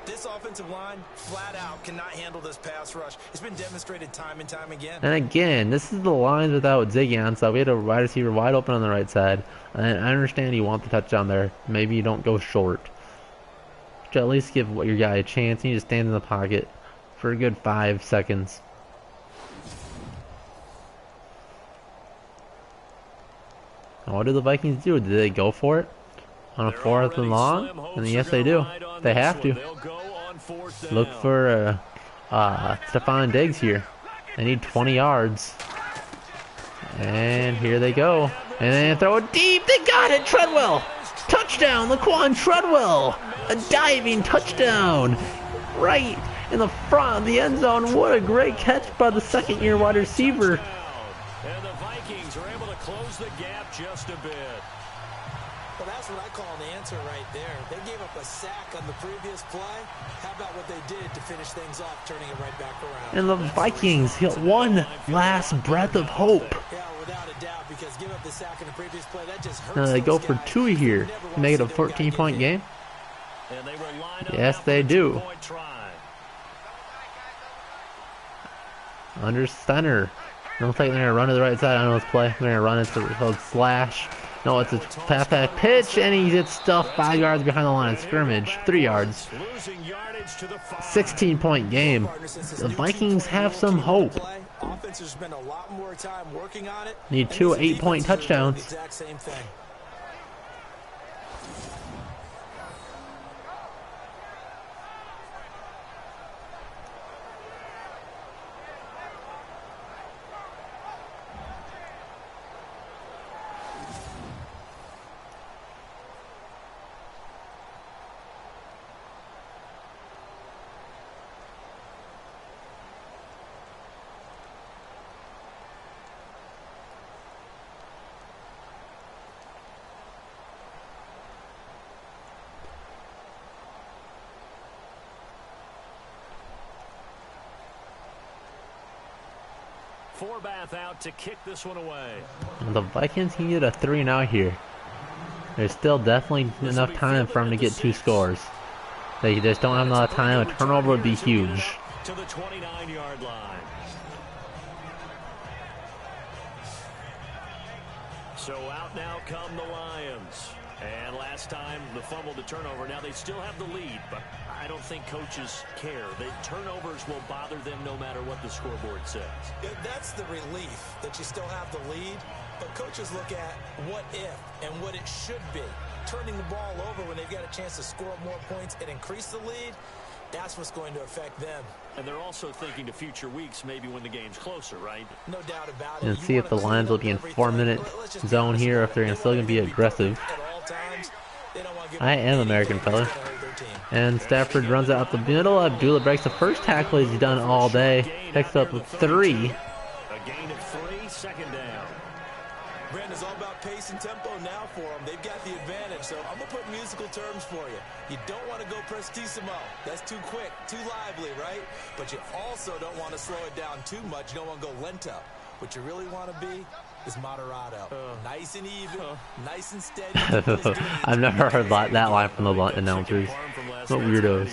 This offensive line, flat out, cannot handle this pass rush. It's been demonstrated time and time again. And again, this is the Lions without Ziggy Ansah. We had a wide receiver wide open on the right side. And I understand you want the touchdown there. Maybe you don't go short. But at least give your guy a chance. You just stand in the pocket for a good 5 seconds. What do the Vikings do? Do they go for it on a 4th and long? And yes, they do. They have to. Look for Stephon Diggs here. They need 20 yards. And here they go. And then throw it deep. They got it. Treadwell. Touchdown. Laquan Treadwell. A diving touchdown. Right in the front of the end zone. What a great catch by the 2nd-year wide receiver. And the Vikings are able to close the gap just a bit. Well, that's what I call an answer right there. They gave up a sack on the previous play. How about what they did to finish things off, turning it right back around? And the Vikings get one last breath of hope. Yeah, without a doubt. because giving up the sack in the previous play, that just hurts. Now they go for guys. 2 here. Make it a 14-point game. And they will line up Yes, after they the do. 2-point try. Under center. I don't think they're going to run to the right side. I know it's play. They're going to run it to slash. No, it's a pass pitch, and he gets stuffed 5 yards behind the line of scrimmage. 3 yards. Losing yardage to the 5. 16-point game. The Vikings have some hope. Offense spent a lot more time working on it. Need 2 8-point touchdowns. Exact same thing. Forbath out to kick this one away. The Vikings needed a 3 and out here. There's still definitely enough time for them to get 2 scores. They just don't have a lot of time. A turnover would be huge. To the 29-yard line. So out now come the Lions. And last time the fumble, the turnover. Now they still have the lead, but I don't think coaches care. The turnovers will bother them no matter what the scoreboard says. That's the relief that you still have the lead, but coaches look at what if and what it should be. Turning the ball over when they've got a chance to score more points and increase the lead, that's what's going to affect them. And they're also thinking to future weeks, maybe when the game's closer, right? No doubt about it. And see if the Lions will be in 4-minute zone here, if they're still going to be aggressive. I am American, fella. And Stafford runs out the middle. Abdullah breaks the first tackle he's done all day. Picks up 3. A gain of 3, second down. Brandon's all about pace and tempo now for them. They've got the advantage, so I'm going to put musical terms for you. You don't want to go prestissimo. That's too quick, too lively, right? But you also don't want to slow it down too much. You don't want to go lento. What you really want to be is moderato. Nice and even, nice and steady. I've never heard that line from the announcers. What weirdos.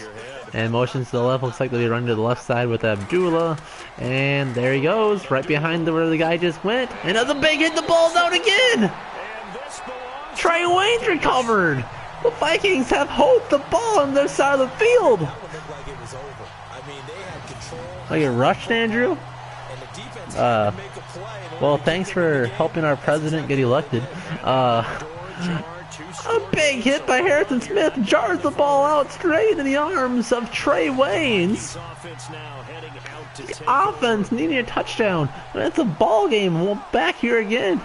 And motions to the left. Looks like they'll be running to the left side with Abdullah. And there he goes, right behind where the guy just went. Another big hit. The ball's out again. Trey Wayne's recovered. The Vikings have hope. The ball on their side of the field. That would look like it was over. I mean, they had control. Oh, you rushed, Andrew? And the defense had to make a play. Well, thanks for helping our president get elected. A big hit by Harrison Smith jars the ball out straight into the arms of Trey Waynes. The offense needing a touchdown. And it's a ball game. We're back here again.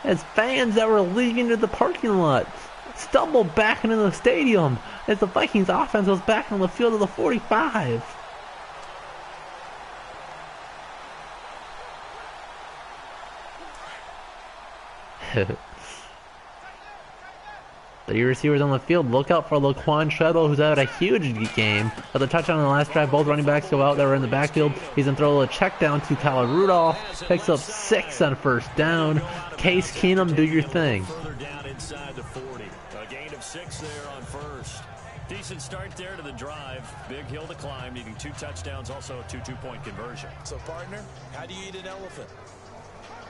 As fans that were leaving to the parking lot stumbled back into the stadium as the Vikings offense was back on the field of the 45. The receivers on the field, look out for Laquan Treadwell, who's had a huge game. But the touchdown on the last drive, both running backs go out there in the backfield. He's going to throw a check down to Kyle Rudolph. Picks up 6 on first down. Case Keenum, do your thing. Further down inside the 40. A gain of 6 there on first. Decent start there to the drive. Big hill to climb, needing 2 touchdowns, also a 2 2-point conversion. So, partner, how do you eat an elephant?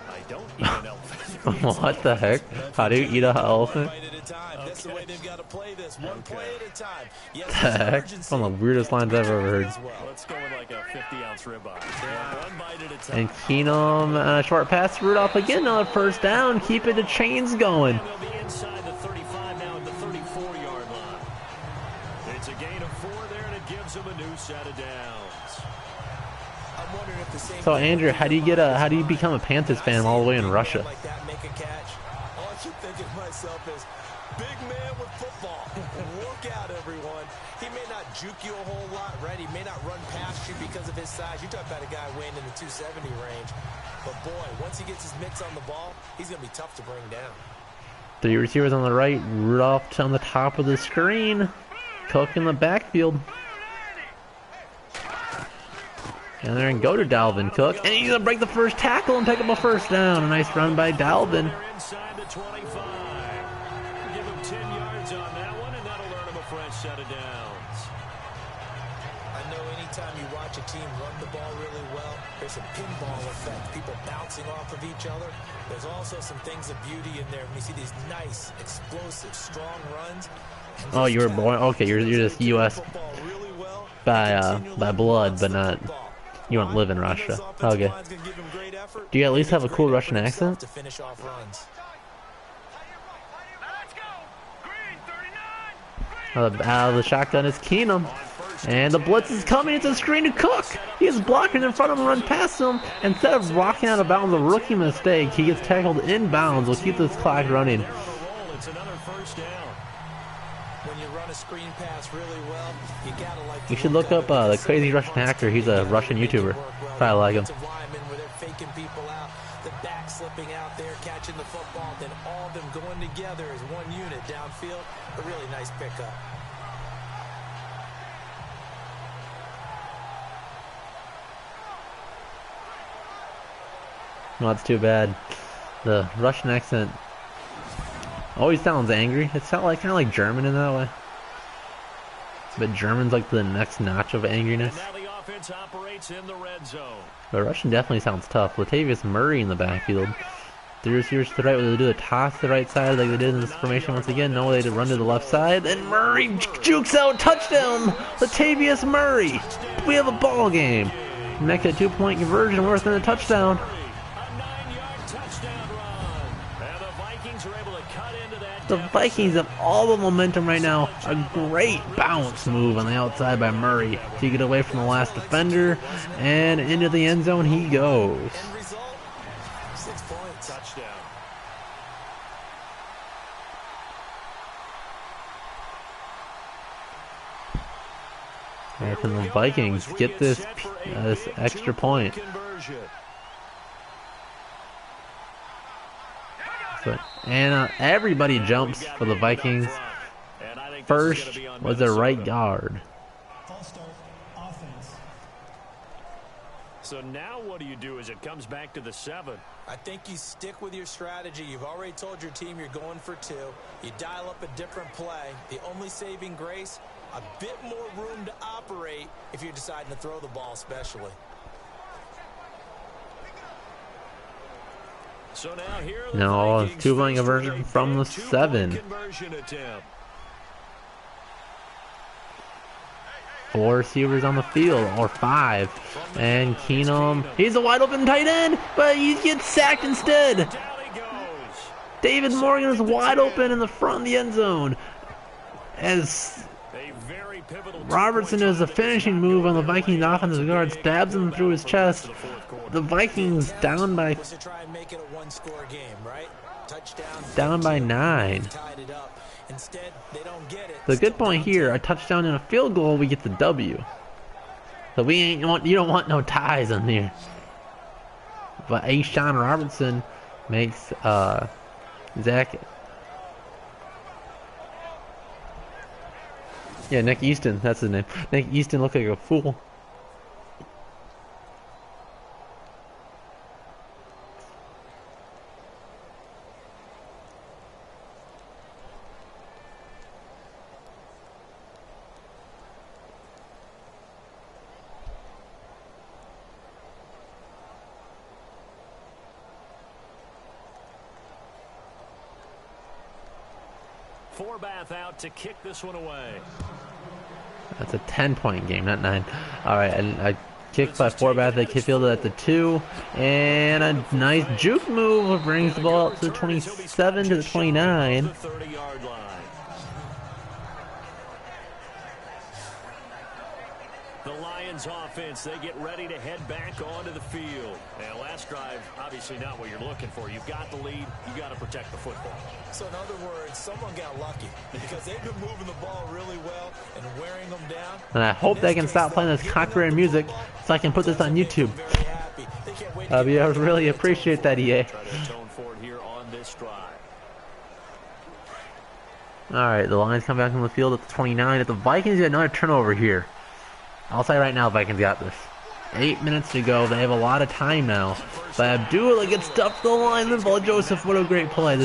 I don't eat an elephant. What the heck? How do you eat an elephant? That's the way they've got to play this. One play at a time. Yes, The heck? One of the weirdest lines I've ever heard. Let's go with like a 50-ounce ribeye. One bite at a time. And Keenum, short pass to Rudolph again, another first down. Keeping the chains going. And they'll be inside the 35 now at the 34-yard line. It's a gain of 4 there, and it gives them a new set of downs. I'm wondering if the same So Andrew, how do you become a Panthers fan all the way in Russia? like that, make a catch. All I keep thinking to myself is, big man with football. Look out, everyone. He may not juke you a whole lot, right? He may not run past you because of his size. You're talking about a guy weighing in the 270 range. But boy, once he gets his mitts on the ball, he's going to be tough to bring down. 3 receivers on the right, Rudolph on the top of the screen. Cook in the backfield. And they're going to go to Dalvin Cook. And he's going to break the first tackle and pick up a first down. A nice run by Dalvin. Inside the 25. Give him 10 yards on that one, and that'll earn him a fresh set of downs. I know anytime you watch a team run the ball really well, there's a pinball effect, people bouncing off of each other. There's also some things of beauty in there when you see these nice, explosive, strong runs. Oh, you were born. Okay, you're just U.S. by blood, but not. You don't live in Russia. Okay. Do you at least have a cool Russian accent? Out of the shotgun is Keenum. And the blitz is coming. It's a screen to Cook. He is blocking in front of him, run past him. Instead of walking out of bounds, a rookie mistake, he gets tackled inbounds. We'll keep this clock running. It's another first down. When you run a screen pass really well, you gotta like. You should look up the crazy Russian hacker. He's a Russian YouTuber. Probably like him. Faking people out, the back slipping out there, catching the football, then all of them going together as one unit downfield. A really nice pickup. No, that's too bad. The Russian accent always sounds angry. It sounds like kind of like German in that way. But German's like the next notch of angriness. And now the offense operates in the red zone. But Russian definitely sounds tough. Latavius Murray in the backfield. 3 receivers to the right. Will they do a toss to the right side like they did in this formation once again? No, they did run to the left side. And Murray jukes out. Touchdown! Latavius Murray! We have a ball game. Next a 2-point conversion worth in a touchdown. The Vikings have all the momentum right now. A great bounce move on the outside by Murray to get away from the last defender, and into the end zone he goes. End result, 6 points. Touchdown. Here can the Vikings get this extra point? And everybody jumps for the Vikings. First was the right guard. So now what do you do as it comes back to the 7? I think you stick with your strategy. You've already told your team you're going for 2. You dial up a different play. The only saving grace, a bit more room to operate if you're deciding to throw the ball especially. So now here are the No, Vikings 2-point conversion from the 7. Conversion attempt. 4 receivers on the field, or 5. And Keenum, he's a wide open tight end, but he gets sacked instead. Down he goes. David Morgan is wide open in the front of the end zone. As A very pivotal Robertson does a finishing move on the Vikings offensive guard, stabs him through his chest. The Vikings down by Was to try and make it a one-score game, right? Touchdown. down by 9. Tied it up. Instead, they don't get it. The good point here, a touchdown and a field goal, we get the W. So you don't want no ties in here. But Sean Robertson makes Zach. Yeah, Nick Easton, that's his name. Nick Easton looked like a fool. Forbath out to kick this one away. That's a 10-point game, not 9. All right, and a kick by Forbath. They fielded at the 2, and a nice juke move brings the ball up to the 27 to the 29. The 30-yard line. The Lions offense, they get ready to head back onto the field. And last drive, obviously not what you're looking for. You've got the lead. You got to protect the football. So in other words, someone got lucky because they've been moving the ball really well and wearing them down. And I hope they can stop playing this copyrighted music so I can put this on YouTube. Very happy. They can't wait to I really appreciate that, EA. Try to atone for it here on this drive. All right, the Lions come back on the field at the 29. If the Vikings get another turnover here, I'll say right now, Vikings got this. 8 minutes to go. They have a lot of time now. But Abdullah gets stuffed to the line. Linval Joseph, what a great play.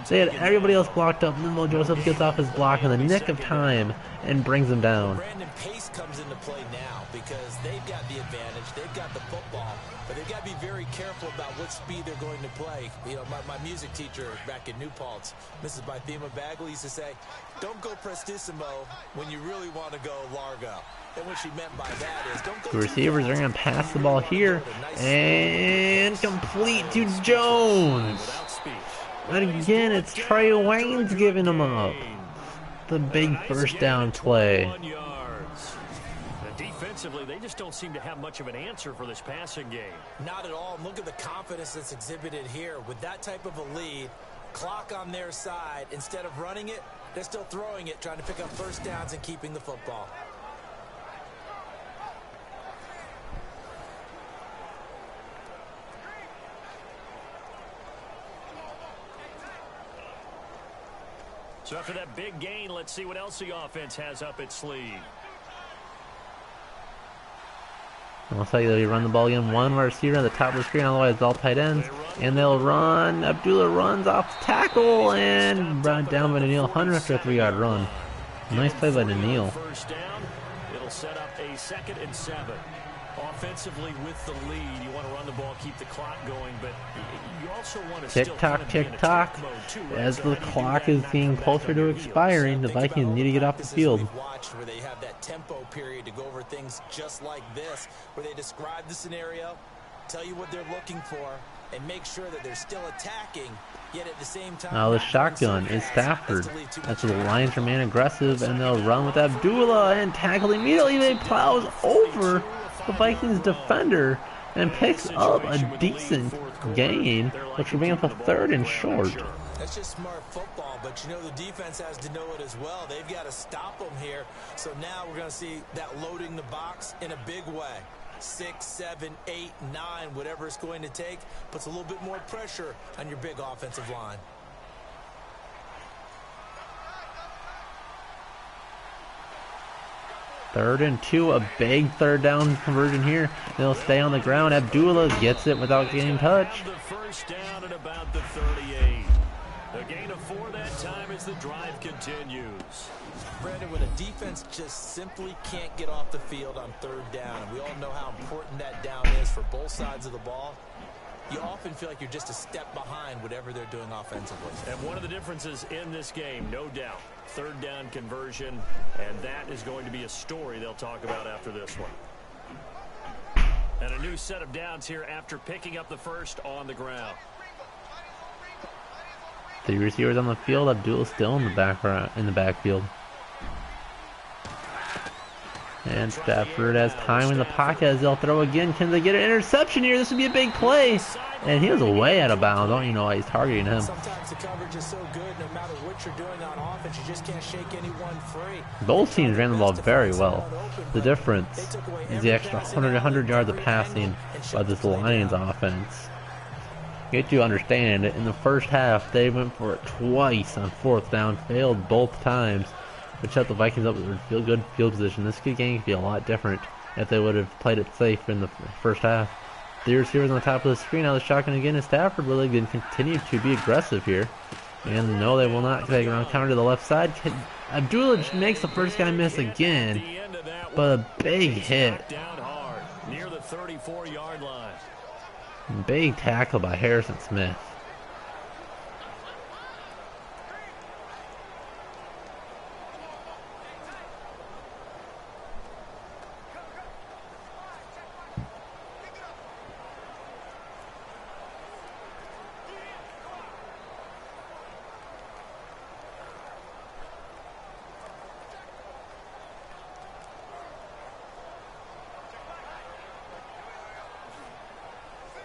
They had everybody else blocked up. Linval Joseph gets off his block in the nick of time and brings him down. Brandon Pace comes into play now because they've got the advantage. They've got the football. But they've got to be very careful about what speed they're going to play. You know, my music teacher back in New Paltz, Mrs. Bythema Bagley, used to say, don't go prestissimo when you really want to go largo. And what she meant by that is don't go. The receivers are going to pass the ball here and complete to Jones. But again, it's Trey Wayne's giving him up. The big first down play. Defensively, they just don't seem to have much of an answer for this passing game. Not at all. And look at the confidence that's exhibited here. With that type of a lead, clock on their side, instead of running it, they're still throwing it, trying to pick up first downs and keeping the football. So after that big gain, let's see what else the offense has up its sleeve. I'll tell you, they run the ball again. One receiver at the top of the screen, otherwise it's all tight ends. And they'll run. Abdullah runs off the tackle and brought down by Daniil Hunter after a 3-yard run. Nice play by Daniil. First down, it'll set up a 2nd and 7. Offensively with the lead, you want to run the ball, keep the clock going, but you also want to still kind of be in attack mode too, right? As the clock is getting closer to expiring, the Vikings need to get off the field. Where they have that tempo period to go over things just like this, where they describe the scenario, tell you what they're looking for, and make sure that they're still attacking, yet at the same time. Now the shotgun is Stafford. That's the Lions remain aggressive, and they'll run with Abdullah and tackle immediately. They plows over the Vikings defender and picks up a decent gain, which will bring up a 3rd and short. That's just smart football, but you know the defense has to know it as well. They've got to stop them here. So now we're going to see that loading the box in a big way. 6, 7, 8, 9, whatever it's going to take, puts a little bit more pressure on your big offensive line. Third and 2, a big 3rd down conversion here. They'll stay on the ground. Abdullah gets it without getting touched. The first down at about the 38. A gain of 4 that time as the drive continues. Brandon, when a defense just simply can't get off the field on 3rd down, and we all know how important that down is for both sides of the ball, you often feel like you're just a step behind whatever they're doing offensively. And one of the differences in this game, no doubt, 3rd down conversion, and that is going to be a story they'll talk about after this one. And a new set of downs here after picking up the first on the ground. 3 receivers on the field. Abdullah still in the backfield. And Stafford has time in the pocket as they'll throw again. Can they get an interception here? This would be a big play. And he was way out of bounds. Don't you know why he's targeting him? Sometimes the coverage is so good, no matter what you're doing on offense, you just can't shake anyone free. Both teams ran the ball very well. The difference is the extra 100 yards of passing by this Lions offense. You have to understand, in the first half, they went for it twice on 4th down, failed both times, which set the Vikings up with a good field position. This game could be a lot different if they would have played it safe in the first half. The receivers on the top of the screen. Now the shotgun again is Stafford. Will they continue to be aggressive here? And no, they will not. Take around counter to the left side. Abdullah makes the first guy miss again, but a big hit. Down hard near the 34-yard line. Big tackle by Harrison Smith.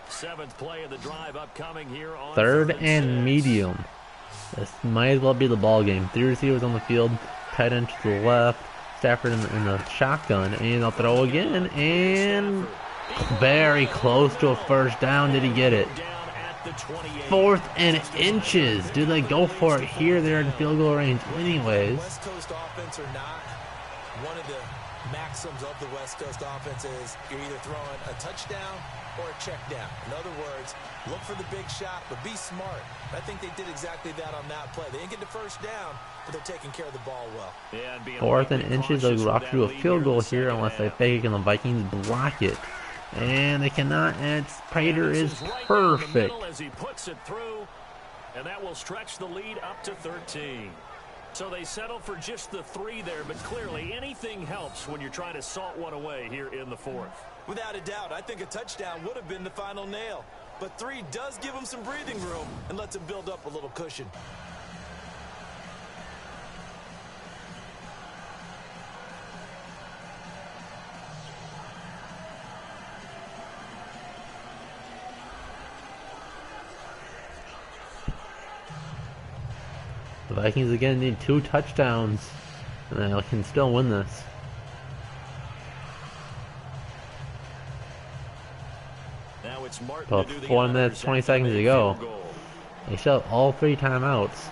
Seventh play of the drive upcoming here on 3rd and medium. This might as well be the ball game. 3 receivers on the field, tight end to the left, Stafford in the shotgun, and they'll throw again, and very close to a first down. Did he get it? 4th and inches. Do they go for it here? They're in field goal range anyways. West Coast offense or not, one of the maxims of the West Coast offense is you're either throwing a touchdown or a check down. In other words, look for the big shot, but be smart. I think they did exactly that on that play. They didn't get the first down, but they're taking care of the ball well. Yeah, and 4th and inches, they'll rock through a field goal here unless they fake it and the Vikings block it. And they cannot, and Prater is perfect. As he puts it through, and that will stretch the lead up to 13. So they settle for just the 3 there, but clearly anything helps when you're trying to salt one away here in the 4th. Without a doubt, I think a touchdown would have been the final nail. But 3 does give them some breathing room and lets them build up a little cushion. The Vikings again need 2 touchdowns, and they can still win this. Now it's Martin About to do the 4 minutes, honors 20 after seconds the to go. field goal. They shut all 3 timeouts.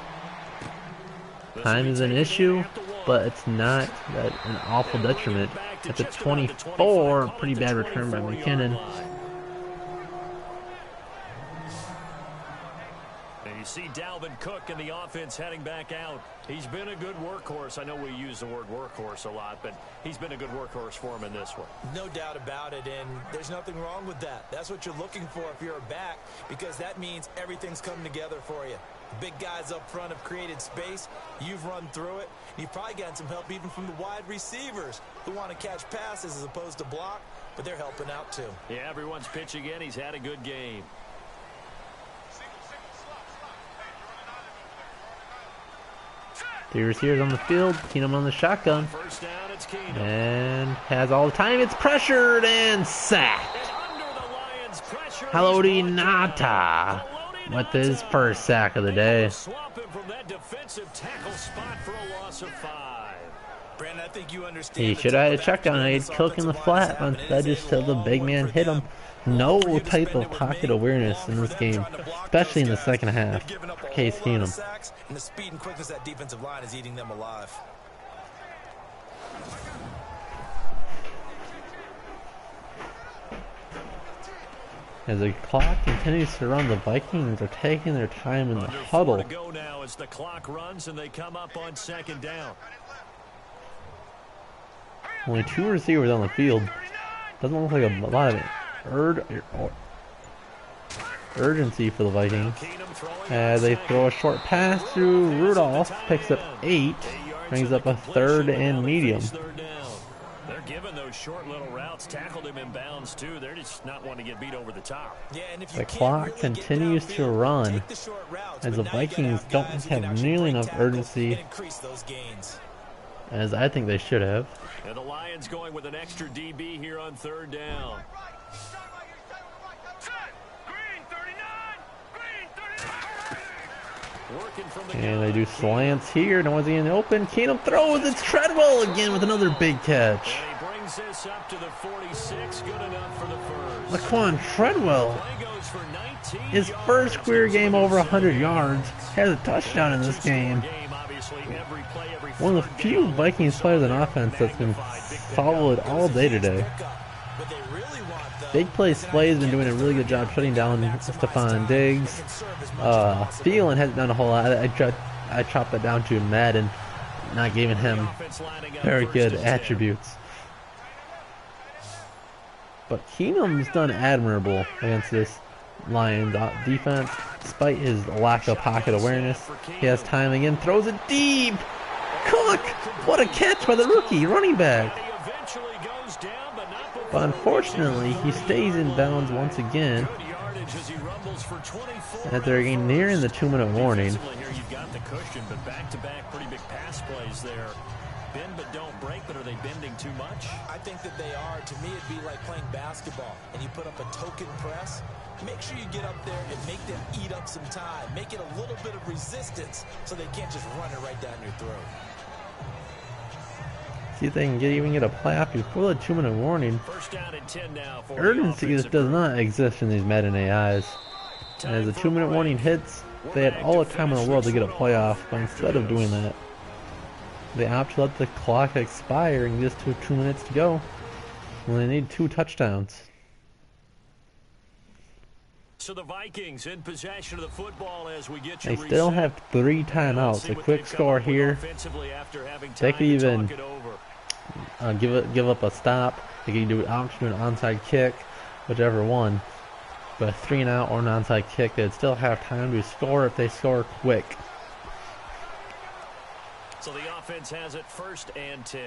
Time is an issue, but it's not an awful detriment. At the 24, pretty bad return by McKinnon. And you see Dalvin Cook and the offense heading back out. He's been a good workhorse. I know we use the word workhorse a lot, but he's been a good workhorse for him in this one. No doubt about it, and there's nothing wrong with that. That's what you're looking for if you're a back, because that means everything's coming together for you. The big guys up front have created space. You've run through it. You've probably gotten some help even from the wide receivers who want to catch passes as opposed to block, but they're helping out too. Yeah, everyone's pitching in. He's had a good game. The receivers on the field, Keenum on the shotgun, First down, it's Keenum. and has all the time. It's pressured and sacked. And under the Lions' pressure, Haloti he's brought down. Nata Haloti with his Nata. first sack of the day. Swap him from that defensive tackle spot for a loss of 5. Brandon, I think you understand. He should have had a check down. He'd Cook in the flat, but instead just till the big man hit him. No type of pocket awareness in this game, especially in the second half. Case Keenum. And the speed and quickness of that defensive line is eating them alive. As the clock continues to run, the Vikings are taking their time in the Under 4 huddle. to go now as the clock runs and they come up on 2nd down. Only 2 receivers on the field. Doesn't look like a lot of urgency for the Vikings. As they throw a short pass through, Rudolph picks up 8, brings up a 3rd and medium. They're giving those short little routes, tackled him in bounds too. They're just not wanting to get beat over the top. Yeah, and if you The can't clock really continues get to downfield, run take the short routes, as but the now you gotta Vikings have don't guys who can have actually nearly break enough tackles urgency and increase those gains. as I think they should have. And the Lions going with an extra DB here on 3rd down. And they do slants here. No one's in the open. Keenum throws. It's Treadwell again with another big catch. And he brings this up to the 46. Good enough for the first. Laquan Treadwell, Play goes for 19 his yards. first career game over 100 yards, has a touchdown in this game. One of the few Vikings players on offense that's been solid all day today. But they really want the Big play Slay's been doing a really good job shutting down Stephon Diggs. Thielen hasn't done a whole lot. I chopped that down to Madden, not giving him very good attributes. But Keenum's done admirable against this Lions defense, despite his lack of pocket awareness. He has time again, throws it deep. Cook! What a catch by the rookie running back. But unfortunately, he stays in bounds once again. As they're nearing the 2-minute warning. Here you've got the cushion, but back-to-back pretty big pass plays there. Bend but don't break, but are they bending too much? I think that they are. To me, it'd be like playing basketball, and you put up a token press. Make sure you get up there and make them eat up some time. Make it a little bit of resistance so they can't just run it right down your throat. See if they can even get a playoff before the 2-minute warning. First down and 10 now for Urgency just does not exist in these Madden AIs. As the 2-minute warning hits, they had all the time in the world to get a playoff, but instead of doing that, They opt to let the clock expire and just 2 minutes to go when they need 2 touchdowns. So the Vikings in possession of the football as we get They still have 3 timeouts. A quick score here. They could even give up a stop. They could do an option, an onside kick, whichever one. But a 3 and out or an onside kick, they'd still have time to score if they score quick. So the offense has it 1st and 10.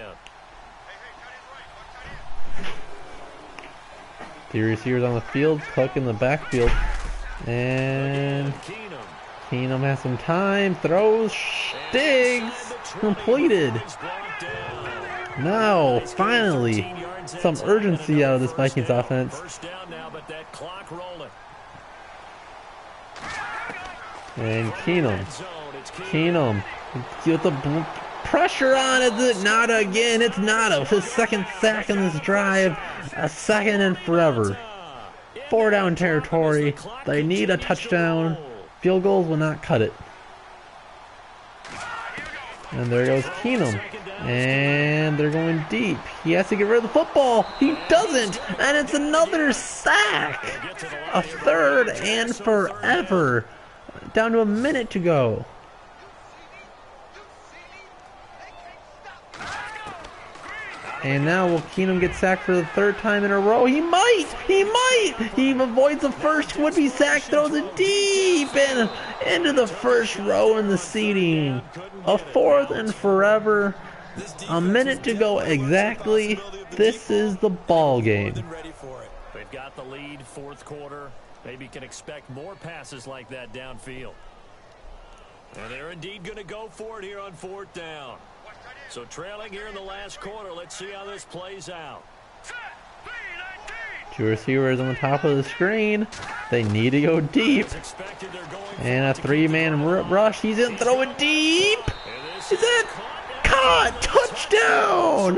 The receivers on the field, Cook in the backfield, and Keenum has some time, throws, digs, completed. Now, finally, some urgency out of this Vikings offense. And Keenum, with the pressure on it, not again, it's Nada. His 2nd sack in this drive, a 2nd and forever. 4 down territory, they need a touchdown. Field goals will not cut it. And there goes Keenum. And they're going deep. He has to get rid of the football. He doesn't. And it's another sack. A 3rd and forever. Down to a minute to go. And now will Keenum get sacked for the 3rd time in a row? He might! He might! He avoids the first would-be sack, throws it deep and into the first row in the seating. A 4th and forever. A minute to go exactly. This is the ball game. They've got the lead, 4th quarter. Maybe can expect more passes like that downfield. And they're indeed going to go for it here on 4th down. So trailing here in the last quarter, let's see how this plays out. 2 receivers on the top of the screen. They need to go deep. And a 3-man rush. He's in, throw it deep. Is it caught? Touchdown!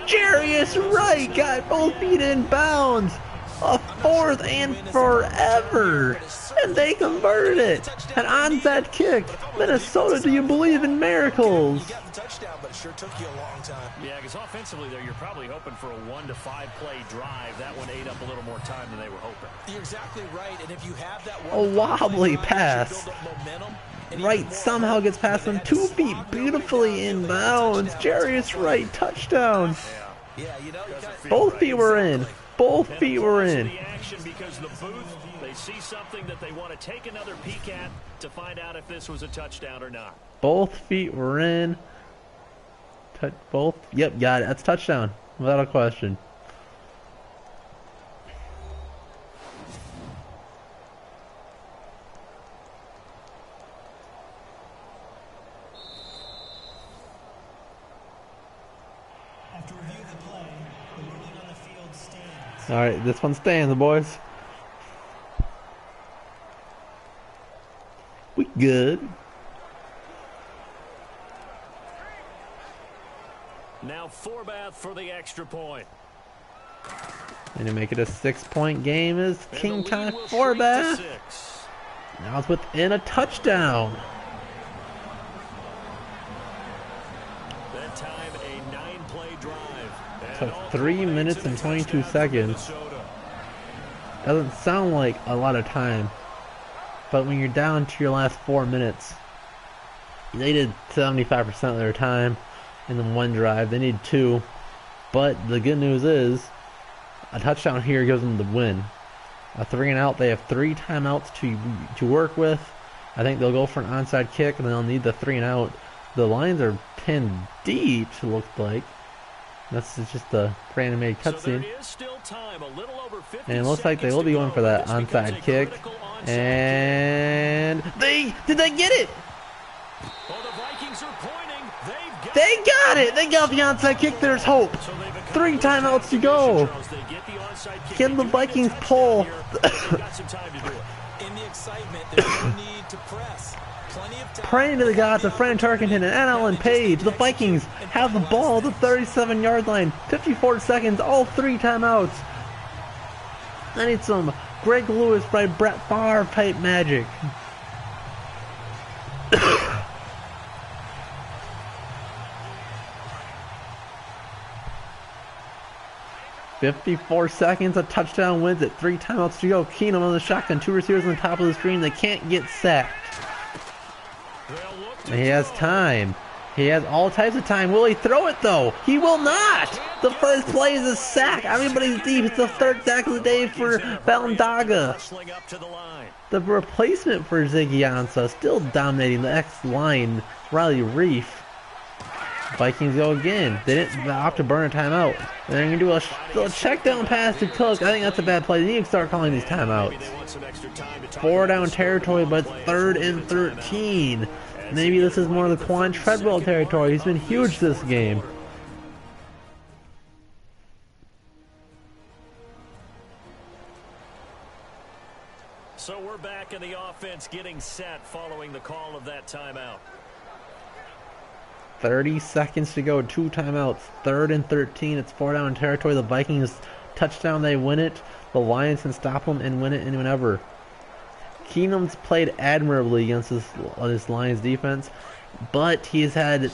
Jarius Wright got both feet in bounds. A 4th and forever. And they converted it. An onside kick. Minnesota, do you believe in miracles? Sure took you a long time. Yeah, because offensively there, you're probably hoping for a 1 to 5 play drive. That one ate up a little more time than they were hoping. You're exactly right, and if you have that a wobbly pass, Wright somehow gets past him, 2 feet beautifully in bounds. Jarius Wright, touchdown. Yeah, you know, both feet were in. Both feet were in. Because the booth, they see something that they want to take another peek at to find out if this was a touchdown or not. Both feet were in. Both. Yep, got it. That's touchdown, without a question. After review of the play, the ruling on the field stands. All right, this one stands, boys. We good. Now Forbath for the extra point. And to make it a 6-point game is King Time Forbath. Now it's within a touchdown. That time a 9-play drive. Took 3 minutes and 22 seconds. Doesn't sound like a lot of time, but when you're down to your last 4 minutes, they did 75% of their time in the one drive. They need 2, but the good news is a touchdown here gives them the win. A 3 and out. They have 3 timeouts to work with. I think they'll go for an onside kick, and they'll need the 3 and out. The lines are pinned deep, it looks like. That's just a pre-animated cutscene. And it looks like they will be going for that onside kick. And did they get it? They got it! They got the onside kick. There's hope. 3 timeouts to go. Can the Vikings pull? In the excitement, there's no need to press. Praying to the gods of Fran Tarkenton and Alan Page, the Vikings have the ball at the 37-yard line. 54 seconds, all 3 timeouts. I need some Greg Lewis by Brett Favre type magic. 54 seconds, a touchdown wins it. 3 timeouts to go. Keenum on the shotgun, 2 receivers on the top of the screen. They can't get sacked. And he has time. He has all types of time. Will he throw it though? He will not! The first play is a sack. Everybody's deep. It's the 3rd sack of the day for Valendaga. The replacement for Ziggy Ansah still dominating the X line. Riley Reef. Vikings go again. They didn't opt to burn a timeout. And they're going to do a check down pass to Cook. I think that's a bad play. They need to start calling these timeouts. 4 down territory, but 3rd and 13. Maybe this is more of the Quan Treadwell territory. He's been huge this game. So we're back in the offense getting set following the call of that timeout. 30 seconds to go, 2 timeouts, 3rd and 13. It's 4 down territory. The Vikings touchdown, they win it. The Lions can stop them and win it in whenever. Keenum's played admirably against this Lions defense, but he's had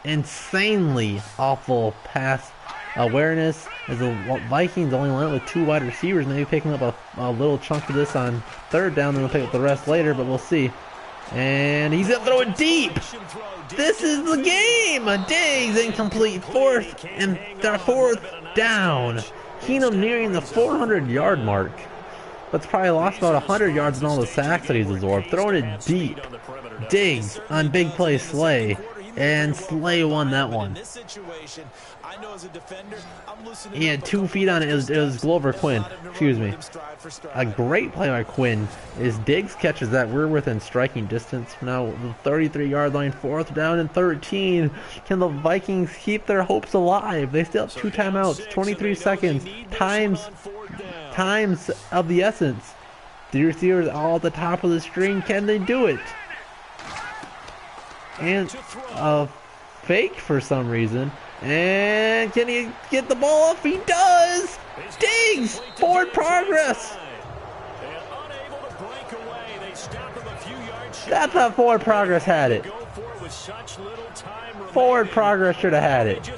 insanely awful pass awareness as the Vikings only went with 2 wide receivers, maybe picking up a little chunk of this on 3rd down, then they'll pick up the rest later, but we'll see. And he's going to throw it deep. This is the game. Diggs incomplete. 4th and 4th down. Keenum nearing the 400-yard mark. But probably lost about 100 yards in all the sacks that he's absorbed. Throwing it deep. Diggs on big play Slay. And Slay won that one. He had 2 feet on it. It was Glover Quinn. Excuse me. A great play by Quinn is Diggs catches that. We're within striking distance. Now the 33-yard line, 4th down and 13. Can the Vikings keep their hopes alive? They still have 2 timeouts, 23 seconds. Times of the essence. The receivers all at the top of the string. Can they do it? And a fake for some reason. And can he get the ball off? He does! Diggs! Forward progress! That's how forward progress had it. Forward progress should have had it.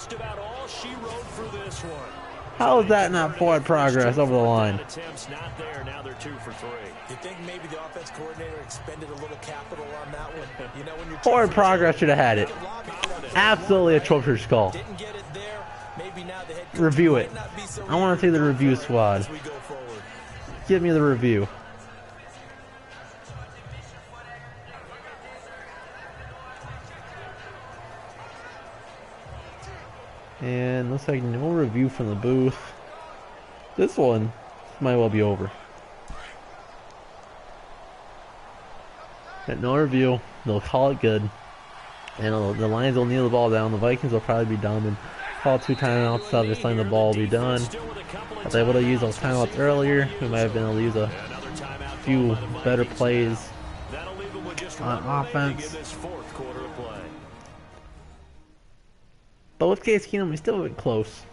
How is that not forward progress over the line? You think maybe the offense coordinator expended a little capital on that one? You know, when you're forward progress should have had it. Absolutely atrocious call. Review it. I want to see the review squad. Give me the review. And looks like no review from the booth. This one might well be over. No review. They'll call it good. And the Lions will kneel the ball down. The Vikings will probably be dumb and call 2 timeouts. Obviously, letting the ball will be done. If they would have used those timeouts earlier, we might have been able to use a few better plays on offense. But with Case Keenum, we still been close.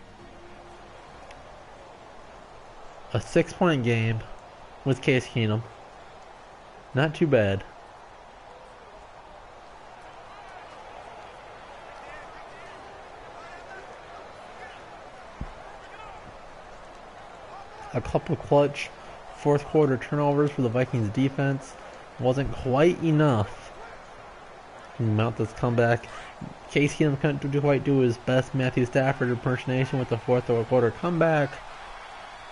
A 6-point game with Case Keenum. Not too bad. A couple clutch 4th quarter turnovers for the Vikings defense. Wasn't quite enough to mount this comeback. Case Keenum couldn't quite do his best Matthew Stafford impersonation with the 4th quarter comeback.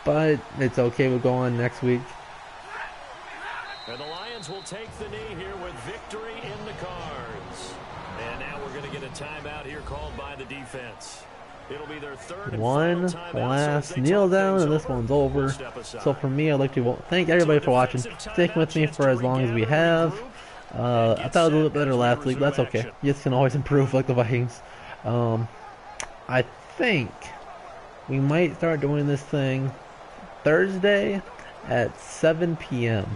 But it's okay, we'll go on next week. And the Lions will take the knee here with victory in the cards. And now we're going to get a timeout here called by the defense. It'll be their 3rd and one last kneel down and this one's over. So for me, I'd like to thank everybody for watching, sticking with me for as long as we have. I thought it was a little bit better last week, but that's okay. You can always improve like the Vikings. I think we might start doing this thing Thursday at 7 p.m.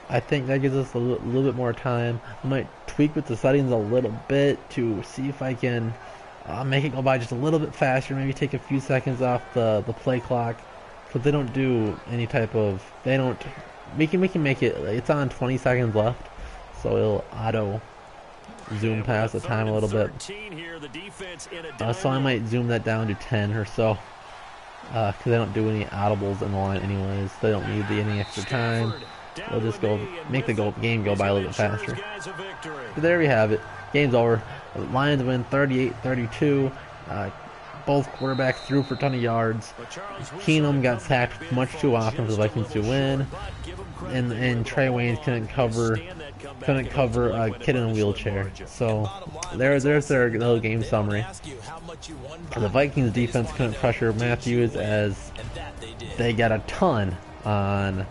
I think that gives us a little bit more time. I might tweak with the settings a little bit to see if I can make it go by just a little bit faster, maybe take a few seconds off the play clock, because they don't do any type of, we can make it, it's on 20 seconds left, so it'll auto zoom past the time a little bit. So I might zoom that down to 10 or so. because they don't do any audibles in the line anyways. They don't need any extra time. They'll just go make the game go by a little bit faster. But there we have it. Game's over. The Lions win 38-32. Both quarterbacks threw for a ton of yards. Keenum got sacked much too often for the Vikings to win, and Trey Waynes couldn't cover a kid in a wheelchair. So there's their little game summary. The Vikings defense couldn't pressure Matthews as they got a ton on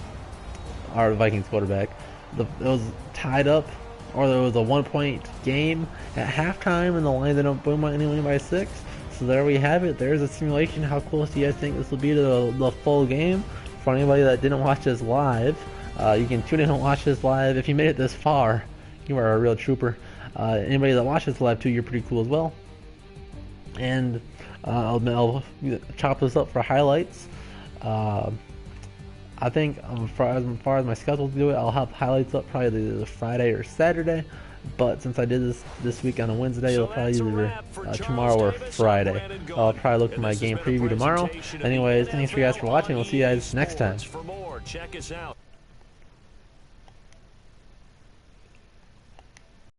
our Vikings quarterback. It was tied up, or there was a 1-point game at halftime, and the Lions ended up winning by 6. So there we have it. There's a simulation. How close do you guys think this will be to the full game? For anybody that didn't watch this live, you can tune in and watch this live. If you made it this far, you are a real trooper. Anybody that watches this live too, you're pretty cool as well. And I'll chop this up for highlights. I think as far as my schedule to do it, I'll have highlights up probably either Friday or Saturday. But since I did this week on a Wednesday, it'll probably either tomorrow or Friday. I'll probably look at my game preview tomorrow. Anyways, thanks for you guys for watching. We'll see you guys next time. For more, check us out.